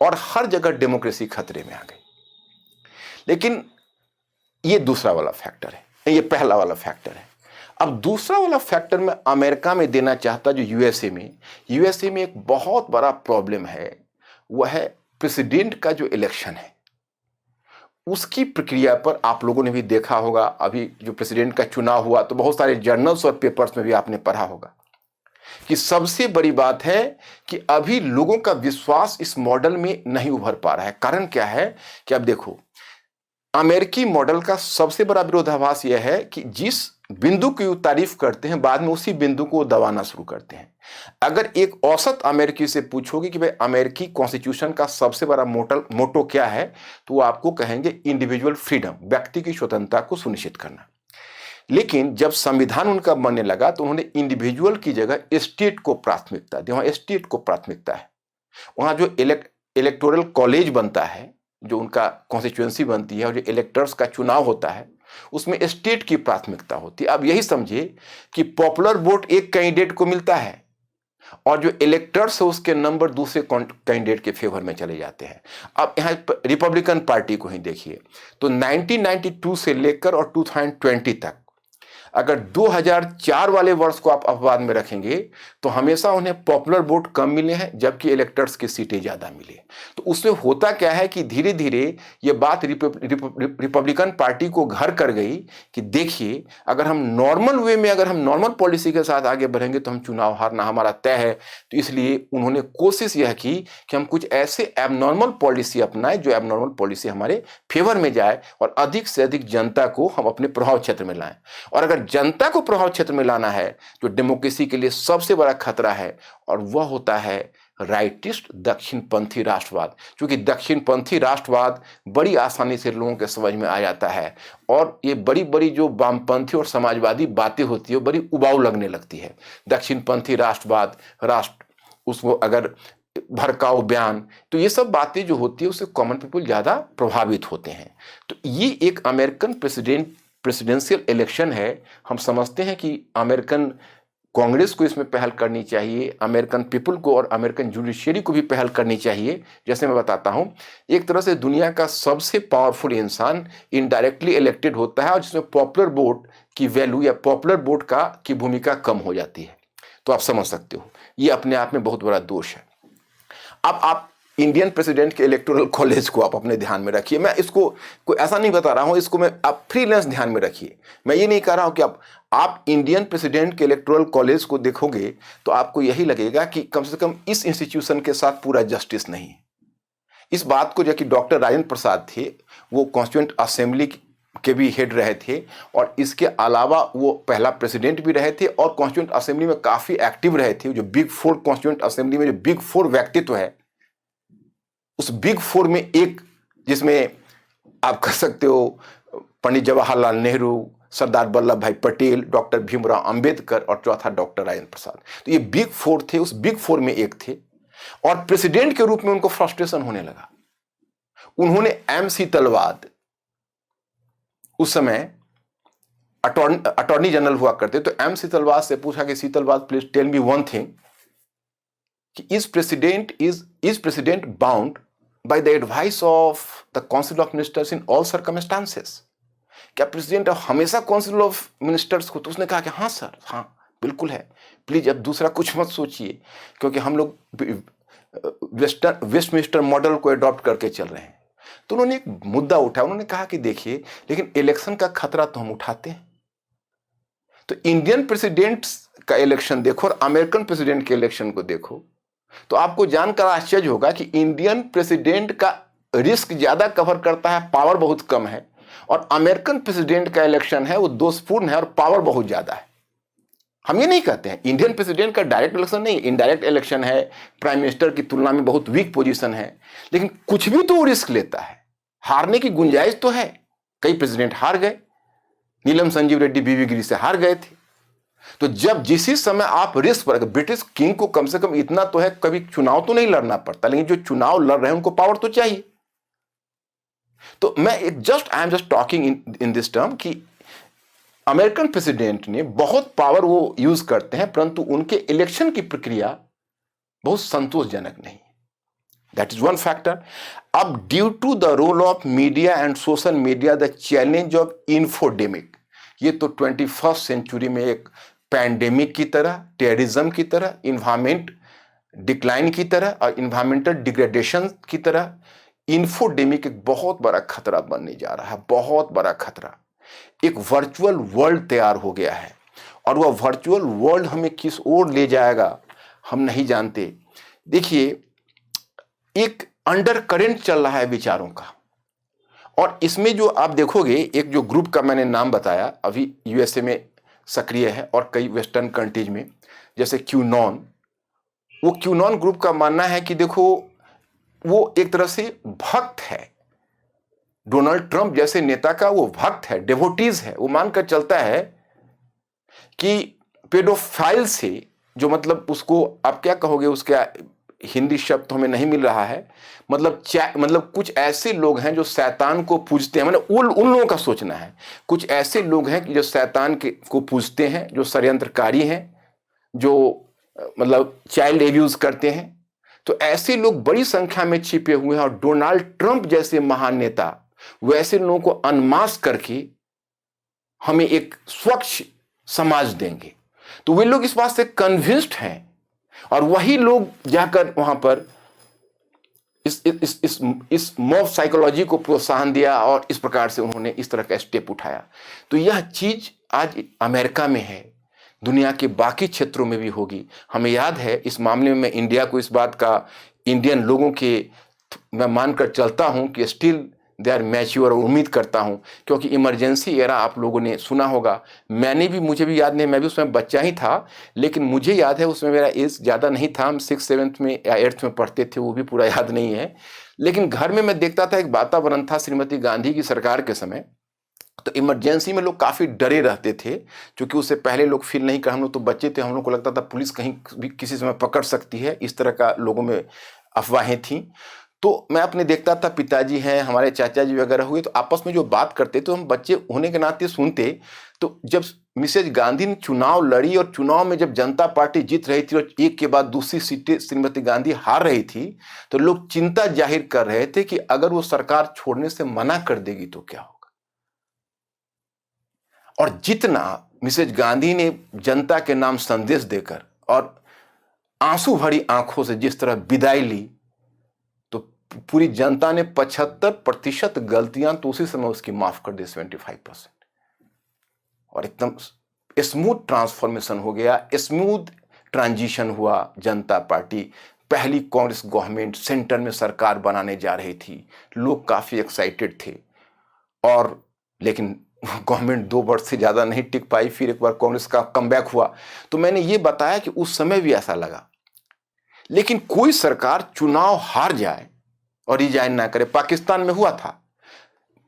और हर जगह डेमोक्रेसी खतरे में आ गई। लेकिन ये दूसरा वाला फैक्टर है, ये पहला वाला फैक्टर है। अब दूसरा वाला फैक्टर मैं अमेरिका में देना चाहता, जो यूएसए में एक बहुत बड़ा प्रॉब्लम है, वह है प्रेसिडेंट का जो इलेक्शन है उसकी प्रक्रिया पर। आप लोगों ने भी देखा होगा, अभी जो प्रेसिडेंट का चुनाव हुआ तो बहुत सारे जर्नल्स और पेपर्स में भी आपने पढ़ा होगा कि सबसे बड़ी बात है कि अभी लोगों का विश्वास इस मॉडल में नहीं उभर पा रहा है। कारण क्या है कि अब देखो, अमेरिकी मॉडल का सबसे बड़ा विरोधाभास यह है कि जिस बिंदु की तारीफ करते हैं बाद में उसी बिंदु को दबाना शुरू करते हैं। अगर एक औसत अमेरिकी से पूछोगे कि भाई अमेरिकी कॉन्स्टिट्यूशन का सबसे बड़ा मोटो क्या है, तो वो आपको कहेंगे इंडिविजुअल फ्रीडम, व्यक्ति की स्वतंत्रता को सुनिश्चित करना। लेकिन जब संविधान उनका बनने लगा तो उन्होंने इंडिविजुअल की जगह स्टेट को प्राथमिकता दी। वहां स्टेट को प्राथमिकता है। वहां जो इलेक्टोरल कॉलेज बनता है, जो उनका कॉन्स्टिट्यूएंसी बनती है और जो इलेक्टर्स का चुनाव होता है, उसमें स्टेट की प्राथमिकता होती है। अब यही समझिए कि पॉपुलर वोट एक कैंडिडेट को मिलता है और जो इलेक्टर्स है उसके नंबर दूसरे कैंडिडेट के फेवर में चले जाते हैं। अब यहाँ रिपब्लिकन पार्टी को ही देखिए, तो 1992 से लेकर और 2020 तक, अगर 2004 वाले वर्ष को आप अपवाद में रखेंगे तो हमेशा उन्हें पॉपुलर वोट कम मिले हैं जबकि इलेक्टर्स की सीटें ज़्यादा मिली। तो उसमें होता क्या है कि धीरे धीरे ये बात रिपब्लिकन पार्टी को घर कर गई कि देखिए, अगर हम नॉर्मल वे में, अगर हम नॉर्मल पॉलिसी के साथ आगे बढ़ेंगे तो हम चुनाव हारना हमारा तय है। तो इसलिए उन्होंने कोशिश यह की कि हम कुछ ऐसे एबनॉर्मल पॉलिसी अपनाएं जो एबनॉर्मल पॉलिसी हमारे फेवर में जाए और अधिक से अधिक जनता को हम अपने प्रभाव क्षेत्र में लाएं। और अगर जनता को प्रभाव क्षेत्र में लाना है जो डेमोक्रेसी के लिए सबसे बड़ा खतरा है, और वह होता है राइटिस्ट दक्षिणपंथी राष्ट्रवाद। क्योंकि दक्षिणपंथी राष्ट्रवाद बड़ी आसानी से लोगों के समझ में आ जाता है और ये बड़ी बड़ी जो वामपंथी और समाजवादी बातें होती है बड़ी उबाऊ लगने लगती है। दक्षिणपंथी राष्ट्रवाद, उसको अगर भड़काऊ बयान, तो ये सब बातें जो होती है उससे कॉमन पीपल ज़्यादा प्रभावित होते हैं। तो ये एक अमेरिकन प्रेसिडेंशियल इलेक्शन है। हम समझते हैं कि अमेरिकन कांग्रेस को इसमें पहल करनी चाहिए, अमेरिकन पीपल को और अमेरिकन जुडिशियरी को भी पहल करनी चाहिए। जैसे मैं बताता हूं, एक तरह से दुनिया का सबसे पावरफुल इंसान इनडायरेक्टली इलेक्टेड होता है और जिसमें पॉपुलर वोट की वैल्यू या पॉपुलर वोट की भूमिका कम हो जाती है। तो आप समझ सकते हो, ये अपने आप में बहुत बड़ा दोष है। अब आप इंडियन प्रेसिडेंट के इलेक्टोरल कॉलेज को आप अपने ध्यान में रखिए। मैं इसको कोई ऐसा नहीं बता रहा हूं, इसको मैं आप फ्रीलांस ध्यान में रखिए। मैं ये नहीं कह रहा हूं कि आप इंडियन प्रेसिडेंट के इलेक्टोरल कॉलेज को देखोगे तो आपको यही लगेगा कि कम से कम इस इंस्टीट्यूशन के साथ पूरा जस्टिस नहीं है। इस बात को जो कि डॉक्टर राजेंद्र प्रसाद थे, वो कॉन्स्टिट्यूएंट असेंबली के भी हेड रहे थे और इसके अलावा वो पहला प्रेसिडेंट भी रहे थे और कॉन्स्टिट्यूएंट असेंबली में काफी एक्टिव रहे थे। जो बिग फोर कॉन्स्टिट्यूएंट असेंबली में जो बिग फोर व्यक्तित्व है, उस बिग फोर में एक, जिसमें आप कह सकते हो पंडित जवाहरलाल नेहरू, सरदार वल्लभ भाई पटेल, डॉक्टर भीमराव अंबेडकर और चौथा डॉक्टर राजेंद्र प्रसाद। तो ये बिग फोर थे, उस बिग फोर में एक थे और प्रेसिडेंट के रूप में उनको फ्रस्ट्रेशन होने लगा। उन्होंने एम सी तलवार, उस समय अटॉर्नी जनरल हुआ करते, तो एम शीतलवास से पूछा कि Setalvad please tell me one thing, कि is president bound by the advice of the council of ministers in all circumstances? क्या प्रेसिडेंट हमेशा काउंसिल ऑफ मिनिस्टर्स को? तो उसने कहा कि हाँ सर, हाँ बिल्कुल है, प्लीज अब दूसरा कुछ मत सोचिए, क्योंकि हम लोग वेस्टमिनिस्टर मॉडल को अडॉप्ट करके चल रहे हैं। तो उन्होंने एक मुद्दा उठाया, उन्होंने कहा कि देखिए, लेकिन इलेक्शन का खतरा तो हम उठाते हैं। तो इंडियन प्रेसिडेंट का इलेक्शन देखो और अमेरिकन प्रेसिडेंट के इलेक्शन को देखो, तो आपको जानकर आश्चर्य होगा कि इंडियन प्रेसिडेंट का रिस्क ज्यादा कवर करता है, पावर बहुत कम है, और अमेरिकन प्रेसिडेंट का इलेक्शन है वो दोषपूर्ण है और पावर बहुत ज्यादा है। हम ये नहीं कहते हैं इंडियन प्रेसिडेंट का डायरेक्ट इलेक्शन नहीं, इनडायरेक्ट इलेक्शन है, प्राइम मिनिस्टर की तुलना में बहुत वीक पोजीशन है, लेकिन कुछ भी तो वो रिस्क लेता है, हारने की गुंजाइश तो है। कई प्रेसिडेंट हार गए, नीलम संजीव रेड्डी बीवी गिरी से हार गए थे। तो जब जिस समय आप रिस्क पर, ब्रिटिश किंग को कम से कम इतना तो है, कभी चुनाव तो नहीं लड़ना पड़ता, लेकिन जो चुनाव लड़ रहे हैं उनको पावर तो चाहिए। तो मैं I am just talking in this term कि अमेरिकन प्रेसिडेंट ने बहुत पावर वो यूज करते हैं, परंतु उनके इलेक्शन की प्रक्रिया बहुत संतोषजनक नहीं। That is one factor. अब due to the role of media and social media, the challenge of infodemic, ये तो 21st सेंचुरी में एक पैंडेमिक की तरह, टेररिज्म की तरह, इन्वायरमेंट डिक्लाइन की तरह और इन्वायरमेंटल डिग्रेडेशन की तरह इन्फोडेमिक एक बहुत बड़ा खतरा बनने जा रहा है, बहुत बड़ा खतरा। एक वर्चुअल वर्ल्ड तैयार हो गया है, और वह वर्चुअल वर्ल्ड हमें किस ओर ले जाएगा हम नहीं जानते। देखिए, एक अंडर करेंट चल रहा है विचारों का, और इसमें जो आप देखोगे, एक जो ग्रुप का मैंने नाम बताया, अभी यूएसए में सक्रिय है और कई वेस्टर्न कंट्रीज में, जैसे क्यूनॉन, वो क्यूनॉन ग्रुप का मानना है कि देखो, वो एक तरह से भक्त है, डोनाल्ड ट्रंप जैसे नेता का वो भक्त है, डेवोटीज है। वो मानकर चलता है कि पेडोफाइल से, जो मतलब उसको आप क्या कहोगे, उसका हिंदी शब्द तो हमें नहीं मिल रहा है, मतलब कुछ ऐसे लोग हैं जो शैतान को पूजते हैं, मतलब उन लोगों का सोचना है, कुछ ऐसे लोग हैं कि जो शैतान को पूजते हैं, जो षड्यंत्रकारी हैं, जो मतलब चाइल्ड एब्यूज करते हैं। तो ऐसे लोग बड़ी संख्या में छिपे हुए हैं, और डोनाल्ड ट्रंप जैसे महान नेता वैसे लोगों को अनमास्क करके हमें एक स्वच्छ समाज देंगे। तो वे लोग इस बात से कन्विंस्ड हैं, और वही लोग जाकर वहां पर इस मॉब साइकोलॉजी को प्रोत्साहन दिया, और इस प्रकार से उन्होंने इस तरह का स्टेप उठाया। तो यह चीज आज अमेरिका में है, दुनिया के बाकी क्षेत्रों में भी होगी। हमें याद है, इस मामले में मैं इंडिया को इस बात का, इंडियन लोगों के, मैं मानकर चलता हूं कि स्टिल दे आर मैच्योर, और उम्मीद करता हूं, क्योंकि इमरजेंसी एरा आप लोगों ने सुना होगा, मुझे भी याद नहीं, मैं भी उसमें बच्चा ही था, लेकिन मुझे याद है उसमें मेरा एज ज़्यादा नहीं था, हम 6th 7th में या 8th में पढ़ते थे, वो भी पूरा याद नहीं है। लेकिन घर में मैं देखता था, एक वातावरण था श्रीमती गांधी की सरकार के समय, तो इमरजेंसी में लोग काफ़ी डरे रहते थे, क्योंकि उससे पहले लोग फील नहीं कर, हम लोग तो बच्चे थे, हम लोग को लगता था पुलिस कहीं भी किसी समय पकड़ सकती है, इस तरह का लोगों में अफवाहें थीं। तो मैं अपने देखता था, पिताजी हैं, हमारे चाचा जी वगैरह हुए, तो आपस में जो बात करते, तो हम बच्चे होने के नाते सुनते। तो जब मिसेज गांधी ने चुनाव लड़ी, और चुनाव में जब जनता पार्टी जीत रही थी और एक के बाद दूसरी सीटें श्रीमती गांधी हार रही थी, तो लोग चिंता जाहिर कर रहे थे कि अगर वो सरकार छोड़ने से मना कर देगी तो क्या होगा। और जितना मिसेज गांधी ने जनता के नाम संदेश देकर और आंसू भरी आंखों से जिस तरह विदाई ली, तो पूरी जनता ने 75% गलतियां तो उसी समय उसकी माफ कर दी, 75%, और एकदम स्मूथ ट्रांसफॉर्मेशन हो गया, स्मूथ ट्रांजिशन हुआ। जनता पार्टी पहली कांग्रेस गवर्नमेंट सेंटर में सरकार बनाने जा रही थी, लोग काफी एक्साइटेड थे, और लेकिन गवर्नमेंट 2 वर्ष से ज्यादा नहीं टिक पाई, फिर एक बार कांग्रेस का कमबैक हुआ। तो मैंने ये बताया कि उस समय भी ऐसा लगा, लेकिन कोई सरकार चुनाव हार जाए और रिजाइन ना करे। पाकिस्तान में हुआ था,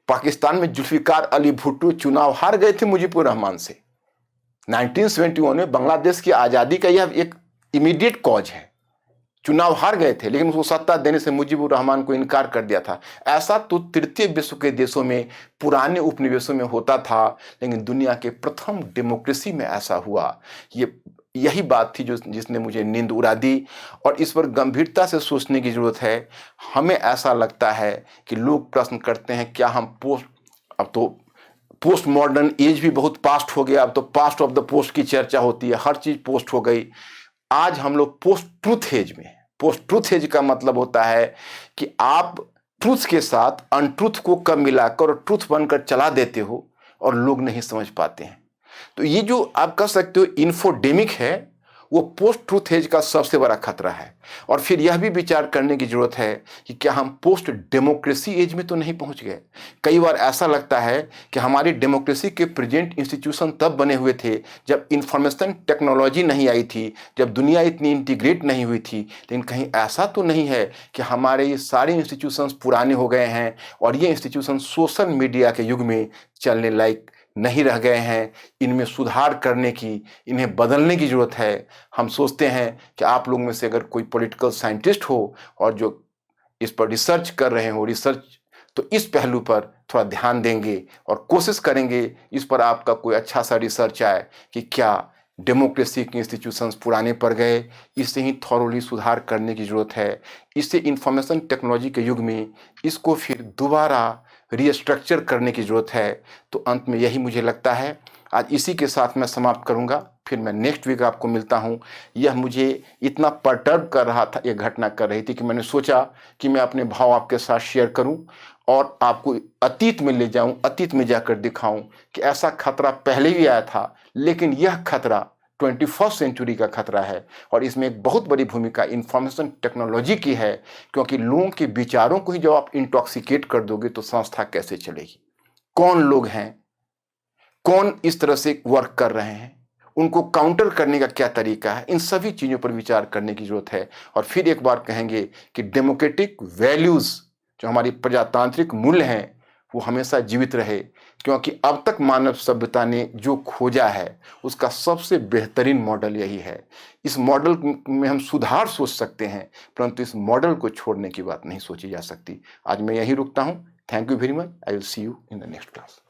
पाकिस्तान में जुल्फिकार अली भुट्टो चुनाव हार गए थे मुजीबुर रहमान से। 1971 में बांग्लादेश की आजादी का यह एक इमीडिएट कॉज है, चुनाव हार गए थे, लेकिन उसको सत्ता देने से मुजीबुर रहमान को इनकार कर दिया था। ऐसा तो तृतीय विश्व के देशों में, पुराने उपनिवेशों में होता था, लेकिन दुनिया के प्रथम डेमोक्रेसी में ऐसा हुआ। यही बात थी जिसने मुझे नींद उड़ा दी, और इस पर गंभीरता से सोचने की जरूरत है। हमें ऐसा लगता है कि लोग प्रश्न करते हैं, क्या हम अब तो पोस्ट मॉडर्न एज भी बहुत पास्ट हो गया, अब तो पास्ट ऑफ द पोस्ट की चर्चा होती है, हर चीज पोस्ट हो गई। आज हम लोग पोस्ट ट्रूथ एज में। पोस्ट ट्रूथ एज का मतलब होता है कि आप ट्रूथ के साथ अनट्रूथ को कब मिलाकर और ट्रूथ बनकर चला देते हो और लोग नहीं समझ पाते हैं। तो ये जो आप कह सकते हो इन्फोडेमिक है, वो पोस्ट ट्रूथ एज का सबसे बड़ा खतरा है। और फिर यह भी विचार करने की जरूरत है कि क्या हम पोस्ट डेमोक्रेसी एज में तो नहीं पहुंच गए। कई बार ऐसा लगता है कि हमारी डेमोक्रेसी के प्रेजेंट इंस्टीट्यूशन तब बने हुए थे जब इंफॉर्मेशन टेक्नोलॉजी नहीं आई थी, जब दुनिया इतनी इंटीग्रेट नहीं हुई थी। लेकिन कहीं ऐसा तो नहीं है कि हमारे ये सारे इंस्टीट्यूशंस पुराने हो गए हैं और ये इंस्टीट्यूशन सोशल मीडिया के युग में चलने लायक नहीं रह गए हैं। इनमें सुधार करने की, इन्हें बदलने की जरूरत है। हम सोचते हैं कि आप लोग में से अगर कोई पॉलिटिकल साइंटिस्ट हो और जो इस पर रिसर्च कर रहे हो, तो इस पहलू पर थोड़ा ध्यान देंगे और कोशिश करेंगे इस पर आपका कोई अच्छा सा रिसर्च आए कि क्या डेमोक्रेसी के इंस्टीट्यूशंस पुराने पड़ गए, इससे ही थॉरोली सुधार करने की जरूरत है। इससे इंफॉर्मेशन टेक्नोलॉजी के युग में इसको फिर दोबारा रीस्ट्रक्चर करने की जरूरत है। तो अंत में यही मुझे लगता है। आज इसी के साथ मैं समाप्त करूंगा, फिर मैं नेक्स्ट वीक आपको मिलता हूं। यह मुझे इतना परटर्ब कर रहा था, यह घटना कर रही थी कि मैंने सोचा कि मैं अपने भाव आपके साथ शेयर करूं और आपको अतीत में ले जाऊं, अतीत में जाकर दिखाऊं कि ऐसा खतरा पहले भी आया था, लेकिन यह खतरा 21st सेंचुरी का खतरा है। और इसमें एक बहुत बड़ी भूमिका इंफॉर्मेशन टेक्नोलॉजी की है, क्योंकि लोगों के विचारों को ही जब आप इंटॉक्सिकेट कर दोगे तो संस्था कैसे चलेगी। कौन लोग हैं, कौन इस तरह से वर्क कर रहे हैं, उनको काउंटर करने का क्या तरीका है, इन सभी चीज़ों पर विचार करने की जरूरत है। और फिर एक बार कहेंगे कि डेमोक्रेटिक वैल्यूज़, जो हमारी प्रजातांत्रिक मूल्य हैं, वो हमेशा जीवित रहे, क्योंकि अब तक मानव सभ्यता ने जो खोजा है उसका सबसे बेहतरीन मॉडल यही है। इस मॉडल में हम सुधार सोच सकते हैं, परंतु इस मॉडल को छोड़ने की बात नहीं सोची जा सकती। आज मैं यही रुकता हूँ। Thank you very much. I will see you in the next class.